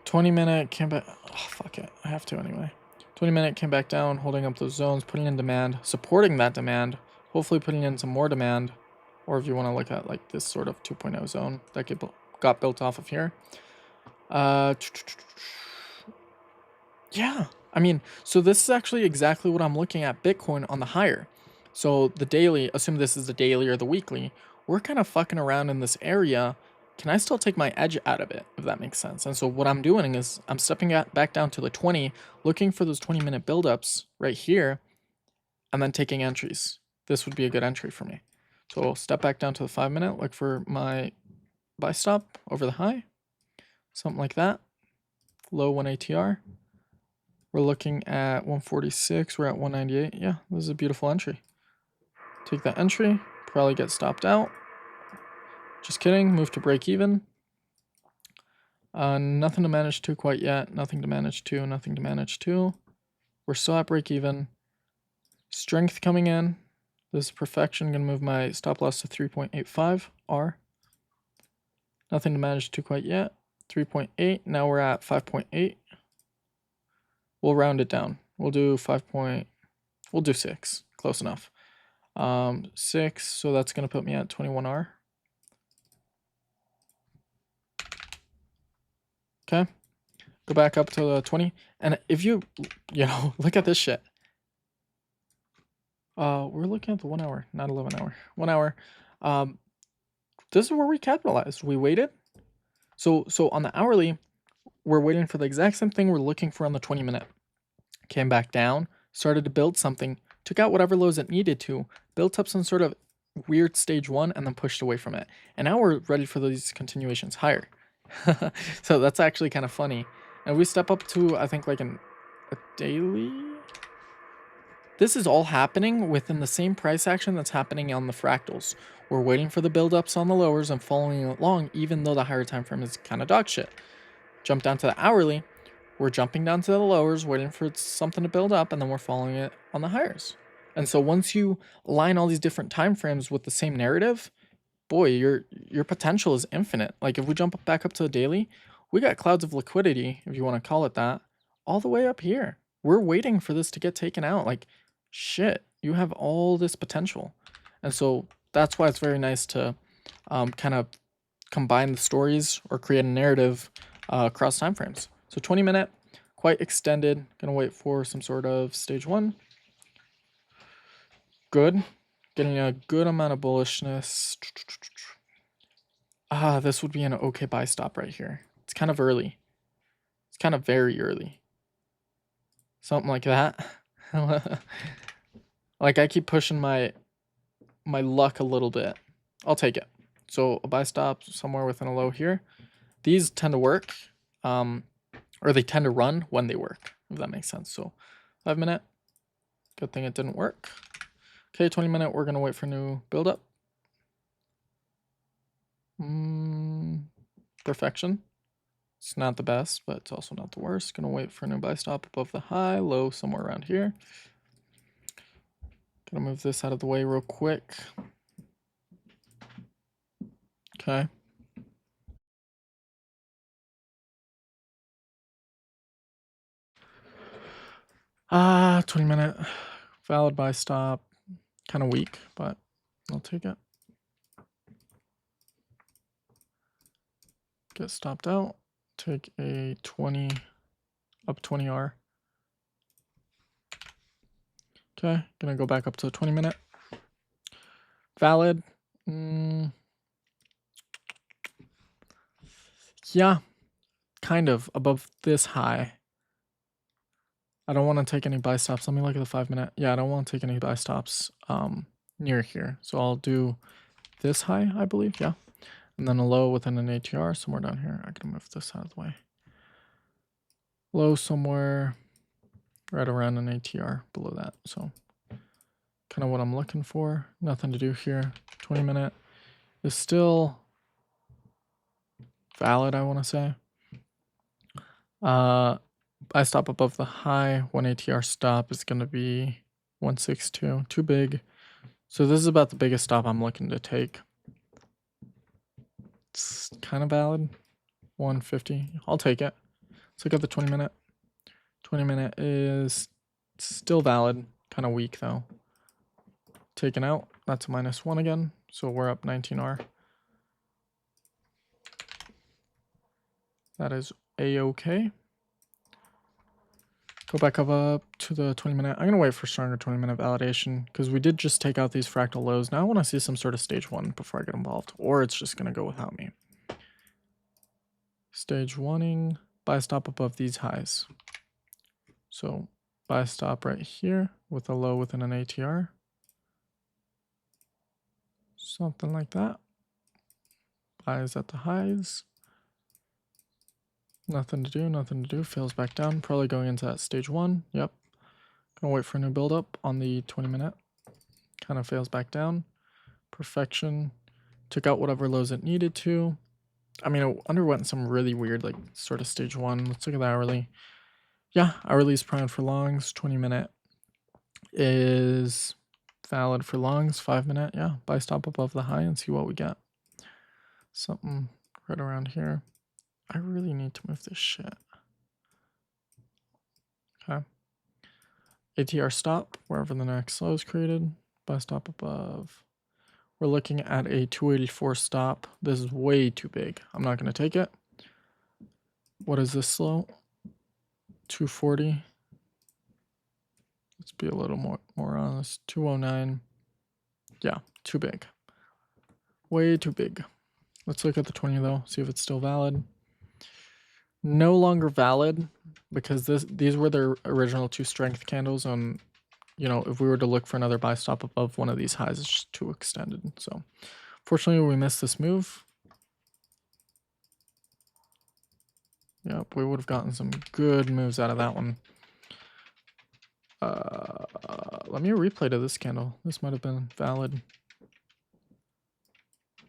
20-minute came back. Oh, fuck it. I have to anyway. 20-minute came back down, holding up those zones, putting in demand, supporting that demand, hopefully putting in some more demand. Or if you want to look at like this sort of 2.0 zone that got built off of here. Yeah, I mean, so this is actually exactly what I'm looking at Bitcoin on the higher. So the daily, assume this is the daily or the weekly, we're kind of fucking around in this area. Can I still take my edge out of it, if that makes sense? And so what I'm doing is I'm stepping back down to the 20, looking for those 20-minute buildups right here, and then taking entries. This would be a good entry for me. So I'll step back down to the 5-minute, look for my buy stop over the high, something like that. Low 1 ATR. We're looking at 146. We're at 198. Yeah, this is a beautiful entry. Take that entry. Probably get stopped out. Just kidding. Move to break even. Nothing to manage to quite yet. Nothing to manage to. Nothing to manage to. We're still at break even. Strength coming in. This is perfection. Gonna move my stop loss to 3.85 R. Nothing to manage to quite yet. 3.8. Now we're at 5.8. We'll round it down. We'll do 6. Close enough. 6. So that's gonna put me at 21R. Okay. Go back up to the 20. And if you look at this shit. We're looking at the 1 hour, not 11 hour. 1 hour. This is where we capitalized. We waited. So on the hourly, we're waiting for the exact same thing we're looking for on the 20-minute. Came back down, started to build something, took out whatever lows it needed to, built up some sort of weird stage 1, and then pushed away from it. And now we're ready for these continuations higher. So that's actually kind of funny. And we step up to, I think, like a daily. This is all happening within the same price action that's happening on the fractals. We're waiting for the build-ups on the lowers and following along, even though the higher time frame is kind of dog shit. Jump down to the hourly. We're jumping down to the lowers, waiting for something to build up, and then we're following it on the highers. And so once you align all these different time frames with the same narrative, boy, your potential is infinite. Like if we jump back up to the daily, we got clouds of liquidity, if you want to call it that, all the way up here. We're waiting for this to get taken out. Like, shit, you have all this potential. And so that's why it's very nice to kind of combine the stories or create a narrative across time frames. So 20-minute, quite extended. Gonna wait for some sort of stage 1. Good. Getting a good amount of bullishness. This would be an okay buy stop right here. It's kind of early. It's kind of very early. Something like that. Like I keep pushing my luck a little bit. I'll take it. So a buy stop somewhere within a low here. These tend to work. Or they tend to run when they work, if that makes sense. So 5-minute. Good thing it didn't work. Okay, 20-minute, we're gonna wait for new build-up. Perfection. It's not the best, but it's also not the worst. Gonna wait for a new buy stop above the high, low somewhere around here. Gonna move this out of the way real quick. Okay. Ah, 20-minute. Valid buy stop. Kind of weak, but I'll take it. Get stopped out. Take a 20 up 20R. Okay, gonna go back up to the 20-minute. Valid. Yeah, kind of above this high. I don't want to take any buy stops. Let me look at the 5-minute. Yeah, I don't want to take any buy stops near here. So I'll do this high, I believe. Yeah. And then a low within an ATR somewhere down here. I can move this out of the way. Low somewhere right around an ATR below that. So kind of what I'm looking for. Nothing to do here. 20-minute is still valid, I want to say. I stop above the high. 1 ATR stop is going to be 162. Too big. So this is about the biggest stop I'm looking to take. It's kind of valid. 150. I'll take it. Let's look at the 20-minute. 20-minute is still valid. Kind of weak though. Taken out. That's a -1 again. So we're up 19R. That is a-okay. Go back up to the 20-minute. I'm going to wait for stronger 20-minute validation because we did just take out these fractal lows. Now I want to see some sort of stage 1 before I get involved, or it's just going to go without me. Stage 1ing, buy stop above these highs. So buy stop right here with a low within an ATR. Something like that. Buys at the highs. Nothing to do, fails back down, probably going into that stage 1, yep. Gonna wait for a new build up on the 20-minute, kind of fails back down, perfection, took out whatever lows it needed to. I mean, it underwent some really weird, like, sort of stage 1, let's look at the hourly. Yeah, hourly is primed for longs, 20-minute is valid for longs, 5-minute, yeah, buy stop above the high and see what we get. Something right around here. I really need to move this shit. Okay. ATR stop, wherever the next low is created. Buy stop above. We're looking at a 284 stop. This is way too big. I'm not going to take it. What is this low? 240. Let's be a little more honest. 209. Yeah, too big. Way too big. Let's look at the 20 though, see if it's still valid. No longer valid because these were their original 2 strength candles, and you know, if we were to look for another buy stop above one of these highs, it's just too extended. So fortunately we missed this move. Yep, we would have gotten some good moves out of that one. Let me replay to this candle. This might have been valid.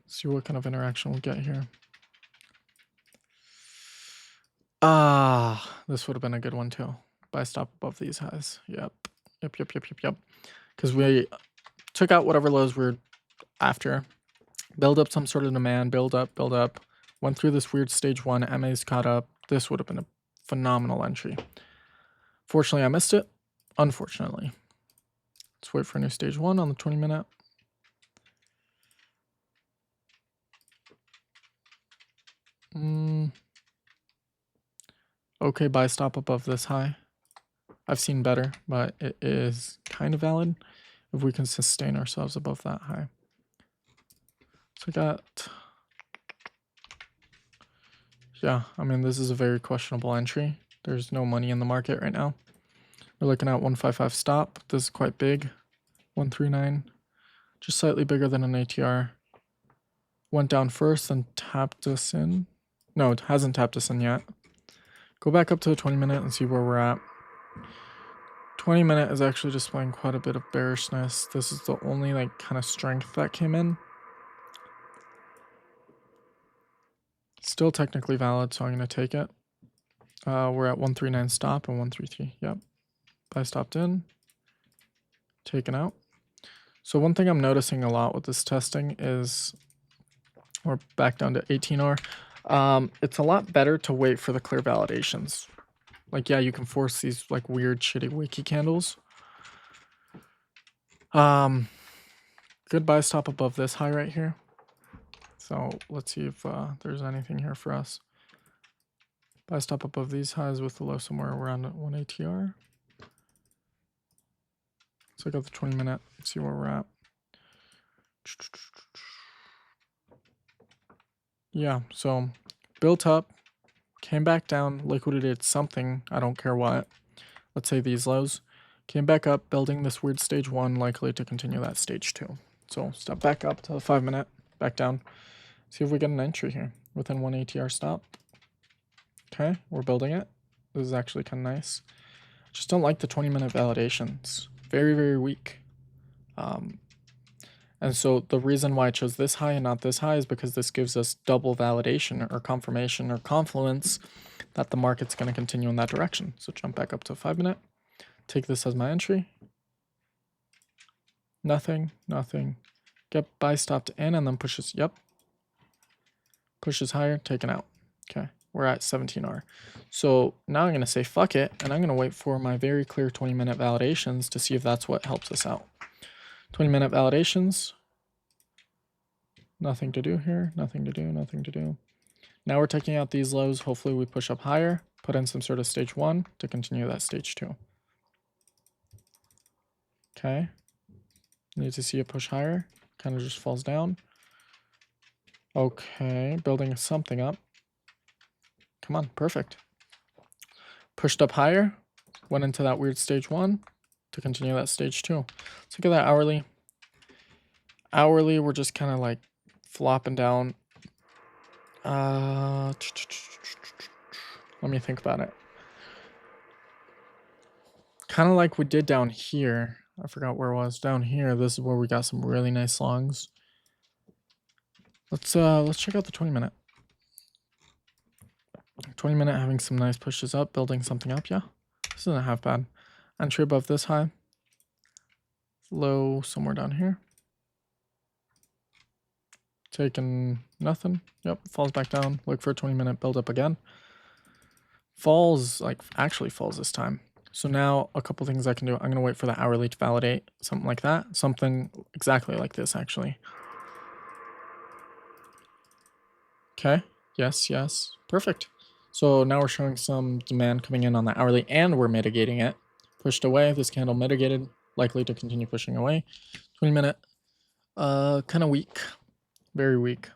See what kind of interaction we'll get here. This would have been a good one too. Buy stop above these highs. Yep. Because we took out whatever lows we were after. Build up some sort of demand. Build up. Went through this weird stage 1. MA's caught up. This would have been a phenomenal entry. Fortunately, I missed it. Unfortunately. Let's wait for a new stage 1 on the 20 minute. Okay, buy stop above this high. I've seen better, but it is kind of valid if we can sustain ourselves above that high. So we got, yeah, I mean, this is a very questionable entry. There's no money in the market right now. We're looking at 155 stop. This is quite big. 139, just slightly bigger than an ATR. Went down first and tapped us in. No, it hasn't tapped us in yet. Go back up to the 20 minute and see where we're at. 20 minute is actually displaying quite a bit of bearishness. This is the only like kind of strength that came in. Still technically valid, so I'm going to take it. We're at 139 stop and 133. Yep. Buy stopped in. Taken out. So one thing I'm noticing a lot with this testing is we're back down to 18R. It's a lot better to wait for the clear validations. Like, yeah, you can force these like weird shitty wiki candles. Good buy stop above this high right here. So let's see if there's anything here for us. Buy stop above these highs with the low somewhere around 1 ATR. So I got the 20 minute, see where we're at. Yeah, so built up, came back down, liquidated something, I don't care what. Let's say these lows. Came back up, building this weird stage 1, likely to continue that stage 2. So step back up to the 5 minute, back down. See if we get an entry here within 1 ATR stop. Okay, we're building it. This is actually kind of nice. Just don't like the 20 minute validations. Very, very weak. And so the reason why I chose this high and not this high is because this gives us double validation or confirmation or confluence that the market's going to continue in that direction. So jump back up to 5 minute. Take this as my entry. Nothing. Get buy stopped in and then pushes. Yep. Pushes higher, taken out. Okay. We're at 17R. So now I'm going to say fuck it, and I'm going to wait for my very clear 20 minute validations to see if that's what helps us out. 20 minute validations. Nothing to do here. Nothing to do. Now we're taking out these lows. Hopefully we push up higher, put in some sort of stage 1 to continue that stage 2. Okay. Need to see it push higher. Kind of just falls down. Okay. Building something up. Come on. Perfect. Pushed up higher. Went into that weird stage 1 to continue that stage 2. Let's look at that hourly. Hourly, we're just kind of like flopping down. Let me think about it. Kind of like we did down here. I forgot where it was. Down here, this is where we got some really nice longs. Let's check out the 20 minute. 20 minute having some nice pushes up, building something up. Yeah, this isn't half bad. Entry above this high. Low somewhere down here. Taking nothing. Yep, falls back down. Look for a 20 minute build up again. Falls, like actually falls this time. So now a couple things I can do. I'm going to wait for the hourly to validate. Something like that. Something exactly like this actually. Okay. Yes. Perfect. So now we're showing some demand coming in on the hourly and we're mitigating it. Pushed away, this candle mitigated, likely to continue pushing away. 20-minute, kind of weak, very weak.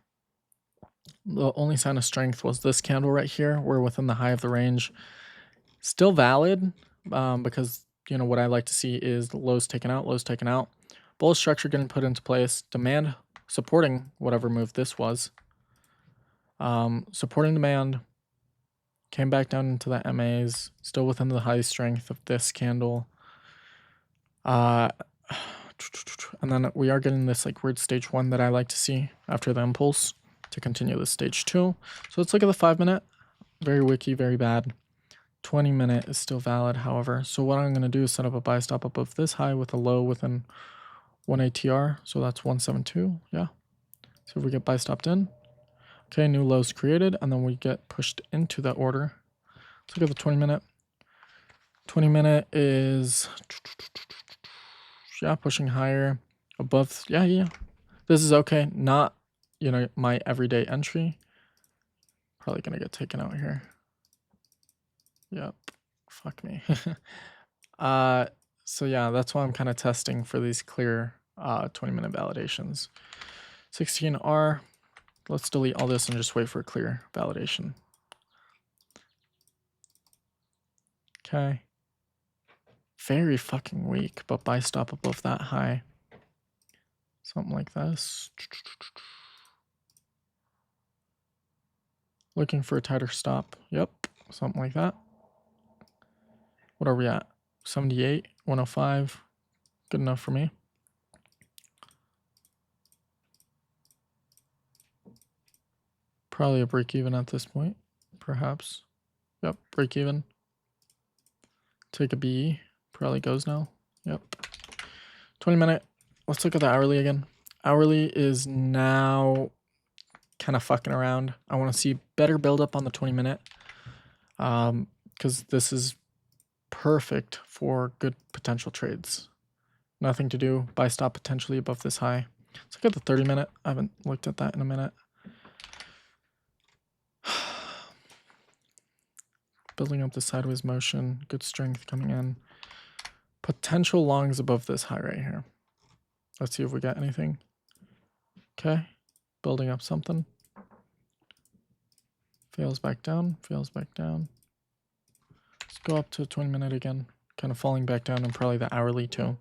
The only sign of strength was this candle right here. We're within the high of the range. Still valid, because, you know, what I like to see is lows taken out, lows taken out. Bullish structure getting put into place. Demand supporting whatever move this was. Supporting demand. Came back down into the MAs. Still within the high strength of this candle. And then we are getting this like weird stage 1 that I like to see after the impulse to continue the stage 2. So let's look at the 5-minute. Very wicky, very bad. 20-minute is still valid, however. So what I'm going to do is set up a buy stop above this high with a low within 1 ATR. So that's 172. Yeah. So if we get buy stopped in. Okay, new lows created, and then we get pushed into that order. Let's look at the 20-minute. 20-minute is, yeah, pushing higher above. Yeah. This is okay. Not, you know, my everyday entry. Probably going to get taken out here. Yep. Fuck me. So yeah, that's why I'm kind of testing for these clear 20-minute validations. 16R. Let's delete all this and just wait for a clear validation. Okay. Very fucking weak, but buy stop above that high. Something like this. Looking for a tighter stop. Yep, something like that. What are we at? 78, 105. Good enough for me. Probably a break even at this point, perhaps. Yep, break even. Take a BE. Probably goes now. Yep. 20-minute. Let's look at the hourly again. Hourly is now kind of fucking around. I want to see better buildup on the 20-minute. Because this is perfect for good potential trades. Nothing to do. Buy stop potentially above this high. Let's look at the 30-minute. I haven't looked at that in a minute. Building up the sideways motion. Good strength coming in. Potential longs above this high right here. Let's see if we got anything. Okay. Building up something. Fails back down. Fails back down. Let's go up to 20-minute again. Kind of falling back down, and probably the hourly too.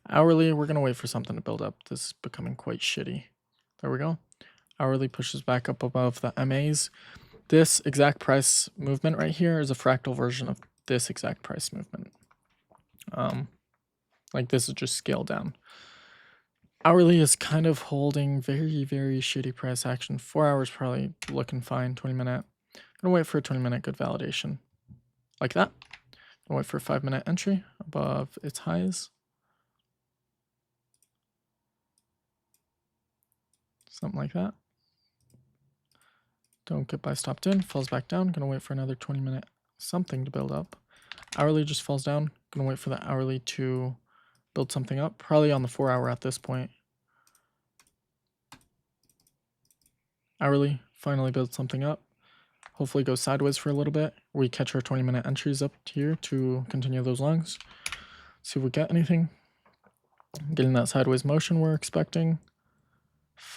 Hourly, we're going to wait for something to build up. This is becoming quite shitty. There we go. Hourly pushes back up above the MAs. This exact price movement right here is a fractal version of this exact price movement. Like this is just scaled down. Hourly is kind of holding very, very shitty price action. 4 hours probably looking fine. 20-minute. Gonna wait for a 20-minute good validation. Like that. Gonna wait for a 5-minute entry above its highs. Something like that. Don't get buy stopped in. Falls back down. Gonna wait for another 20-minute something to build up. Hourly just falls down. Gonna wait for the hourly to build something up. Probably on the 4 hour at this point. Hourly finally builds something up. Hopefully goes sideways for a little bit. We catch our 20-minute entries up here to continue those longs. See if we get anything. Getting that sideways motion we're expecting.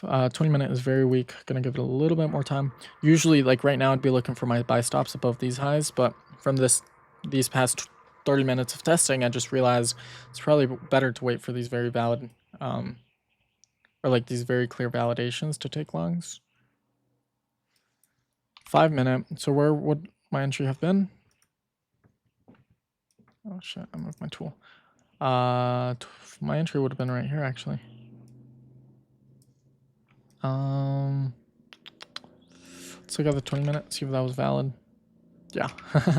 20-minute is very weak. Gonna give it a little bit more time. Usually, like right now, I'd be looking for my buy stops above these highs, but from these past 30 minutes of testing, I just realized it's probably better to wait for these very valid, or like these very clear validations to take longs. 5-minute. So where would my entry have been? Oh shit! I moved my tool. My entry would have been right here actually. Let's look at the 20-minute, see if that was valid. Yeah,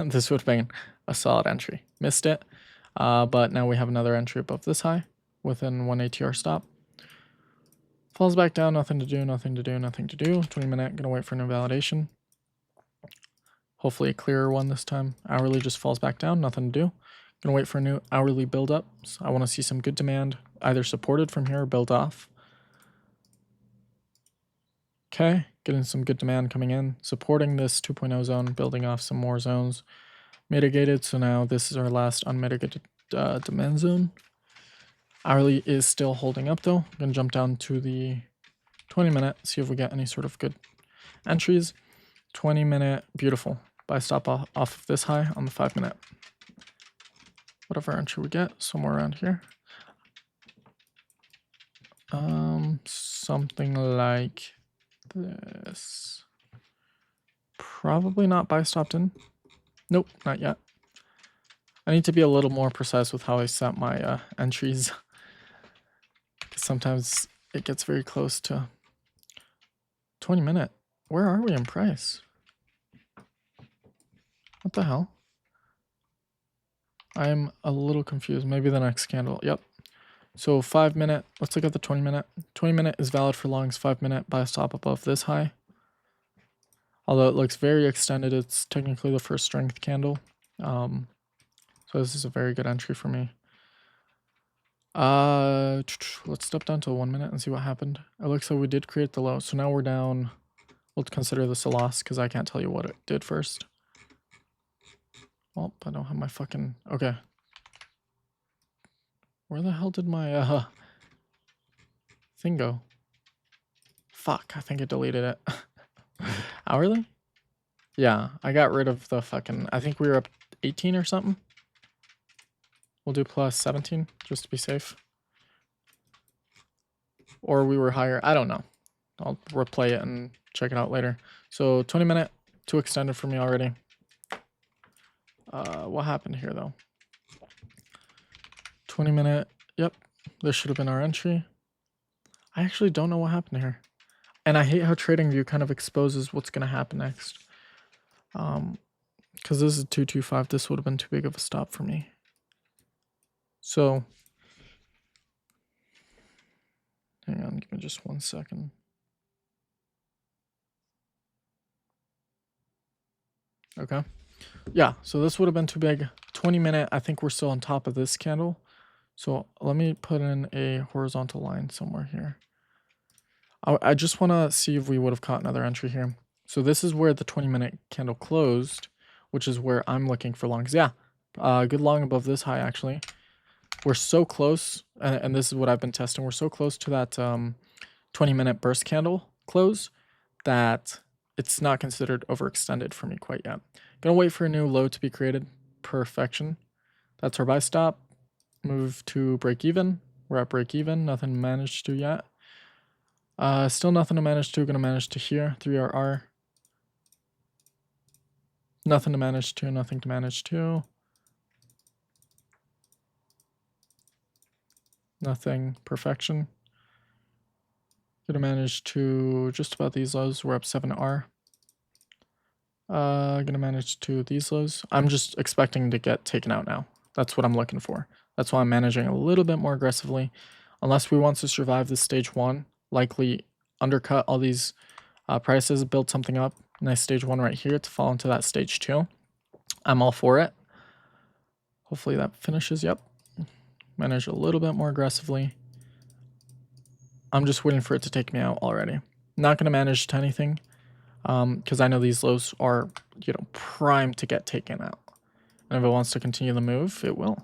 this would have been a solid entry. Missed it, but now we have another entry above this high within 1 ATR stop. Falls back down, nothing to do, nothing to do, nothing to do. 20-minute, gonna wait for no validation. Hopefully a clearer one this time. Hourly just falls back down, nothing to do. Gonna wait for a new hourly build up. So I want to see some good demand, either supported from here or build off. Okay, getting some good demand coming in, supporting this 2.0 zone, building off some more zones, mitigated. So now this is our last unmitigated demand zone. Hourly is still holding up though. I'm gonna jump down to the 20-minute, see if we get any sort of good entries. 20-minute, beautiful. Buy stop off of this high on the 5-minute. Whatever entry we get, somewhere around here. Something like this. Probably not buy stopped in. Nope, not yet. I need to be a little more precise with how I set my entries. Sometimes it gets very close to 20-minute. Where are we in price? What the hell? I'm a little confused. Maybe the next candle. Yep. So 5-minute. Let's look at the 20-minute. 20-minute is valid for longs. 5-minute buy stop above this high. Although it looks very extended, it's technically the first strength candle. So this is a very good entry for me. Let's step down to 1 minute and see what happened. It looks like we did create the low. So now we're down. We'll consider this a loss because I can't tell you what it did first. Oh, I don't have my fucking... Okay. Where the hell did my thing go? Fuck, I think I deleted it. Hourly? Yeah, I got rid of the fucking... I think we were up 18 or something. We'll do plus 17 just to be safe. Or we were higher. I don't know. I'll replay it and check it out later. So 20-minute, too extended for me already. What happened here though? 20-minute. Yep, this should have been our entry. I actually don't know what happened here. And I hate how TradingView kind of exposes what's going to happen next. Because this is 225. This would have been too big of a stop for me. So, hang on, give me just 1 second. Okay. Yeah, so this would have been too big. 20-minute, I think we're still on top of this candle. So let me put in a horizontal line somewhere here. I just want to see if we would have caught another entry here. So this is where the 20-minute candle closed, which is where I'm looking for longs. Yeah, good long above this high, actually. We're so close, and this is what I've been testing. We're so close to that 20-minute burst candle close that it's not considered overextended for me quite yet. Gonna wait for a new low to be created. Perfection. That's our buy stop. Move to break even. We're at break even. Nothing managed to yet. Still nothing to manage to. Gonna manage to here. 3RR. Nothing to manage to. Nothing to manage to. Nothing. Perfection. Gonna manage to just about these lows. We're up 7R. Gonna manage to these lows. I'm just expecting to get taken out now. That's what I'm looking for. That's why I'm managing a little bit more aggressively. Unless we want to survive this stage 1, likely undercut all these prices, build something up. Nice stage 1 right here to fall into that stage 2. I'm all for it. Hopefully that finishes. Yep. Manage a little bit more aggressively. I'm just waiting for it to take me out already. Not going to manage to anything. Because I know these lows are, primed to get taken out. And if it wants to continue the move, it will.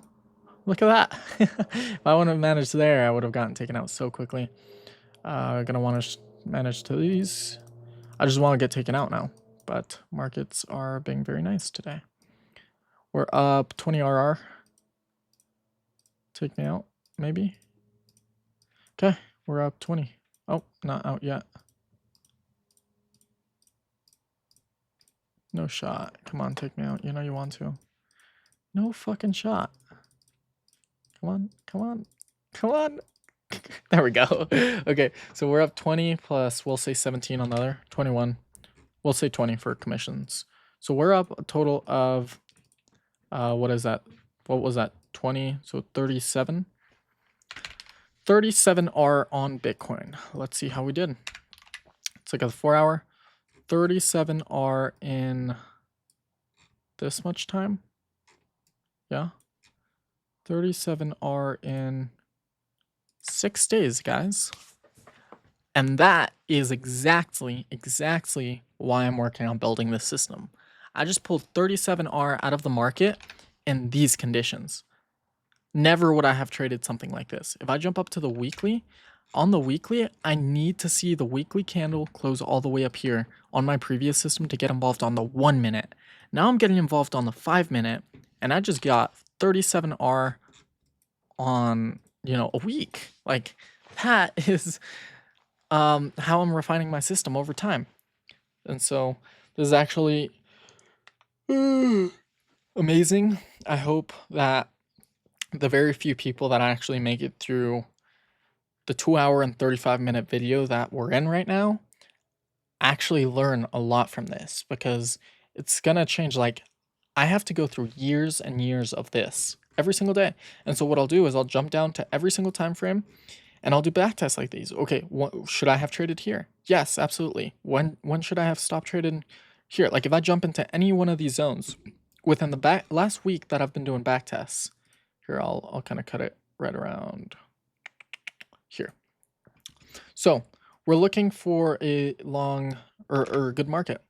Look at that. If I wouldn't have managed there, I would have gotten taken out so quickly. Gonna want to manage to these. I just want to get taken out now. But markets are being very nice today. We're up 20 RR. Take me out, maybe. Okay, we're up 20. Oh, not out yet. No shot. Come on, take me out. You know you want to. No fucking shot. Come on, come on, come on. There we go. Okay, so we're up 20 plus, we'll say 17 on the other. 21. We'll say 20 for commissions. So we're up a total of, what is that? What was that? 20, so 37. 37R on Bitcoin. Let's see how we did. Let's look at the 4 hour. 37R in this much time. Yeah. 37R in 6 days, guys. And that is exactly why I'm working on building this system. I just pulled 37R out of the market in these conditions. Never would I have traded something like this. If I jump up to the weekly, on the weekly, I need to see the weekly candle close all the way up here on my previous system to get involved on the 1 minute. Now I'm getting involved on the 5 minute, and I just got 37R on, a week. Like, that is how I'm refining my system over time. And so this is actually amazing. I hope that the very few people that actually make it through the 2 hour and 35-minute video that we're in right now actually learn a lot from this, because it's gonna change. Like, I have to go through years and years of this every single day. And so what I'll do is I'll jump down to every single time frame and I'll do backtests like these. Okay, should I have traded here? Yes, absolutely. When should I have stopped trading here? Like, if I jump into any one of these zones within the last week that I've been doing backtests, here I'll kind of cut it right around here. So we're looking for a long or good market.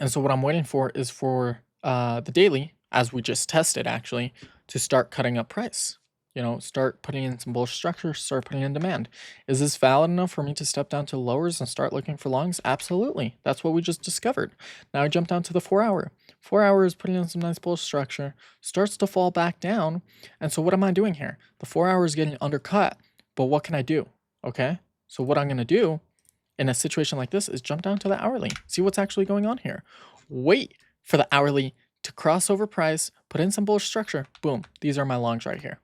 And so what I'm waiting for is for the daily, as we just tested actually, to start cutting up price. Start putting in some bullish structure, start putting in demand. Is this valid enough for me to step down to lowers and start looking for longs? Absolutely. That's what we just discovered. Now I jump down to the 4 hour. 4 hours putting in some nice bullish structure, starts to fall back down. And so what am I doing here? The 4 hour is getting undercut, but what can I do? Okay, so what I'm going to do in a situation like this is jump down to the hourly, see what's actually going on here. Wait for the hourly to cross over price, put in some bullish structure. Boom, these are my longs right here.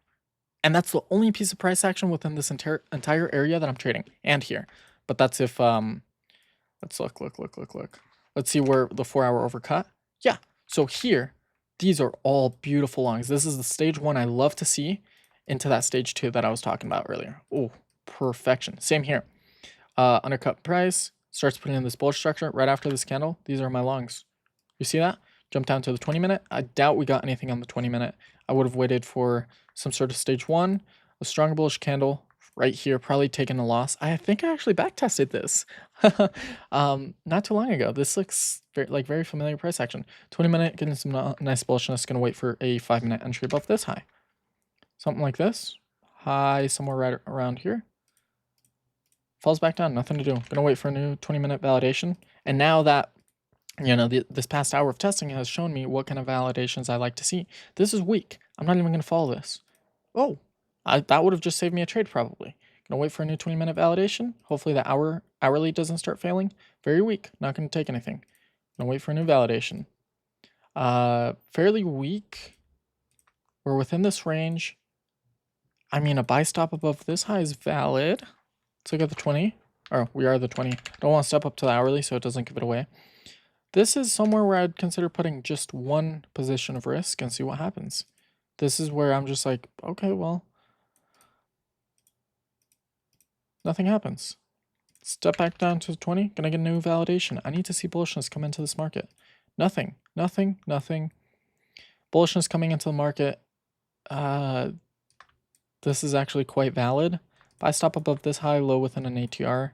And that's the only piece of price action within this entire area that I'm trading, and here. But that's if, let's look. Let's see where the 4 hour overcut. Yeah, so here, these are all beautiful longs. This is the stage 1 I love to see into that stage 2 that I was talking about earlier. Oh, perfection. Same here. Undercut price, starts putting in this bullish structure right after this candle. These are my longs. You see that? Jump down to the 20 minute. I doubt we got anything on the 20 minute. I would have waited for some sort of stage 1, a stronger bullish candle right here, probably taking a loss. I think I actually backtested this not too long ago. This looks very familiar price action. 20 minute, getting some nice bullishness. Gonna wait for a 5 minute entry above this high. Something like this. High somewhere right around here. Falls back down, nothing to do. Gonna wait for a new 20-minute validation. And now that, this past hour of testing has shown me what kind of validations I like to see. This is weak. I'm not even gonna follow this. Oh, that would have just saved me a trade probably. Gonna wait for a new 20-minute validation. Hopefully the hourly doesn't start failing. Very weak, not gonna take anything. Gonna wait for a new validation. Fairly weak. We're within this range. I mean, a buy stop above this high is valid. Let's look at the 20. Or we are the 20. Don't want to step up to the hourly so it doesn't give it away. This is somewhere where I'd consider putting just one position of risk and see what happens. This is where I'm just like, okay, well, nothing happens. Step back down to 20. Gonna get a new validation. I need to see bullishness come into this market. Nothing. Bullishness coming into the market. This is actually quite valid. If I stop above this high, low within an ATR,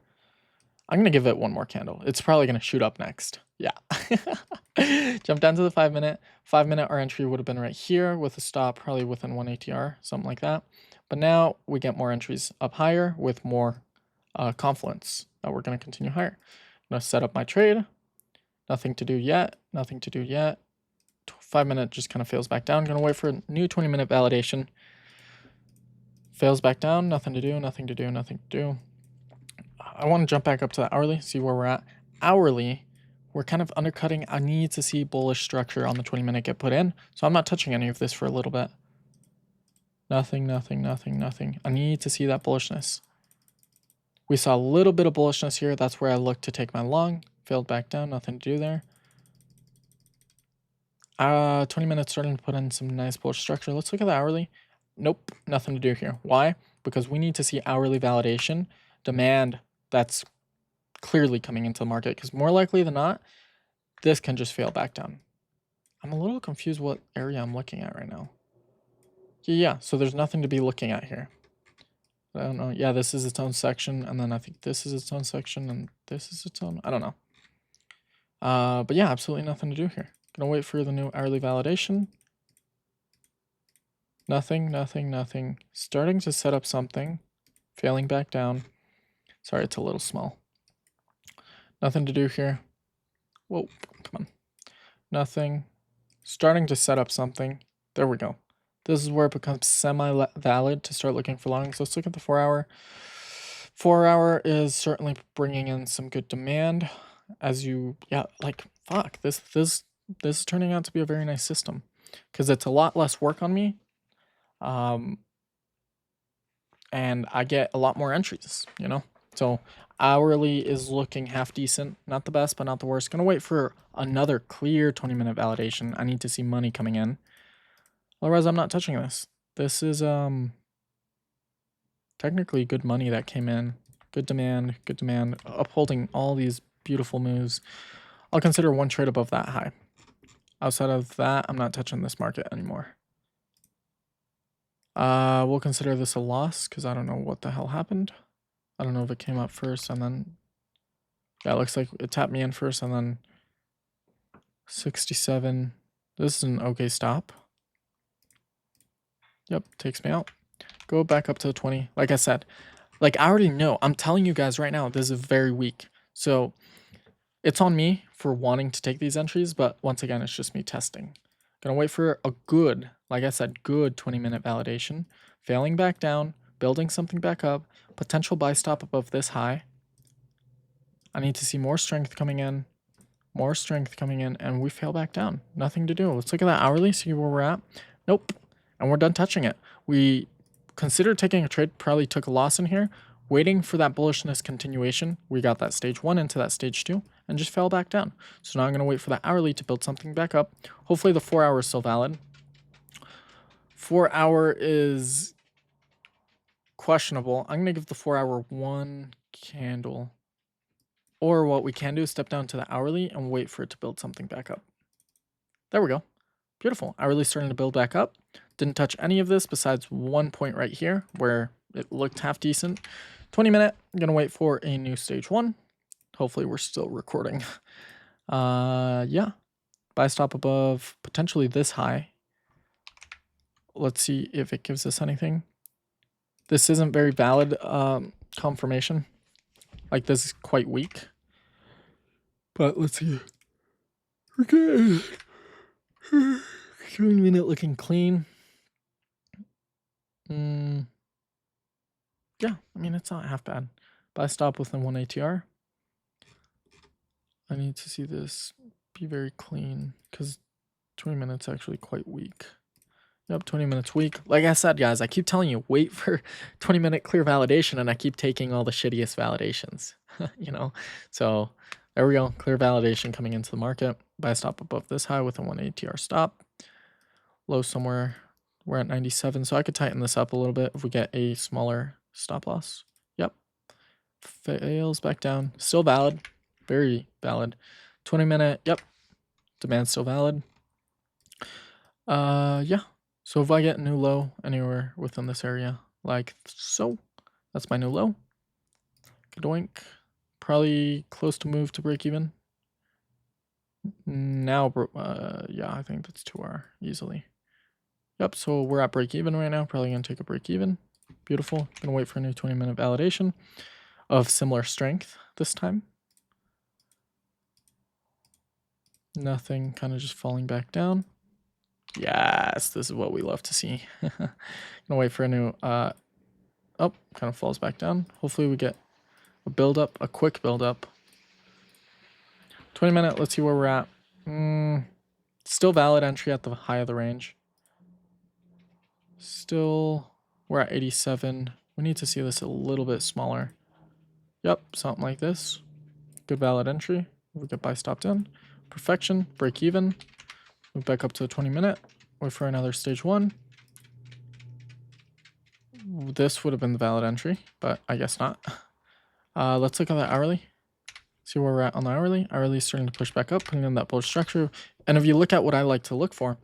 I'm going to give it one more candle. It's probably going to shoot up next. Yeah. Jump down to the 5 minute. 5 minute, our entry would have been right here with a stop probably within 1 ATR, something like that. But now we get more entries up higher with more confluence that we're going to continue higher. I'm going to set up my trade. Nothing to do yet. 5 minute just kind of fails back down. Going to wait for a new 20-minute validation. Fails back down. Nothing to do. I want to jump back up to the hourly, see where we're at. Hourly, we're kind of undercutting. I need to see bullish structure on the 20-minute get put in. So I'm not touching any of this for a little bit. Nothing. I need to see that bullishness. We saw a little bit of bullishness here. That's where I looked to take my long. Failed back down. Nothing to do there. 20 minutes starting to put in some nice bullish structure. Let's look at the hourly. Nope, nothing to do here. Why? Because we need to see hourly validation, demand that's clearly coming into the market, because more likely than not, this can just fail back down. I'm a little confused what area I'm looking at right now. Yeah, so there's nothing to be looking at here. I don't know. Yeah, this is its own section, and then I think this is its own section, and this is its own. I don't know. But yeah, absolutely nothing to do here. Gonna wait for the new hourly validation. Nothing, nothing, nothing. Starting to set up something. Failing back down. Sorry, it's a little small. Nothing to do here. Whoa, come on. Nothing. Starting to set up something. There we go. This is where it becomes semi-valid to start looking for longs. Let's look at the 4 hour. 4 hour is certainly bringing in some good demand. As you, yeah, like, fuck, this is turning out to be a very nice system. Because it's a lot less work on me. And I get a lot more entries, you know? So hourly is looking half decent. Not the best, but not the worst. Gonna wait for another clear 20-minute validation. I need to see money coming in. Otherwise, I'm not touching this. This is technically good money that came in. Good demand, upholding all these beautiful moves. I'll consider one trade above that high. Outside of that, I'm not touching this market anymore. We'll consider this a loss because I don't know what the hell happened. I don't know if it came up first and then, yeah, it looks like it tapped me in first and then 67. This is an okay stop. Yep, takes me out. Go back up to the 20. Like I said, like I already know, I'm telling you guys right now, this is very weak. So it's on me for wanting to take these entries, but once again, it's just me testing. Gonna wait for a good, like I said, good 20-minute validation. Failing back down, building something back up, potential buy stop above this high. I need to see more strength coming in, and we fail back down. Nothing to do. Let's look at that hourly, see where we're at. Nope. And we're done touching it. We considered taking a trade, probably took a loss in here, waiting for that bullishness continuation. We got that stage 1 into that stage 2 and just fell back down. So now I'm going to wait for the hourly to build something back up. Hopefully the 4 hour is still valid. 4 hour is questionable. I'm going to give the 4 hour one candle. Or what we can do is step down to the hourly and wait for it to build something back up. There we go. Beautiful. Hourly starting to build back up. Didn't touch any of this besides one point right here where it looked half decent. 20-minute. I'm going to wait for a new stage 1. Hopefully we're still recording. Yeah. Buy stop above potentially this high. Let's see if it gives us anything. This isn't very valid confirmation. Like this is quite weak. But let's see. Okay. 20-minute looking clean. Yeah, I mean, it's not half bad. Buy stop within 1 ATR. I need to see this be very clean because 20 minutes actually quite weak. Yep, 20 minutes weak. Like I said, guys, I keep telling you, wait for 20-minute clear validation, and I keep taking all the shittiest validations, you know? So there we go. Clear validation coming into the market. Buy stop above this high with a 1 ATR stop. Low somewhere. We're at 97, so I could tighten this up a little bit if we get a smaller stop loss. Yep. Fails back down. Still valid. Very valid. 20-minute. Yep. Demand still valid. Yeah. So if I get a new low anywhere within this area, like so, that's my new low. Kadoink. Probably close to move to break even. Now, yeah, I think that's 2 hour easily. Yep, so we're at break even right now. Probably gonna take a break even. Beautiful. Gonna wait for a new 20-minute validation of similar strength this time. Nothing, kind of just falling back down. Yes, this is what we love to see. Gonna wait for a new, oh, kind of falls back down. Hopefully we get a build up, a quick build up. 20-minute, let's see where we're at. Still valid entry at the high of the range. Still, we're at 87. We need to see this a little bit smaller. Yep, something like this. Good valid entry. We get buy stopped in. Perfection, break even. Move back up to the 20-minute. Wait for another stage 1. This would have been the valid entry, but I guess not. Let's look at the hourly. See where we're at on the hourly. Hourly is starting to push back up, putting in that bullish structure. And if you look at what I like to look for,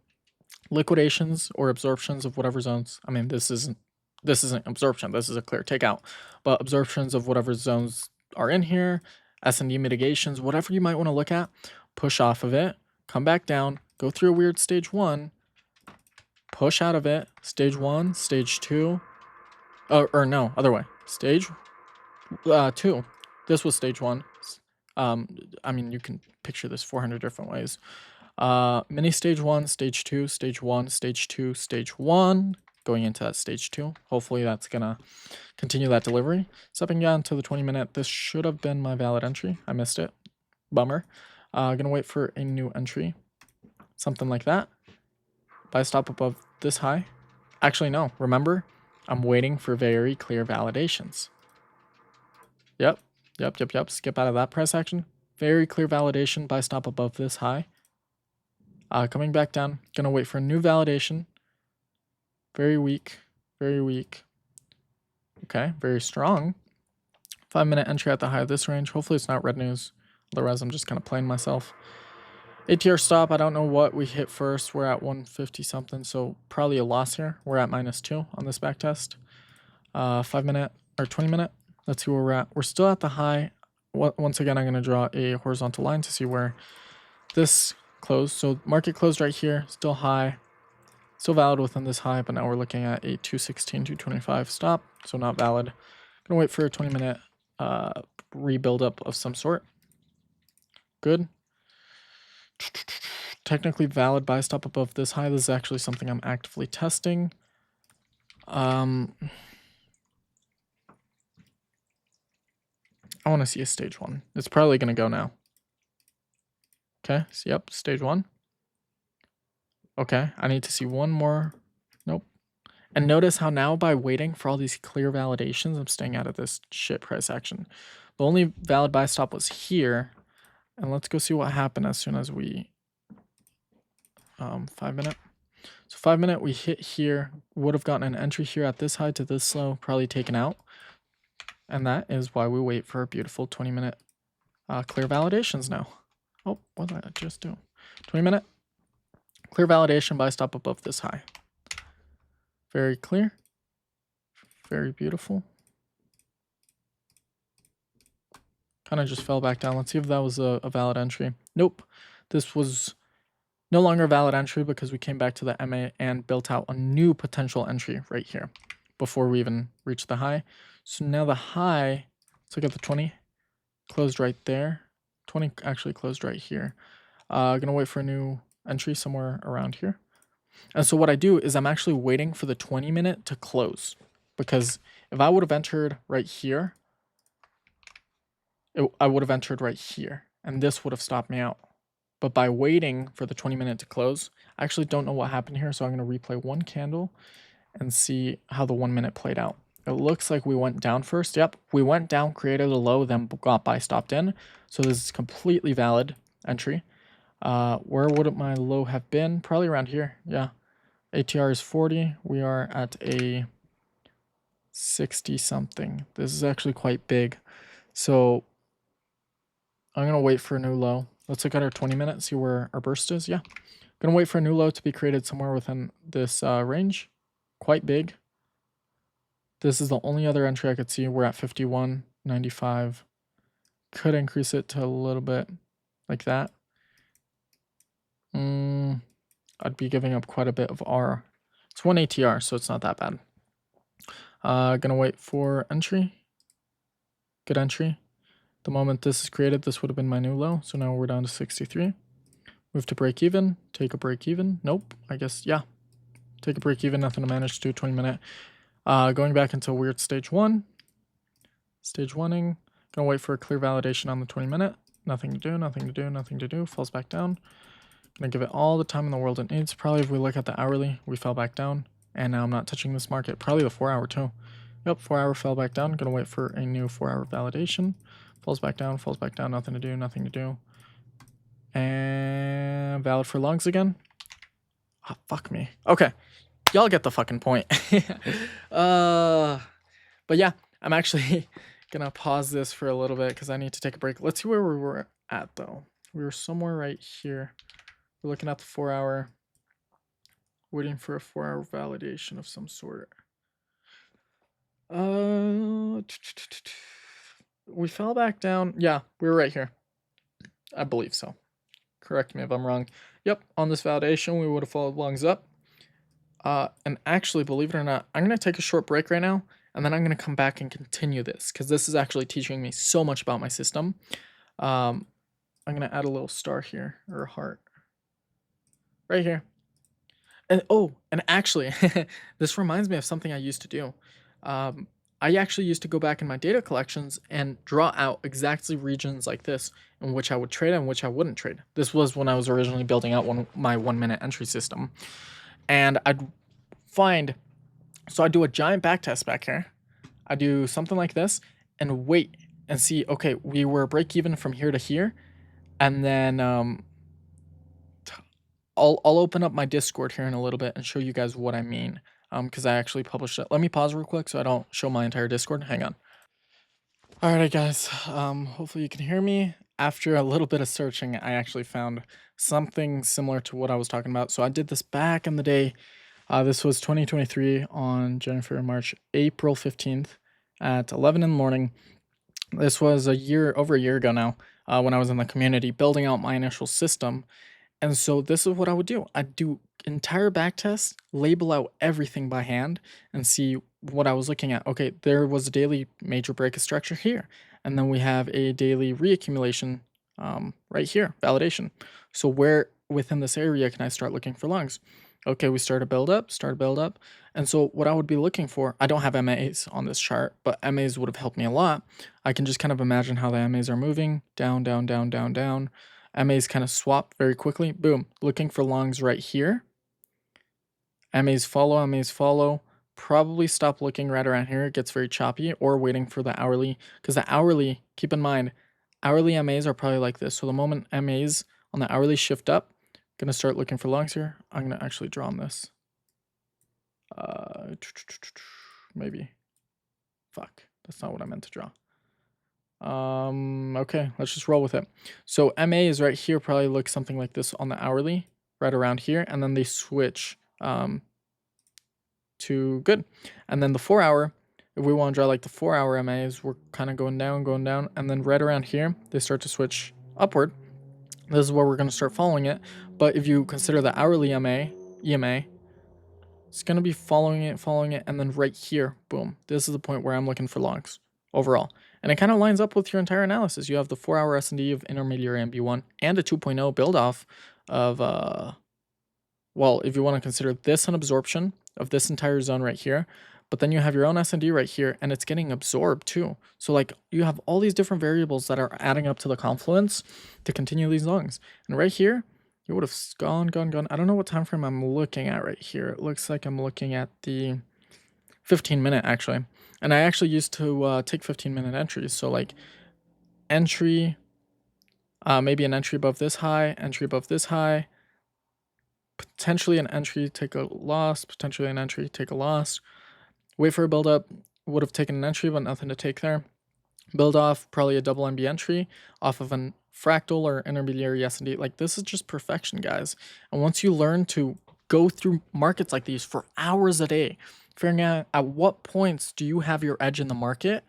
liquidations or absorptions of whatever zones. I mean, this isn't this isn't absorption. This is a clear takeout. But absorptions of whatever zones are in here, S&D mitigations, whatever you might want to look at, push off of it, come back down, go through a weird stage 1, push out of it, stage 1, stage 2, or no, other way, stage 2. This was stage 1. I mean, you can picture this 400 different ways. Mini stage 1, stage 2, stage 1, stage 2, stage 1, going into that stage 2. Hopefully that's gonna continue that delivery. Stepping down to the 20-minute. This should have been my valid entry. I missed it. Bummer. Gonna wait for a new entry. Something like that. Buy stop above this high. Actually, no. Remember, I'm waiting for very clear validations. Yep. Skip out of that price action. Very clear validation. Buy stop above this high. Coming back down. Gonna wait for a new validation. Very weak. Very weak. Okay, very strong. 5-minute entry at the high of this range. Hopefully it's not red news. Otherwise, I'm just kind of playing myself. ATR stop. I don't know what we hit first. We're at 150 something, so probably a loss here. We're at -2 on this back test. 5-minute or 20-minute. Let's see where we're at. We're still at the high. Once again, I'm going to draw a horizontal line to see where this closed. So market closed right here, still high. Still valid within this high, but now we're looking at a 216, 225 stop, so not valid. Gonna wait for a 20-minute rebuild up of some sort. Good. Technically valid buy stop above this high. This is actually something I'm actively testing. I want to see a stage 1. It's probably gonna go now. Okay, so yep, stage 1. Okay, I need to see one more. Nope. And notice how now by waiting for all these clear validations, I'm staying out of this shit price action. The only valid buy stop was here. And let's go see what happened as soon as we 5-minute. So 5-minute, we hit here, would have gotten an entry here at this high to this low, probably taken out. And that is why we wait for a beautiful 20-minute clear validations now. Oh, what did I just do? 20-minute. Clear validation buy stop above this high. Very clear. Very beautiful. Kind of just fell back down. Let's see if that was a valid entry. Nope. This was no longer a valid entry because we came back to the MA and built out a new potential entry right here before we even reached the high. So now the high, let's look at the 20, closed right there. 20 actually closed right here. Gonna wait for a new entry somewhere around here. And so what I do is I'm actually waiting for the 20-minute to close, because if I would have entered right here, I would have entered right here, and this would have stopped me out. But by waiting for the 20-minute to close, I actually don't know what happened here, so I'm going to replay one candle and see how the 1 minute played out. It looks like we went down first. Yep, we went down, created a low, then got buy stopped in. So this is completely valid entry. Where would my low have been? Probably around here. Yeah. ATR is 40. We are at a 60 something. This is actually quite big. So I'm going to wait for a new low. Let's look at our 20-minute, see where our burst is. Yeah. Going to wait for a new low to be created somewhere within this range. Quite big. This is the only other entry I could see. We're at 51.95. Could increase it to a little bit like that. I'd be giving up quite a bit of R. It's 1 ATR, so it's not that bad. Gonna wait for entry. Good entry. The moment this is created, this would have been my new low. So now we're down to 63. Move to break even. Take a break even. Nope. I guess, yeah. Take a break even. Nothing to manage to do. 20-minute. Going back into weird stage 1. Stage 1ing. Gonna wait for a clear validation on the 20-minute. Nothing to do. Nothing to do. Nothing to do. Falls back down. Gonna give it all the time in the world it needs. Probably if we look at the hourly, we fell back down. And now I'm not touching this market. Probably the 4-hour too. Yep, 4-hour fell back down. Gonna wait for a new 4-hour validation. Falls back down, nothing to do, nothing to do. And valid for longs again. Ah, fuck me. Okay, y'all get the fucking point. But yeah, I'm actually gonna pause this for a little bit because I need to take a break. Let's see where we were at though. We were somewhere right here. We're looking at the 4-hour, waiting for a 4-hour validation of some sort. We fell back down. Yeah, we were right here. I believe so. Correct me if I'm wrong. Yep, on this validation, we would have followed lungs up. And actually, believe it or not, I'm going to take a short break right now, and then I'm going to come back and continue this, because this is actually teaching me so much about my system. I'm going to add a little star here, or a heart. Right here. And and actually, this reminds me of something I used to do. I actually used to go back in my data collections and draw out exactly regions like this in which I would trade and which I wouldn't trade. This was when I was originally building out my 1 minute entry system. And I'd find, so I'd do a giant backtest back here. I do something like this and wait and see, okay, we were break even from here to here. And then I'll open up my Discord here in a little bit and show you guys what I mean, because I actually published it. Let me pause real quick so I don't show my entire Discord. Hang on. All right, guys. Hopefully you can hear me. After a little bit of searching, I actually found something similar to what I was talking about. So I did this back in the day. This was 2023 on January, March, April 15th at 11 in the morning. This was over a year ago now, when I was in the community building out my initial system. And so this is what I would do. I'd do entire backtests, label out everything by hand, and see what I was looking at. Okay, there was a daily major break of structure here. And then we have a daily reaccumulation right here, validation. So where within this area can I start looking for lungs? Okay, we start a build up. And so what I would be looking for, I don't have MAs on this chart, but MAs would have helped me a lot. I can just kind of imagine how the MAs are moving down, down, down, down, down. MAs kind of swap very quickly. Boom. Looking for longs right here. MAs follow. Probably stop looking right around here. It gets very choppy, or waiting for the hourly, because the hourly, keep in mind, hourly MAs are probably like this. So the moment MAs on the hourly shift up, going to start looking for longs here. I'm going to actually draw on this. Maybe. Fuck. That's not what I meant to draw. Okay, let's just roll with it. So MA is right here, probably looks something like this on the hourly, right around here, and then they switch to good. And then the 4 hour, if we want to draw like the 4 hour MAs, we're kind of going down, and then right around here, they start to switch upward. This is where we're going to start following it. But if you consider the hourly EMA, it's going to be following it, and then right here, boom, this is the point where I'm looking for longs overall. And it kind of lines up with your entire analysis. You have the 4 hour S&D of intermediary MB1 and a 2.0 build off of, well, if you want to consider this an absorption of this entire zone right here, but then you have your own S&D right here, and it's getting absorbed too. So like you have all these different variables that are adding up to the confluence to continue these longs. And right here, you would have gone. I don't know what time frame I'm looking at right here. It looks like I'm looking at the 15-minute actually. And I actually used to take 15-minute entries. So like entry, maybe an entry above this high, potentially an entry, take a loss, potentially an entry, take a loss. Wait for a build up, would have taken an entry, but nothing to take there. Build off, probably a double MB entry off of an fractal or intermediary S&D. Like this is just perfection, guys. And once you learn to go through markets like these for hours a day, figuring out at what points do you have your edge in the market,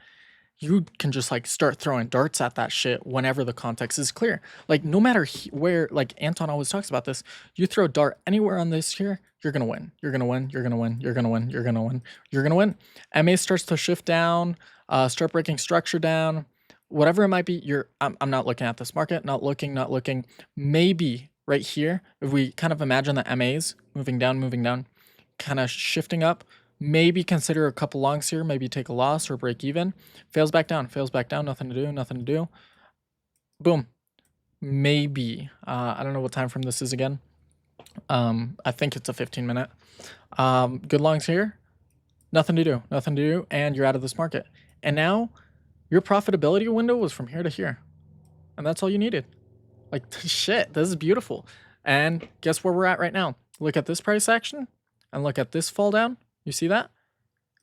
you can just like start throwing darts at that shit whenever the context is clear. Like no matter where, like Anton always talks about this, you throw a dart anywhere on this here, you're gonna win. You're gonna win. MA starts to shift down, start breaking structure down, whatever it might be. I'm not looking at this market, not looking. Maybe right here, if we kind of imagine the MAs moving down, kind of shifting up. Maybe consider a couple longs here, maybe take a loss or break even. Fails back down, nothing to do. Boom. Maybe. I don't know what time frame this is again. I think it's a 15-minute. Good longs here. Nothing to do, and you're out of this market. And now your profitability window was from here to here. And that's all you needed. Like, shit, this is beautiful. And guess where we're at right now? Look at this price action and look at this fall down. You see that?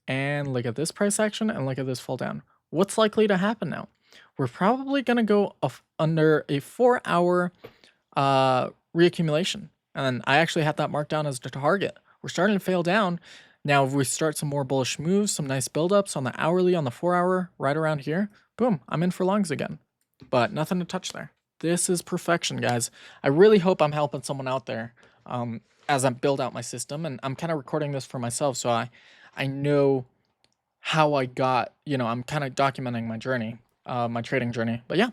And look at this price action and look at this fall down. What's likely to happen now? We're probably going to go under a 4 hour reaccumulation. And I actually have that marked down as the target. We're starting to fail down. Now, if we start some more bullish moves, some nice buildups on the hourly, on the 4 hour, right around here, boom, I'm in for longs again. But nothing to touch there. This is perfection, guys. I really hope I'm helping someone out there as I build out my system. And I'm kind of recording this for myself, so I know how I got, I'm kind of documenting my journey, my trading journey. But yeah,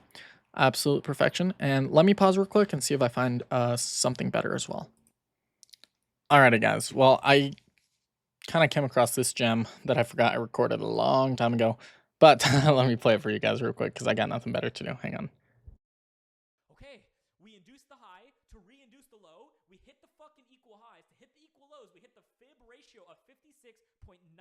absolute perfection. And let me pause real quick and see if I find something better as well. Alrighty, guys. Well, I kind of came across this gem that I forgot I recorded a long time ago. But let me play it for you guys real quick because I got nothing better to do. Hang on. Okay, we induced the high to re-induce the low. We hit the fucking equal highs. To hit the equal lows, we hit the fib ratio of 56.997.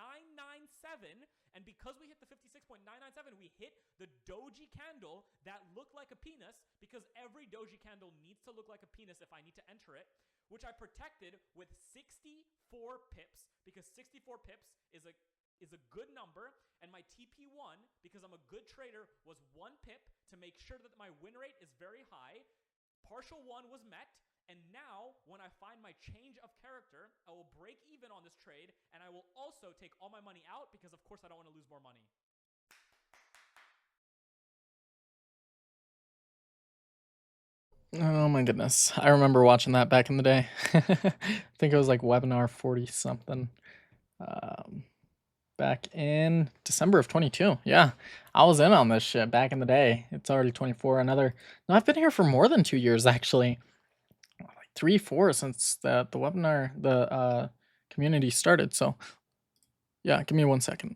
And because we hit the 56.997, we hit the doji candle that looked like a penis, because every doji candle needs to look like a penis if I need to enter it, which I protected with 64 pips, because 64 pips is a good number, and my TP1, because I'm a good trader, was 1 pip to make sure that my win rate is very high. Partial 1 was met, and now when I find my change of character, I will break even on this trade, and I will also take all my money out, because of course I don't want to lose more money. Oh my goodness. I remember watching that back in the day. I think it was like webinar 40 something. Back in December of 22. Yeah, I was in on this shit back in the day. It's already 24. No, I've been here for more than 2 years actually. Like 3, 4 since the webinar, the community started. So yeah, give me 1 second.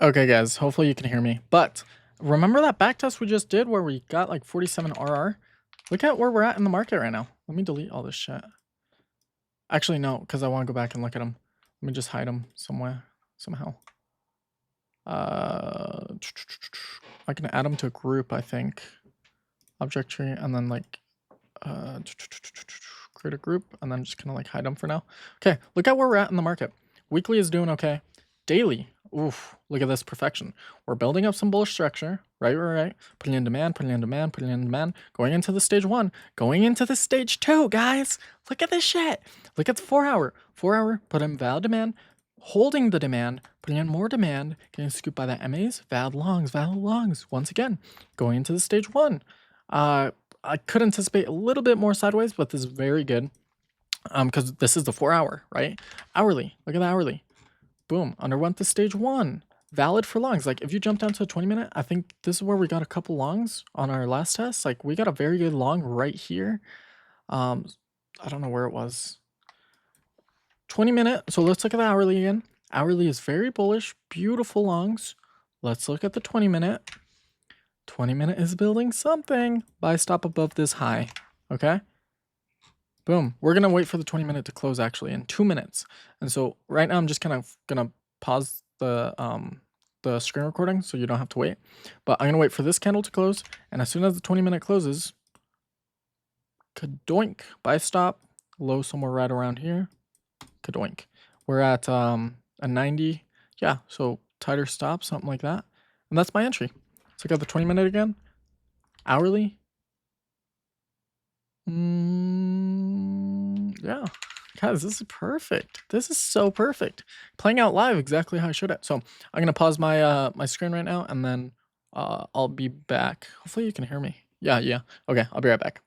Okay, guys, hopefully you can hear me. But remember that backtest we just did where we got like 47 RR? Look at where we're at in the market right now. Let me delete all this shit. Actually, no, because I want to go back and look at them. Let me just hide them somewhere, somehow. I can add them to a group, I think. Object tree, and then like create a group, and then just kind of like hide them for now. Okay, look at where we're at in the market. Weekly is doing okay. Daily, oof, look at this perfection. We're building up some bullish structure, right. Putting in demand, putting in demand, putting in demand. Going into the stage 1, going into the stage 2, guys. Look at this shit. Look at the 4 hour. 4 hour, put in valid demand, holding the demand, putting in more demand, getting scooped by the MAs, valid longs. Once again, going into the stage 1. I could anticipate a little bit more sideways, but this is very good. Because this is the 4 hour, right? Hourly, look at the hourly. Boom, underwent the stage 1. Valid for longs. Like if you jump down to a 20-minute, I think this is where we got a couple longs on our last test. Like we got a very good long right here. I don't know where it was. 20-minute. So let's look at the hourly again. Hourly is very bullish, beautiful longs. Let's look at the 20-minute. 20-minute is building something. Buy stop above this high. Okay. Boom. We're going to wait for the 20-minute to close actually in 2 minutes. And so right now I'm just kind of going to pause the screen recording so you don't have to wait. But I'm going to wait for this candle to close. And as soon as the 20-minute closes, kadoink, buy stop, low somewhere right around here. Kadoink. We're at a 90. Yeah, so tighter stop, something like that. And that's my entry. Let's look at the 20-minute again. Hourly. Yeah. Guys, this is perfect. This is so perfect. Playing out live exactly how I should have. So I'm going to pause my my screen right now, and then I'll be back. Hopefully you can hear me. Yeah. Okay, I'll be right back.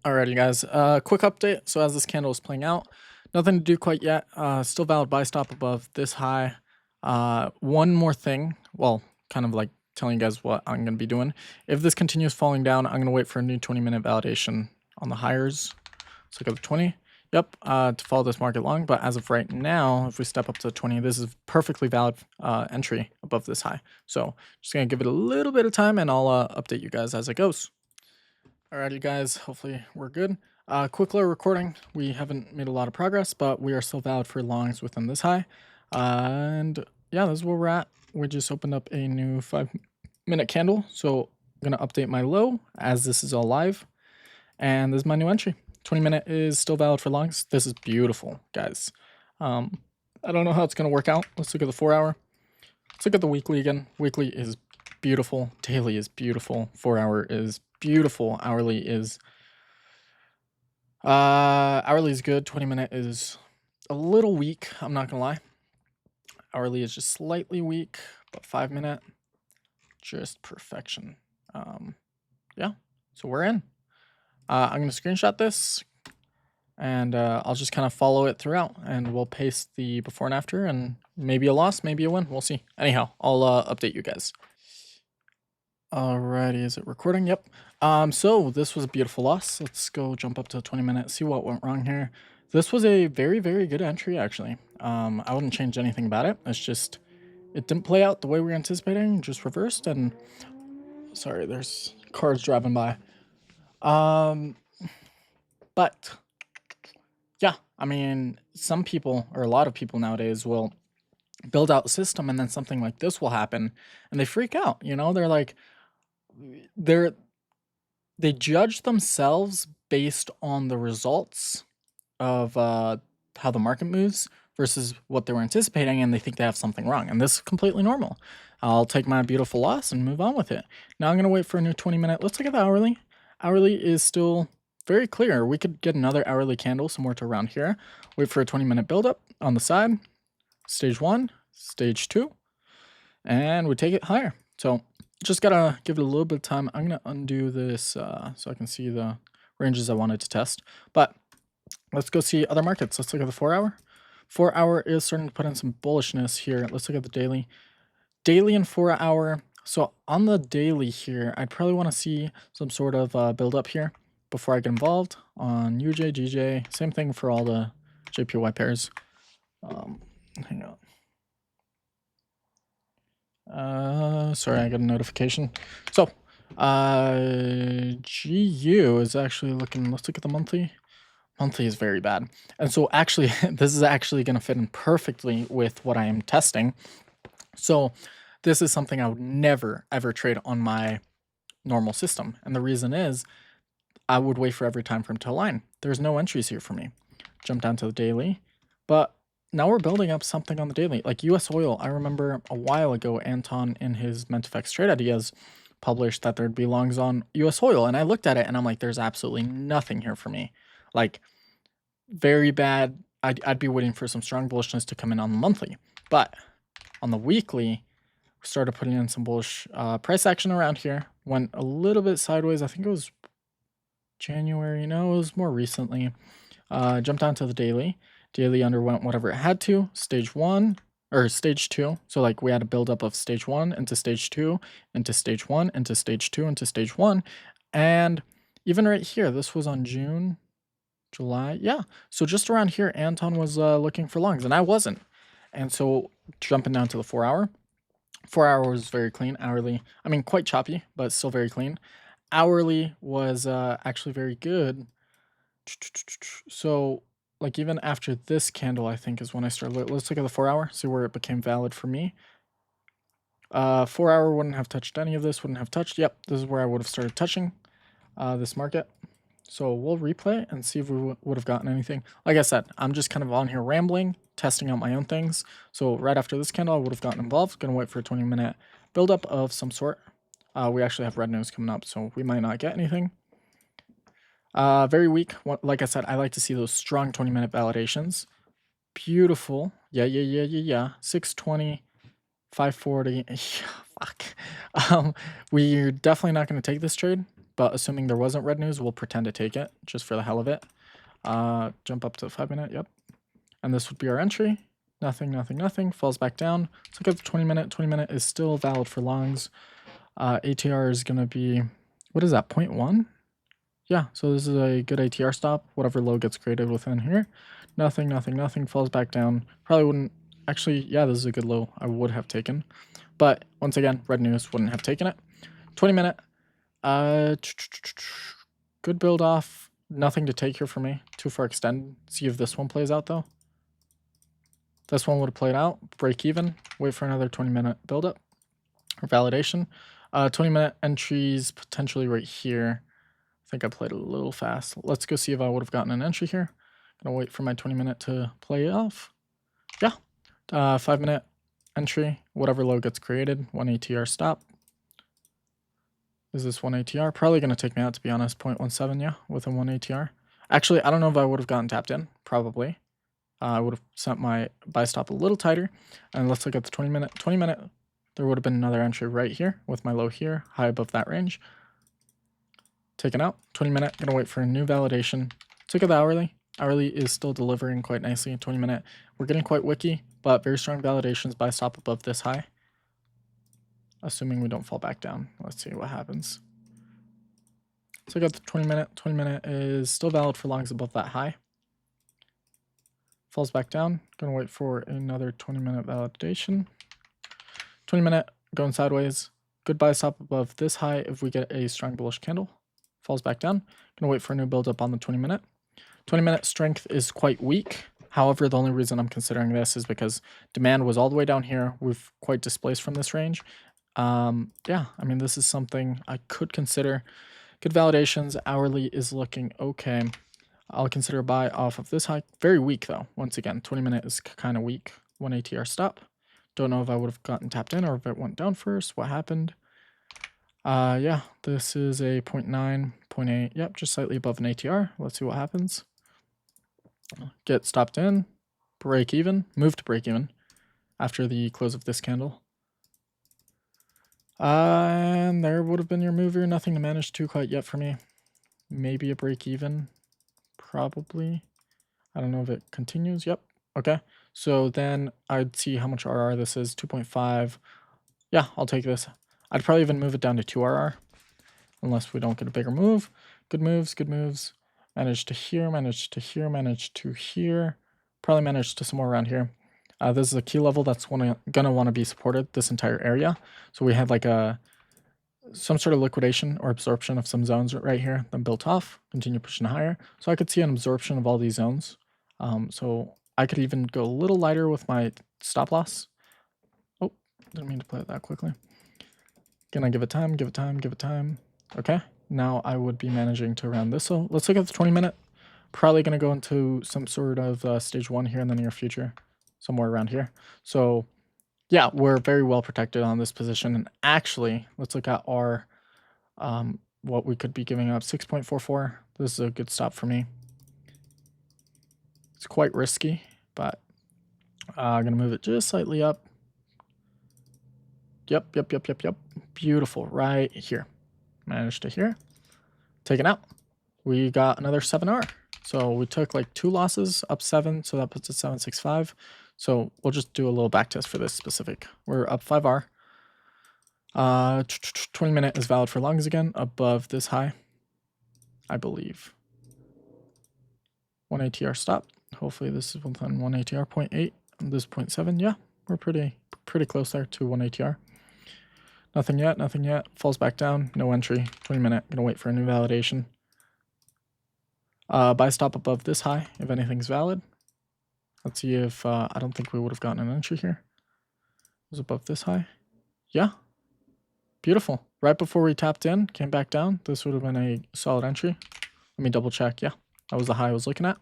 Alrighty, guys. Quick update. So as this candle is playing out, nothing to do quite yet. Still valid buy stop above this high. One more thing. Well, kind of like telling you guys what I'm going to be doing. If this continues falling down, I'm going to wait for a new 20-minute validation on the hires. Let's look at the 20. Yep, to follow this market long. But as of right now, if we step up to 20, this is perfectly valid entry above this high. So just going to give it a little bit of time, and I'll update you guys as it goes. Alrighty, guys, hopefully we're good. Quick little recording. We haven't made a lot of progress, but we are still valid for longs within this high. And yeah, this is where we're at. We just opened up a new 5-minute candle. So I'm going to update my low as this is all live. And this is my new entry. 20-minute is still valid for longs. This is beautiful, guys. I don't know how it's going to work out. Let's look at the 4 hour. Let's look at the weekly again. Weekly is beautiful. Daily is beautiful. 4 hour is beautiful. Hourly is good. 20-minute is a little weak, I'm not gonna lie. Hourly is just slightly weak, but 5 minute, just perfection. Yeah, so we're in. I'm gonna screenshot this, and I'll just kind of follow it throughout, and we'll paste the before and after, and maybe a loss, maybe a win, we'll see. Anyhow, I'll update you guys. Alrighty, is it recording? Yep. So this was a beautiful loss. Let's go jump up to 20 minutes, see what went wrong here. This was a very, very good entry, actually. I wouldn't change anything about it. It's just, it didn't play out the way we were anticipating, just reversed, and sorry, there's cars driving by. But yeah, I mean, some people, or a lot of people nowadays, will build out a system and then something like this will happen and they freak out, you know? They're like, they judge themselves based on the results of how the market moves versus what they were anticipating, and they think they have something wrong. And this is completely normal. I'll take my beautiful loss and move on with it. Now I'm going to wait for a new 20 minute. Let's look at the hourly. Hourly is still very clear. We could get another hourly candle somewhere to around here. Wait for a 20 minute buildup on the side. Stage 1, stage 2, and we take it higher. So just gotta give it a little bit of time. I'm gonna undo this so I can see the ranges I wanted to test. But let's go see other markets. Let's look at the 4 hour. 4 hour is starting to put in some bullishness here. Let's look at the daily. Daily and 4 hour. So on the daily here, I'd probably want to see some sort of build up here before I get involved. On UJ, GJ, same thing for all the JPY pairs. Hang on. Sorry, I got a notification. So, GU is actually looking, let's look at the monthly. Monthly is very bad. And so actually, this is actually going to fit in perfectly with what I am testing. So this is something I would never, ever trade on my normal system. And the reason is I would wait for every time frame to align. There's no entries here for me. Jump down to the daily. But now we're building up something on the daily. Like US oil, I remember a while ago, Anton in his MenTFX trade ideas published that there'd be longs on US oil. And I looked at it and I'm like, there's absolutely nothing here for me. Like, very bad. I'd be waiting for some strong bullishness to come in on the monthly. But on the weekly, we started putting in some bullish price action around here. Went a little bit sideways. I think it was January. No, it was more recently. Jumped down to the daily. Daily underwent whatever it had to. Stage 1 or stage 2. So like we had a buildup of stage 1 into stage 2 into stage 1 into stage 2 into stage 1. And even right here, this was on June, July. Yeah. So just around here, Anton was looking for longs and I wasn't. And so jumping down to the 4 hour. 4 hour was very clean. Hourly, I mean, quite choppy, but still very clean. Hourly was actually very good. So like even after this candle, I think is when I started. Let's look at the 4 hour, see where it became valid for me. 4 hour wouldn't have touched any of this, wouldn't have touched. Yep, this is where I would have started touching this market. So we'll replay and see if we would have gotten anything. Like I said, I'm just kind of on here rambling, testing out my own things. So right after this candle, I would have gotten involved. Gonna wait for a 20 minute buildup of some sort. We actually have red news coming up, so we might not get anything. Very weak. Like I said, I like to see those strong 20 minute validations. Beautiful. Yeah. 620, 540. Fuck. We're definitely not going to take this trade, but assuming there wasn't red news, we'll pretend to take it just for the hell of it. Jump up to the 5 minute. Yep. And this would be our entry. Nothing. Falls back down. Let's look at the 20 minute. 20 minute is still valid for longs. ATR is going to be, what is that, 0.1? Yeah, so this is a good ATR stop. Whatever low gets created within here. Nothing. Falls back down. Probably wouldn't, actually, yeah, this is a good low I would have taken. But once again, red news, wouldn't have taken it. 20 minute. Good build off. Nothing to take here for me. Too far extended. See if this one plays out though. This one would have played out. Break even. Wait for another 20 minute build up or validation. 20 minute entries potentially right here. I think I played a little fast. Let's go see if I would have gotten an entry here. Gonna wait for my 20 minute to play off. Yeah. 5 minute entry. Whatever low gets created. 1 ATR stop. Is this 1 ATR? Probably gonna take me out, to be honest. 0.17, yeah, within 1 ATR. Actually, I don't know if I would have gotten tapped in. Probably. I would have set my buy stop a little tighter. And let's look at the 20 minute. 20 minute, there would have been another entry right here with my low here, high above that range. Taken out. 20 minute, gonna wait for a new validation. Let's look at the hourly. Hourly is still delivering quite nicely. 20 minute, we're getting quite wicky, but very strong validations. Buy stop above this high. Assuming we don't fall back down. Let's see what happens. So I got the 20 minute. 20 minute is still valid for longs above that high. Falls back down. Gonna wait for another 20 minute validation. 20 minute going sideways. Good buy stop above this high if we get a strong bullish candle. Falls back down. Gonna wait for a new build up on the 20 minute. 20 minute strength is quite weak. However, the only reason I'm considering this is because demand was all the way down here. We've quite displaced from this range. Yeah, I mean, this is something I could consider. Good validations. Hourly is looking okay. I'll consider a buy off of this high. Very weak though. Once again, 20 minute is kind of weak. 1 ATR stop. Don't know if I would have gotten tapped in or if it went down first. What happened? Yeah, this is a 0.9, 0.8. Yep, just slightly above an ATR. Let's see what happens. Get stopped in. Break even. Move to break even after the close of this candle. And there would have been your mover. Nothing to manage to quite yet for me. Maybe a break even. Probably. I don't know if it continues. Yep. Okay. So then I'd see how much RR this is. 2.5. Yeah, I'll take this. I'd probably even move it down to 2 RR. Unless we don't get a bigger move. Good moves. Good moves. Managed to here. Managed to here. Managed to here. Probably managed to somewhere around here. This is a key level that's gonna want to be supported, this entire area. So we had like some sort of liquidation or absorption of some zones right here, then built off, continue pushing higher. So I could see an absorption of all these zones. So I could even go a little lighter with my stop loss. Oh, didn't mean to play it that quickly. Gonna give it time, give it time, give it time. Okay, now I would be managing to round this. So let's look at the 20 minute. Probably gonna go into some sort of stage 1 here in the near future. Somewhere around here. So yeah, we're very well protected on this position. And actually, let's look at our what we could be giving up. 6.44. This is a good stop for me. It's quite risky, but I'm gonna move it just slightly up. Yep. Beautiful. Right here. Managed to here. Taken out. We got another 7R. So we took like 2 losses, up 7, so that puts it 765. So we'll just do a little back test for this specific. We're up 5R. 20 minute is valid for longs again, above this high, I believe. 1 ATR stop. Hopefully this is within 1 ATR, 0.8, and this 0.7. Yeah, we're pretty close there to 1 ATR. Nothing yet, nothing yet. Falls back down, no entry. 20 minute, gonna wait for a new validation. Buy stop above this high, if anything's valid. Let's see if, I don't think we would have gotten an entry here. It was above this high. Yeah. Beautiful. Right before we tapped in, came back down. This would have been a solid entry. Let me double check. Yeah, that was the high I was looking at.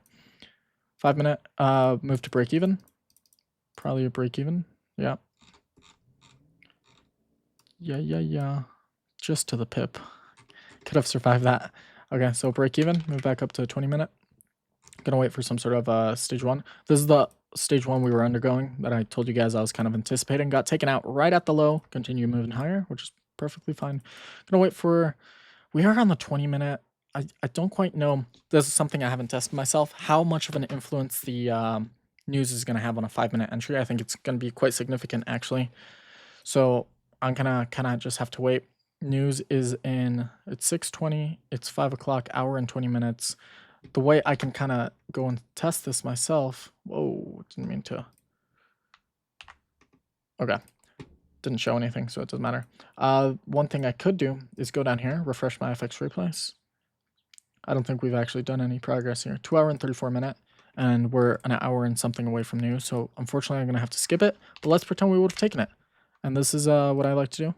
5 minute, move to break even. Probably a break even. Yeah. Yeah. Just to the pip. Could have survived that. Okay, so break even, move back up to 20 minute. Gonna wait for some sort of stage 1. This is the stage 1 we were undergoing that I told you guys I was kind of anticipating. Got taken out right at the low. Continue moving higher, which is perfectly fine. Gonna wait for... We are on the 20 minute. I don't quite know. This is something I haven't tested myself. How much of an influence the news is gonna have on a 5 minute entry. I think it's gonna be quite significant actually. So I'm gonna kind of just have to wait. News is in... It's 6:20. It's 5 o'clock, hour and 20 minutes. The way I can kind of go and test this myself. Whoa, didn't mean to. Okay, didn't show anything, so it doesn't matter. One thing I could do is go down here, refresh my FX replays. I don't think we've actually done any progress here. 2 hour and 34 minute, and we're an hour and something away from news. So unfortunately, I'm gonna have to skip it. But let's pretend we would have taken it. And this is what I like to do.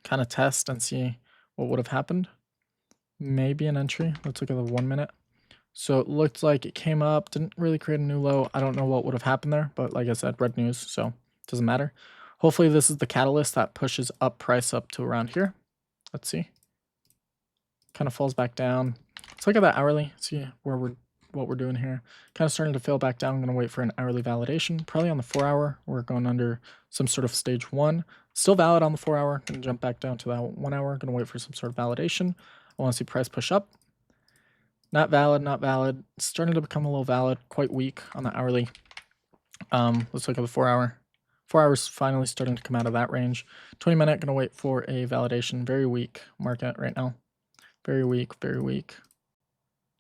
Kind of test and see what would have happened. Maybe an entry. Let's look at the 1 minute. So it looked like it came up, didn't really create a new low. I don't know what would have happened there, but like I said, red news, so it doesn't matter. Hopefully this is the catalyst that pushes up price up to around here. Let's see. Kind of falls back down. Let's look at that hourly, see where we're what we're doing here. Kind of starting to fail back down. I'm going to wait for an hourly validation. Probably on the 4 hour. We're going under some sort of stage 1. Still valid on the 4 hour. Going to jump back down to that 1 hour. Going to wait for some sort of validation. I want to see price push up. Not valid, not valid. It's starting to become a little valid. Quite weak on the hourly. Let's look at the 4 hour. 4 hours finally starting to come out of that range. 20 minute, going to wait for a validation. Very weak market right now. Very weak, very weak.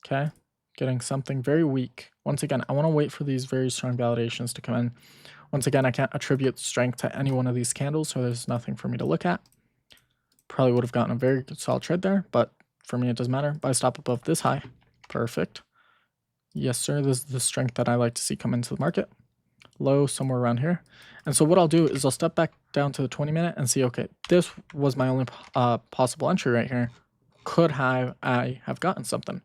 Okay, getting something very weak. Once again, I want to wait for these very strong validations to come in. Once again, I can't attribute strength to any one of these candles, so there's nothing for me to look at. Probably would have gotten a very solid trade there, but for me, it doesn't matter. Buy stop above this high. Perfect. Yes, sir. This is the strength that I like to see come into the market. Low somewhere around here. And so what I'll do is I'll step back down to the 20 minute and see, okay, this was my only possible entry right here. Could I have gotten something?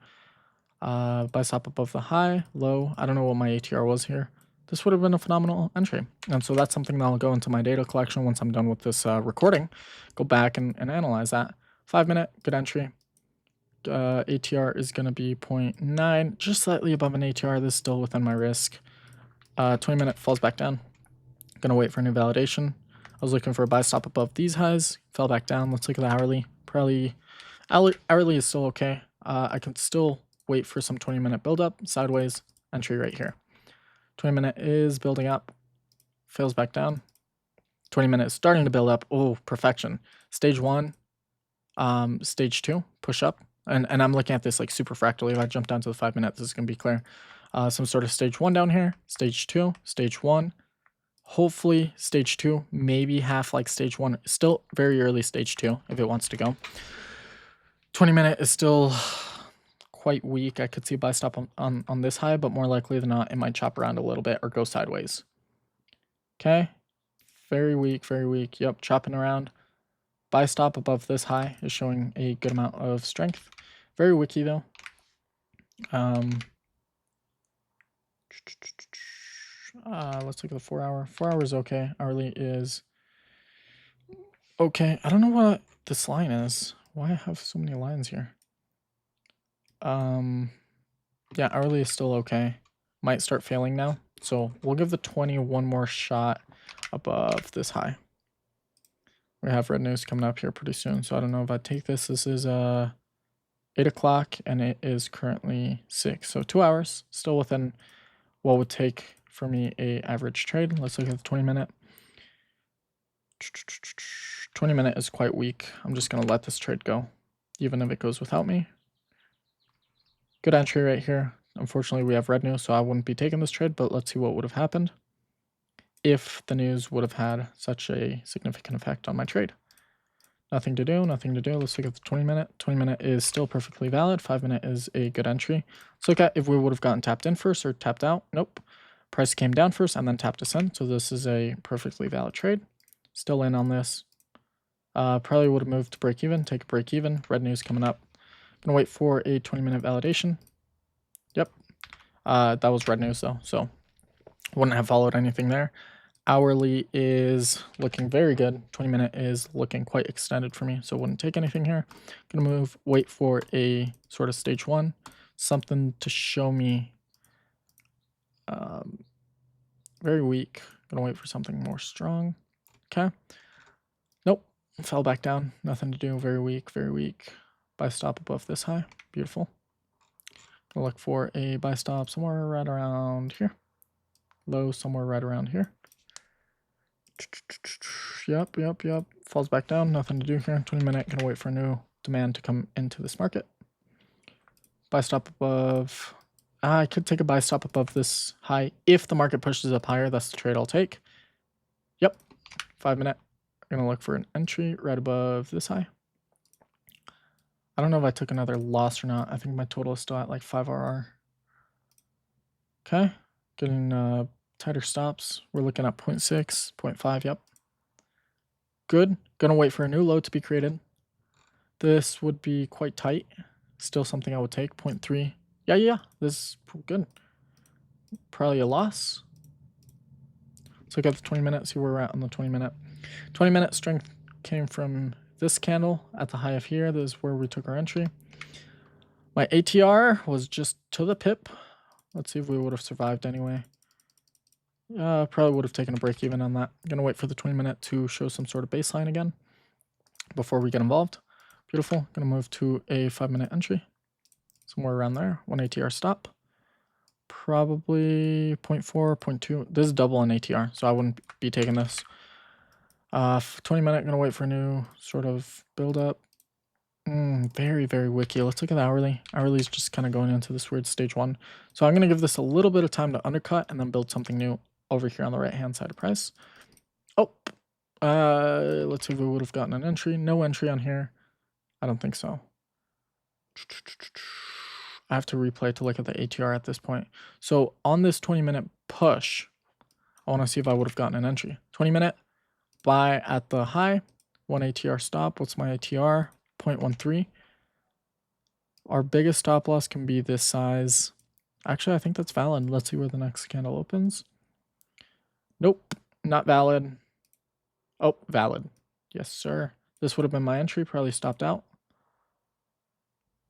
Buy stop above the high, low. I don't know what my ATR was here. This would have been a phenomenal entry. And so that's something that I'll go into my data collection once I'm done with this recording. Go back and analyze that. 5 minute, good entry. ATR is going to be 0.9, just slightly above an ATR. This is still within my risk. 20 minute falls back down. Going to wait for a new validation. I was looking for a buy stop above these highs. Fell back down. Let's look at the hourly. Probably hourly is still okay. I can still wait for some 20 minute build up. Sideways entry right here. 20 minute is building up. Fails back down. 20 minute is starting to build up. Oh, perfection. Stage 1. Stage 2. Push up. And I'm looking at this like super fractally. If I jump down to the 5 minutes, this is going to be clear. Some sort of stage 1 down here. Stage 2. Stage 1. Hopefully stage 2, maybe half like stage 1. Still very early stage 2 if it wants to go. 20 minute is still quite weak. I could see a buy stop on this high, but more likely than not, it might chop around a little bit or go sideways. Okay. Very weak, very weak. Yep, chopping around. Buy stop above this high is showing a good amount of strength. Very wicky though. Let's look at the 4 hour. 4 hours okay. Hourly is okay. I don't know what this line is. Why I have so many lines here? Yeah, hourly is still okay. Might start failing now. So we'll give the 20 one more shot above this high. We have red news coming up here pretty soon. So I don't know if I take this. This is 8 o'clock and it is currently 6. So 2 hours, still within what would take for me a average trade. Let's look at the 20 minute. 20 minute is quite weak. I'm just going to let this trade go, even if it goes without me. Good entry right here. Unfortunately, we have red news, so I wouldn't be taking this trade, but let's see what would have happened if the news would have had such a significant effect on my trade. Nothing to do, nothing to do. Let's look at the 20 minute. 20 minute is still perfectly valid. 5 minute is a good entry. Let's look at if we would have gotten tapped in first or tapped out. Nope. Price came down first and then tapped us in. So this is a perfectly valid trade. Still in on this. Probably would have moved to break even. Take a break even. Red news coming up. Gonna wait for a 20-minute validation. Yep. That was red news though, so wouldn't have followed anything there. Hourly is looking very good. 20-minute is looking quite extended for me, so wouldn't take anything here. Gonna move, wait for a sort of stage 1, something to show me very weak. Gonna wait for something more strong. Okay. Nope. Fell back down. Nothing to do. Very weak, very weak. Buy stop above this high. Beautiful. Gonna look for a buy stop somewhere right around here. Low somewhere right around here. Yep. Falls back down. Nothing to do here. 20 minute. Gonna wait for a new demand to come into this market. Buy stop above. I could take a buy stop above this high. If the market pushes up higher, that's the trade I'll take. Yep. 5 minute. I'm gonna look for an entry right above this high. I don't know if I took another loss or not. I think my total is still at like 5 RR. Okay. Getting tighter stops. We're looking at 0.6, 0.5. Yep. Good. Gonna wait for a new low to be created. This would be quite tight. Still something I would take. 0.3. Yeah. This is good. Probably a loss. Let's look at the 20 minute, see where we're at on the 20 minute. 20 minute strength came from this candle at the high of here. This is where we took our entry. My ATR was just to the pip. Let's see if we would have survived anyway. Probably would have taken a break even on that. I'm gonna wait for the 20-minute to show some sort of baseline again before we get involved. Beautiful. Gonna move to a 5-minute entry. Somewhere around there. 1 ATR stop. Probably 0.4, 0.2. This is double on ATR, so I wouldn't be taking this. 20-minute, gonna wait for a new sort of build up. Very, very wicky. Let's look at the hourly. Hourly is just kind of going into this weird stage 1. So I'm gonna give this a little bit of time to undercut and then build something new over here on the right-hand side of price. Oh, let's see if we would have gotten an entry. No entry on here. I don't think so. I have to replay to look at the ATR at this point. So on this 20-minute push, I want to see if I would have gotten an entry. 20-minute buy at the high, 1 ATR stop. What's my ATR? 0.13. Our biggest stop loss can be this size. Actually, I think that's valid. Let's see where the next candle opens. Nope, not valid. Oh, valid. Yes, sir. This would have been my entry, probably stopped out.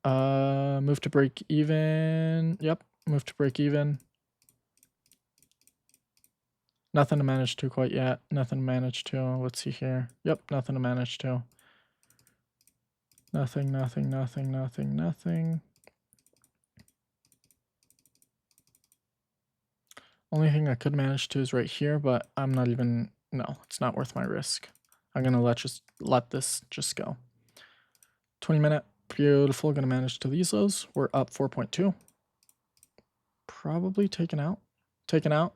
Move to break even. Yep, move to break even. Nothing to manage to quite yet. Nothing to manage to. Let's see here. Yep, nothing to manage to. Nothing, nothing, nothing, nothing, nothing. Only thing I could manage to is right here, but I'm not even, no, it's not worth my risk. I'm gonna let this just go. 20-minute, beautiful, gonna manage to these lows. We're up 4.2. Probably taken out,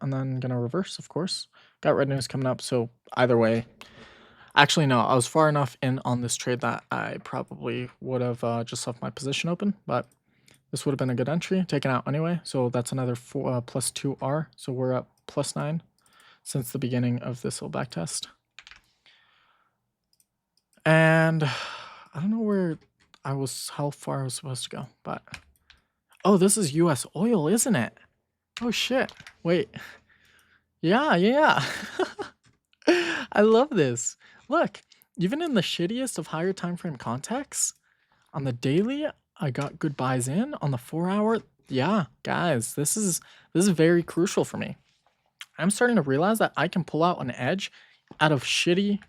and then gonna reverse, of course. Got red news coming up, so either way. Actually, no, I was far enough in on this trade that I probably would have just left my position open, but this would have been a good entry, taken out anyway. So that's another plus 2R. So we're up plus 9 since the beginning of this little back test. And I don't know where how far I was supposed to go, but oh, this is US oil, isn't it? Oh shit. Wait. Yeah. I love this. Look, even in the shittiest of higher time frame contexts, on the daily, I got good buys in. On the 4-hour, yeah, guys, this is very crucial for me. I'm starting to realize that I can pull out an edge out of shitty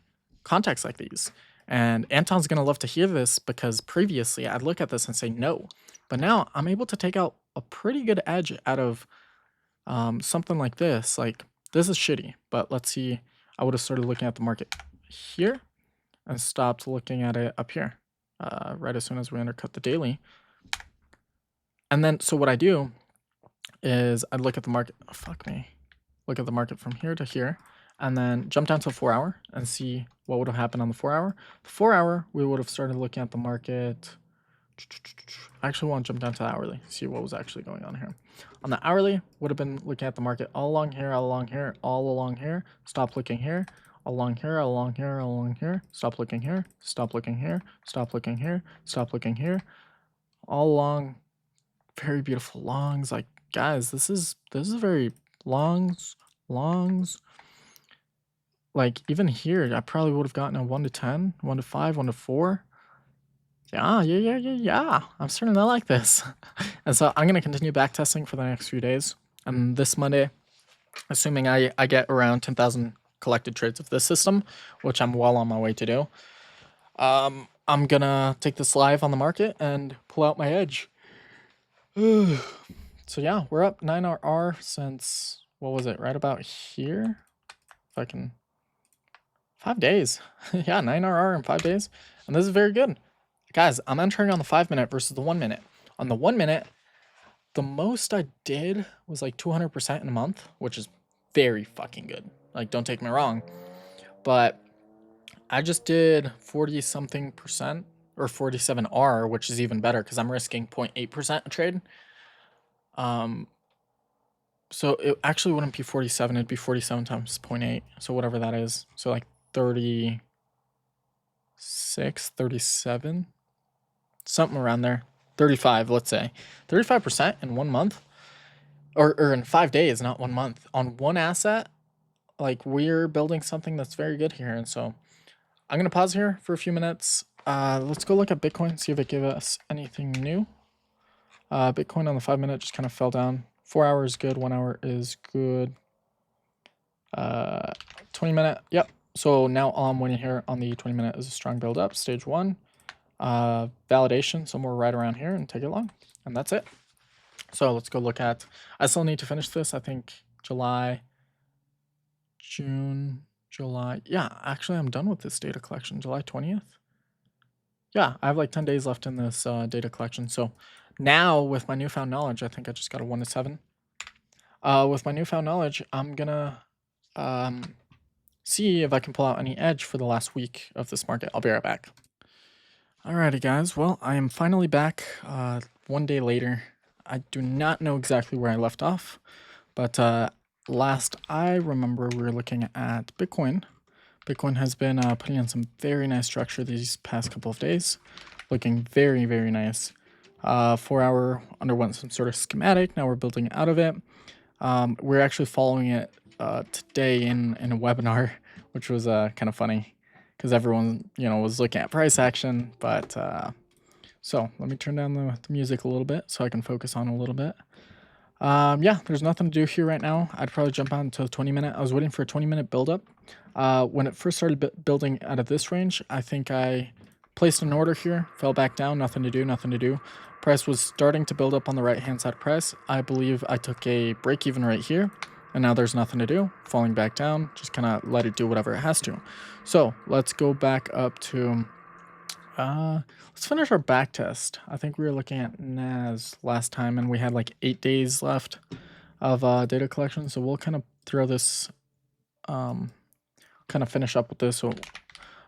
contexts like these. And Anton's gonna love to hear this because previously I'd look at this and say no. But now I'm able to take out a pretty good edge out of something like this. Like, this is shitty, but let's see. I would have started looking at the market here and stopped looking at it up here right as soon as we undercut the daily. And then, so what I do is I look at the market, look at the market from here to here, and then jump down to the 4-hour and see what would have happened on the 4-hour. The 4-hour, we would have started looking at the market. I actually want to jump down to the hourly, see what was actually going on here. On the hourly, would have been looking at the market all along here, all along here, all along here. Stop looking here, all along here, all along here, all along here. Stop looking here, stop looking here, stop looking here, stop looking here. All along, very beautiful longs. Like, guys, this is very longs. Like, even here, I probably would have gotten a 1 to 10, 1 to 5, 1 to 4. Yeah. I'm starting to like this. And so I'm going to continue backtesting for the next few days. And this Monday, assuming I get around 10,000 collected trades of this system, which I'm well on my way to do, I'm going to take this live on the market and pull out my edge. So yeah, we're up 9RR since, what was it, right about here? If I can, 5 days. Yeah, 9RR in 5 days. And this is very good. Guys, I'm entering on the 5-minute versus the 1-minute. On the 1-minute, the most I did was like 200% in a month, which is very fucking good. Like, don't take me wrong. But I just did 40-something%, or 47R, which is even better because I'm risking 0.8% a trade. So it actually wouldn't be 47, it'd be 47 times 0.8. So whatever that is. So like 36, 37, something around there. 35, let's say. 35% in 1 month, or in 5 days, not 1 month. On one asset, like, we're building something that's very good here. And so I'm going to pause here for a few minutes. Let's go look at Bitcoin, see if it gave us anything new. Bitcoin on the 5-minute just kind of fell down 4 hour is good, 1 hour is good. 20 minute, yep. So now all I'm waiting here on the 20 minute is a strong build up, stage 1. Validation, somewhere right around here, and take it long. And that's it. So let's go look at, I still need to finish this, I think July, June, July. Yeah, actually I'm done with this data collection, July 20th. Yeah, I have like 10 days left in this data collection. So now with my newfound knowledge, I think I just got a 1 to 7. With my newfound knowledge, I'm gonna see if I can pull out any edge for the last week of this market. I'll be right back. Alrighty guys, well I am finally back 1 day later. I do not know exactly where I left off, but last I remember we were looking at Bitcoin. Bitcoin has been putting in some very nice structure these past couple of days, looking very, very nice. 4 hour underwent some sort of schematic, now we're building out of it. We're actually following it today in a webinar, which was kind of funny because everyone, was looking at price action. But so let me turn down the music a little bit so I can focus on a little bit. Yeah, there's nothing to do here right now. I'd probably jump on to the 20 minute. I was waiting for a 20 minute buildup. When it first started building out of this range, I think I placed an order here, fell back down, nothing to do, nothing to do. Price was starting to build up on the right hand side price. I believe I took a break even right here, and now there's nothing to do, falling back down, just kind of let it do whatever it has to. So let's go back up to, let's finish our back test. I think we were looking at NAS last time, and we had like 8 days left of data collection. So we'll kind of throw this, kind of finish up with this. So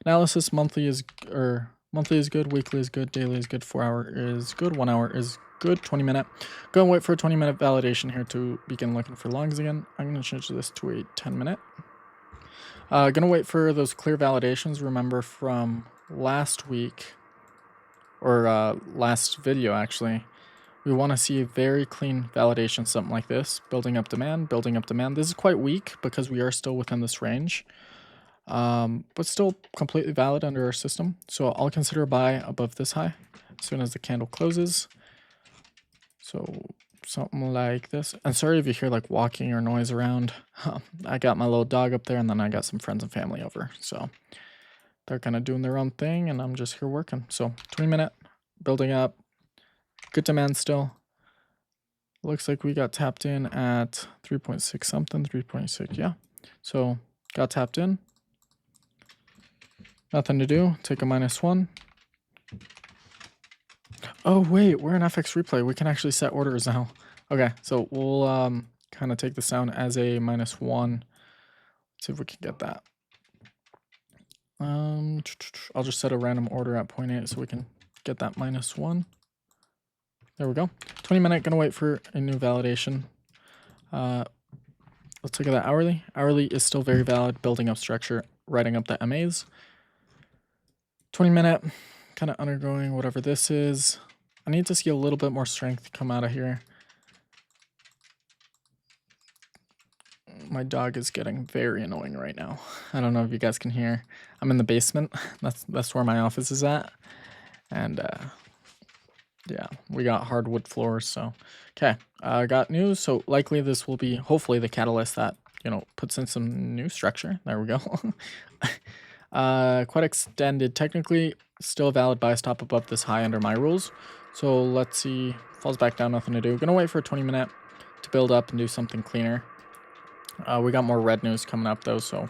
analysis, monthly is good, weekly is good, daily is good, 4 hour is good, 1 hour is good, 20 minute. Go and wait for a 20 minute validation here to begin looking for longs again. I'm going to change this to a 10 minute. Gonna wait for those clear validations. Remember from last week, or last video actually, we want to see a very clean validation, something like this, building up demand, building up demand. This is quite weak because we are still within this range, but still completely valid under our system. So I'll consider a buy above this high as soon as the candle closes. So something like this. And sorry if you hear like walking or noise around. I got my little dog up there, and then I got some friends and family over. So they're kind of doing their own thing, and I'm just here working. So 20 minute, building up, good demand still. Looks like we got tapped in at 3.6 something, 3.6, yeah. So got tapped in. Nothing to do, take a -1. Oh wait, we're in FX replay. We can actually set orders now. Okay, so we'll kind of take this down as a -1. Let's see if we can get that. I'll just set a random order at 0.8 so we can get that -1. There we go. 20 minute, gonna wait for a new validation. Let's look at that hourly. Hourly is still very valid, building up structure, writing up the MAs. 20 minute, kind of undergoing whatever this is. I need to see a little bit more strength come out of here. My dog is getting very annoying right now. I don't know if you guys can hear. I'm in the basement. That's where my office is at. And yeah, we got hardwood floors. So okay, I got news. So likely this will be hopefully the catalyst that puts in some new structure. There we go. Quite extended. Technically still a valid buy stop above this high under my rules. So let's see. Falls back down, nothing to do. Gonna wait for a 20 minute to build up and do something cleaner. We got more red news coming up though, so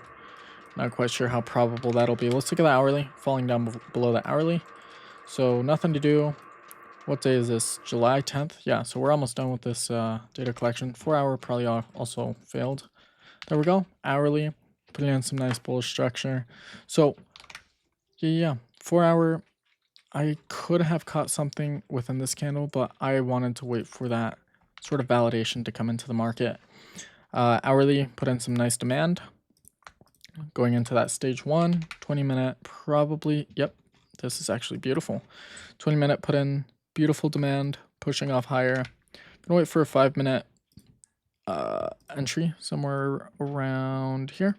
not quite sure how probable that'll be. Let's look at the hourly, falling down below the hourly. So nothing to do. What day is this? July 10th? Yeah, so we're almost done with this data collection. 4 hour probably also failed. There we go. Hourly, putting in some nice bullish structure. So yeah, 4 hour, I could have caught something within this candle, but I wanted to wait for that sort of validation to come into the market. Hourly, put in some nice demand. Going into that stage 1, 20 minute, probably, yep, this is actually beautiful. 20 minute, put in beautiful demand, pushing off higher. Gonna wait for a 5 minute entry somewhere around here.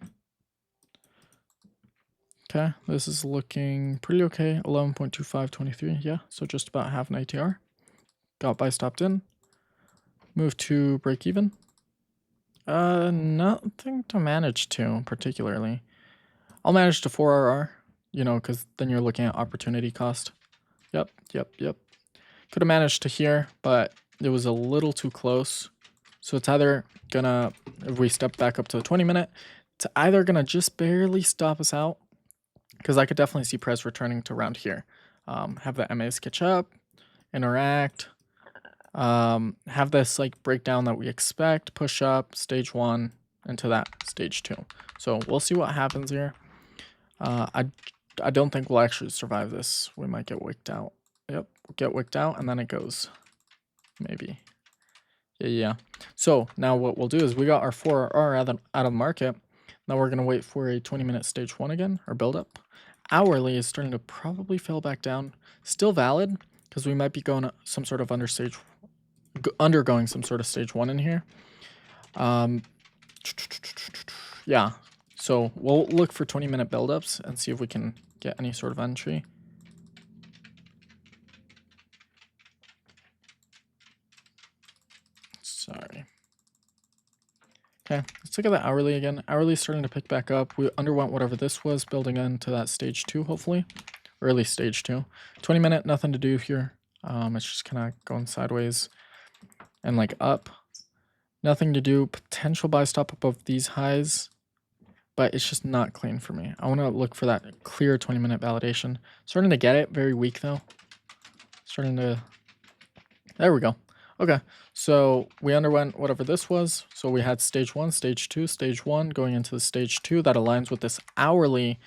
Okay, this is looking pretty okay. 11.2523, yeah, so just about half an ATR. Got buy stopped in. Move to break even. Nothing to manage to particularly. I'll manage to 4RR, you know, because then you're looking at opportunity cost. Yep. Could have managed to here, but it was a little too close. So it's either gonna, if we step back up to the 20-minute, it's either gonna just barely stop us out, because I could definitely see price returning to around here. Have the MAs catch up, interact, have this like breakdown that we expect, push up stage 1 into that stage 2. So we'll see what happens here. I don't think we'll actually survive this. We might get wicked out. Yep, get wicked out, and then it goes. Maybe. Yeah. So now what we'll do is we got our 4R out of the market. Now we're going to wait for a 20-minute stage 1 again, or build up. Hourly is starting to probably fell back down. Still valid, because we might be going some sort of undergoing some sort of stage 1 in here. Yeah. So we'll look for 20-minute buildups and see if we can get any sort of entry. Sorry. Okay, let's look at the hourly again. Hourly is starting to pick back up. We underwent whatever this was, building into that stage 2, hopefully. Early stage 2. 20-minute, nothing to do here. It's just kind of going sideways and like up. Nothing to do. Potential buy stop above these highs, but it's just not clean for me. I want to look for that clear 20-minute validation. Starting to get it. Very weak though. Starting to... There we go. Okay, so we underwent whatever this was. So we had stage 1, stage 2, stage 1 going into the stage 2. That aligns with this hourly.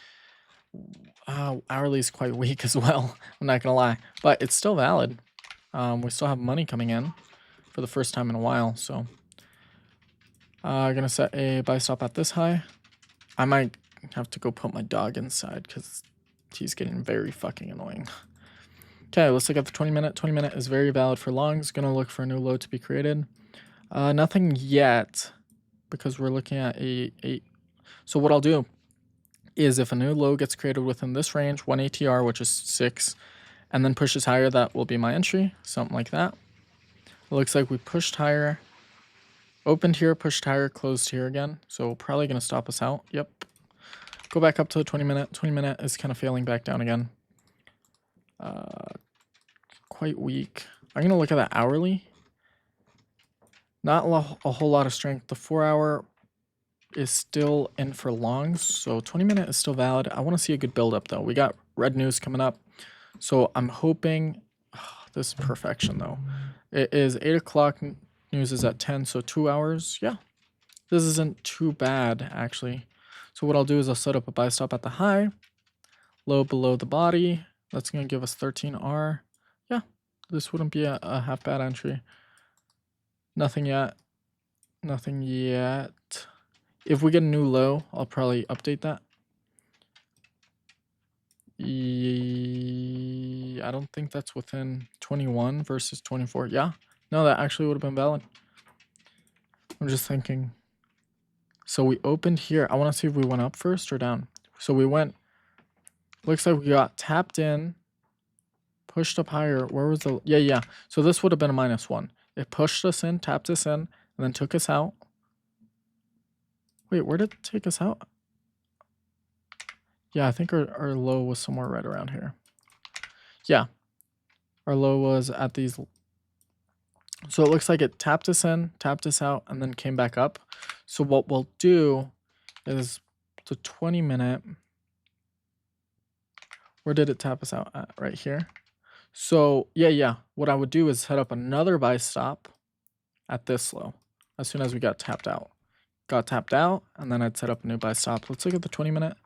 Hourly is quite weak as well. I'm not going to lie, but it's still valid. We still have money coming in for the first time in a while. So I'm going to set a buy stop at this high. I might have to go put my dog inside because he's getting very fucking annoying. Okay, let's look at the 20-minute. 20-minute is very valid for longs. Gonna look for a new low to be created. Nothing yet because we're looking at a 8. So what I'll do is if a new low gets created within this range, 1 ATR, which is 6, and then pushes higher, that will be my entry. Something like that. It looks like we pushed higher, opened here, pushed higher, closed here again. So probably gonna stop us out. Yep. Go back up to the 20-minute. 20-minute is kind of failing back down again. Quite weak. I'm gonna look at that hourly. Not a whole lot of strength. The 4-hour is still in for longs, so 20-minute is still valid. I want to see a good build up though. We got red news coming up, so I'm hoping this is perfection though. It is 8 o'clock. News is at 10, so 2 hours. Yeah, this isn't too bad actually. So what I'll do is I'll set up a buy stop at the high, low below the body. That's gonna give us 13R. Yeah, this wouldn't be a half bad entry. Nothing yet. Nothing yet. If we get a new low, I'll probably update that. I don't think that's within 21 versus 24. Yeah, no, that actually would have been valid. I'm just thinking. So we opened here. I want to see if we went up first or down. So we went, looks like we got tapped in, pushed up higher. Where was the, yeah. So this would have been a -1. It pushed us in, tapped us in, and then took us out. Wait, where did it take us out? Yeah, I think our low was somewhere right around here. Yeah, our low was at these. So it looks like it tapped us in, tapped us out, and then came back up. So what we'll do is the 20-minute. Where did it tap us out at? Right here. So yeah. What I would do is set up another buy stop at this low as soon as we got tapped out. Got tapped out, and then I'd set up a new buy stop. Let's look at the 20-minute.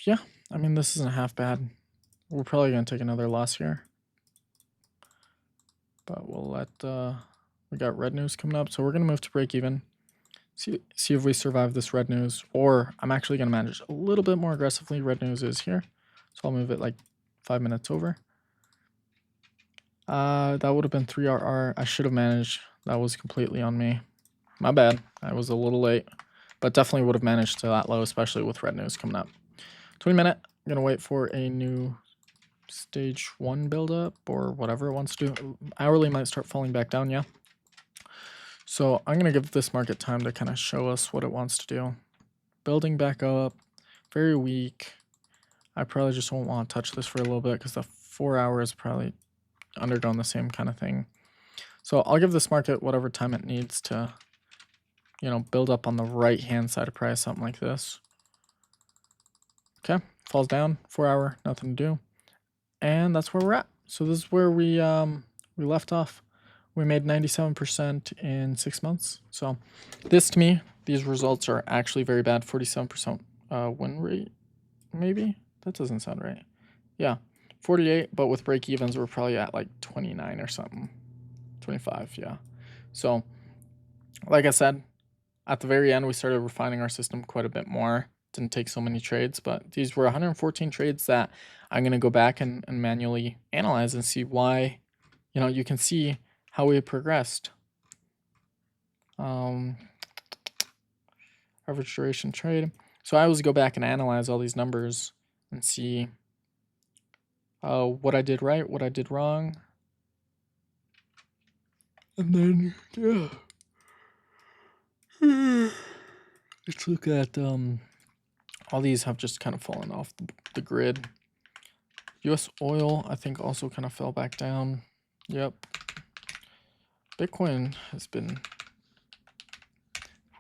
Yeah, I mean, this isn't half bad. We're probably going to take another loss here. But we'll let, we got red news coming up, so we're going to move to break even. See if we survive this red news, or I'm actually going to manage a little bit more aggressively. Red news is here, so I'll move it like 5 minutes over. That would have been 3RR. I should have managed. That was completely on me. My bad. I was a little late, but definitely would have managed to that low, especially with red news coming up. 20-minute. I'm going to wait for a new stage 1 buildup or whatever it wants to do. Hourly might start falling back down, yeah. So I'm going to give this market time to kind of show us what it wants to do. Building back up, very weak. I probably just won't want to touch this for a little bit because the 4 hours probably undergone the same kind of thing. So I'll give this market whatever time it needs to, you know, build up on the right hand side of price, something like this. Okay, falls down, 4 hour, nothing to do. And that's where we're at. So this is where we left off. We made 97% in 6 months. So this, to me, these results are actually very bad. 47% win rate, maybe? That doesn't sound right. Yeah, 48, but with break evens, we're probably at like 29 or something. 25, yeah. So like I said, at the very end, we started refining our system quite a bit more. Didn't take so many trades, but these were 114 trades that I'm going to go back and manually analyze and see why, you know, you can see how we progressed. Average duration trade. So I always go back and analyze all these numbers and see what I did right, what I did wrong. And then, yeah. Let's look at, all these have just kind of fallen off the grid. US oil, I think, also kind of fell back down. Yep. Bitcoin has been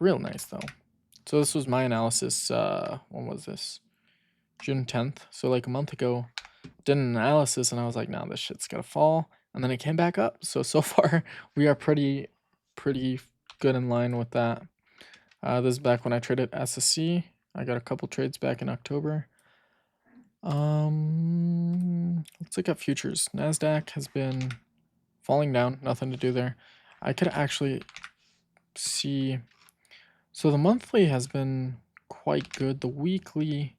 real nice, though. So this was my analysis. When was this? June 10th. So like a month ago, did an analysis and I was like, nah, this shit's gonna fall. And then it came back up. So far, we are pretty good in line with that. This is back when I traded SSC. I got a couple trades back in October. Let's look at futures. NASDAQ has been falling down, nothing to do there. I could actually see, so the monthly has been quite good. The weekly,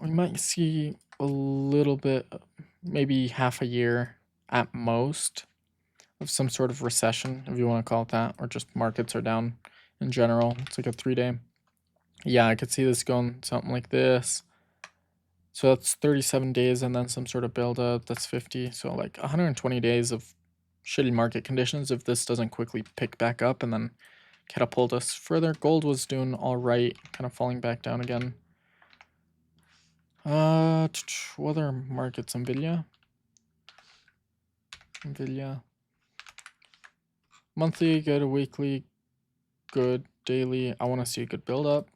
we might see a little bit, maybe half a year at most, of some sort of recession, if you want to call it that, or just markets are down in general. It's like a 3-day. Yeah, I could see this going something like this. So that's 37 days and then some sort of build up. That's 50. So like 120 days of shitty market conditions if this doesn't quickly pick back up and then catapult us further. Gold was doing all right, kind of falling back down again. What other markets? Nvidia. Monthly, good. Weekly, good. Daily, I want to see a good build up.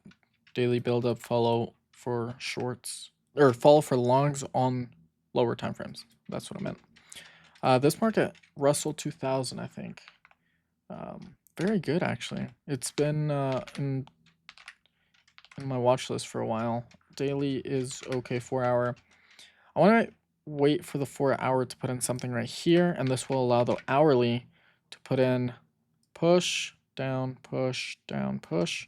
Daily build up, follow for shorts. Or follow for longs on lower time frames. That's what I meant. This market, Russell 2000, I think. Very good, actually. It's been in my watch list for a while. Daily is okay, 4 hour. I want to wait for the 4 hour to put in something right here, and this will allow the hourly to put in push, down, push, down, push.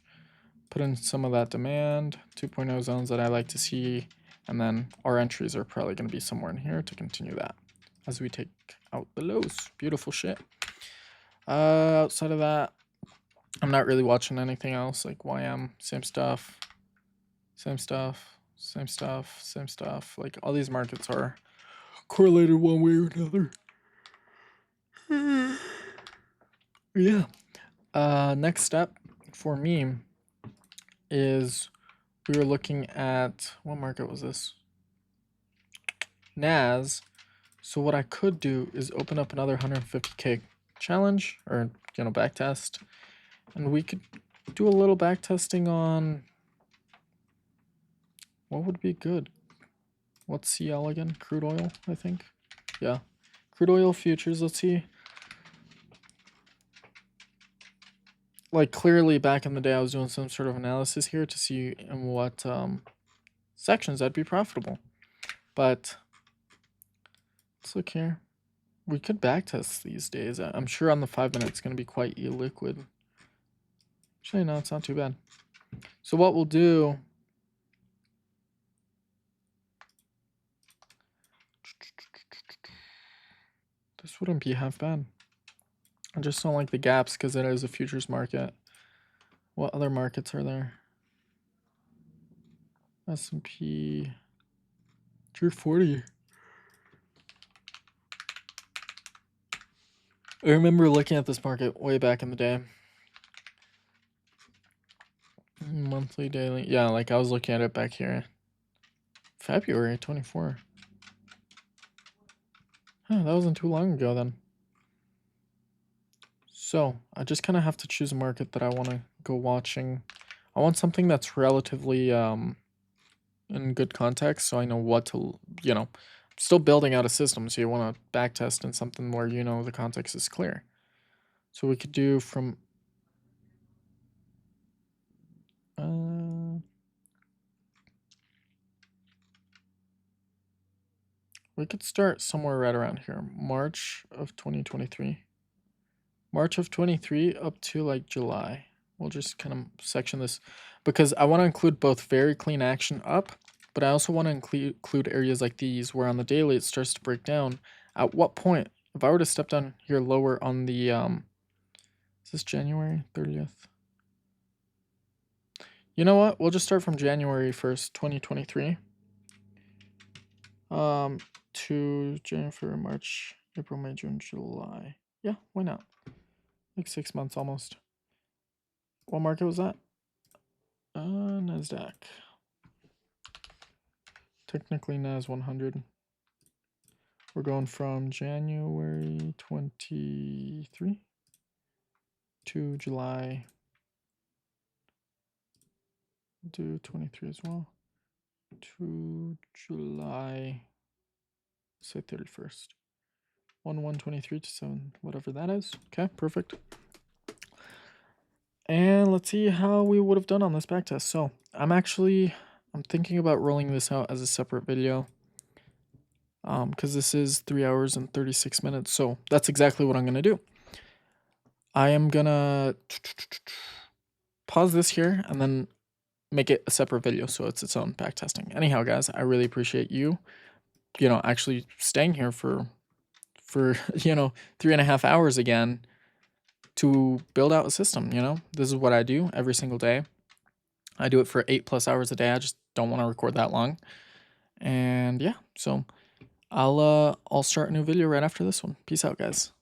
Put in some of that demand, 2.0 zones that I like to see. And then our entries are probably going to be somewhere in here to continue that as we take out the lows. Beautiful shit. Outside of that, I'm not really watching anything else. Like YM, same stuff. Like all these markets are correlated one way or another. Yeah. Next step for me is we were looking at, what market was this? NAS. So what I could do is open up another 150K challenge, or, you know, backtest, and we could do a little backtesting on what would be good. What's CL again? Crude oil, I think. Yeah, crude oil futures. Let's see. Like clearly back in the day, I was doing some sort of analysis here to see in what sections I'd be profitable. But let's look here. We could backtest these days. I'm sure on the 5 minute it's going to be quite illiquid. Actually, no, it's not too bad. So what we'll do, this wouldn't be half bad. I just don't like the gaps because it is a futures market. What other markets are there? S&P, 340. I remember looking at this market way back in the day. Monthly, daily. Yeah, like I was looking at it back here. February 24. Huh, that wasn't too long ago then. So I just kind of have to choose a market that I want to go watching. I want something that's relatively in good context, so I know what to, still building out a system, so you want to backtest in something where the context is clear. So we could do from we could start somewhere right around here, March of 2023. March of 23 up to like July. We'll just kind of section this because I want to include both very clean action up, but I also want to include areas like these where on the daily it starts to break down. At what point, if I were to step down here lower on the, is this January 30th? You know what? We'll just start from January 1st, 2023. To January, February, March, April, May, June, July. Yeah, why not? Like 6 months almost. What market was that? NASDAQ. Technically NAS 100. We're going from January 23 to July. Do 23 as well. To July, say 31st. 1/1/23 to 7, whatever that is. Okay, perfect. And let's see how we would have done on this backtest. So I'm thinking about rolling this out as a separate video. Because this is 3 hours and 36 minutes. So that's exactly what I'm going to do. I am going to pause this here and then make it a separate video so it's its own backtesting. Anyhow, guys, I really appreciate you, actually staying here for 3.5 hours again to build out a system. This is what I do every single day. I do it for 8+ hours a day. I just don't want to record that long. And yeah, so I'll start a new video right after this one. Peace out, guys.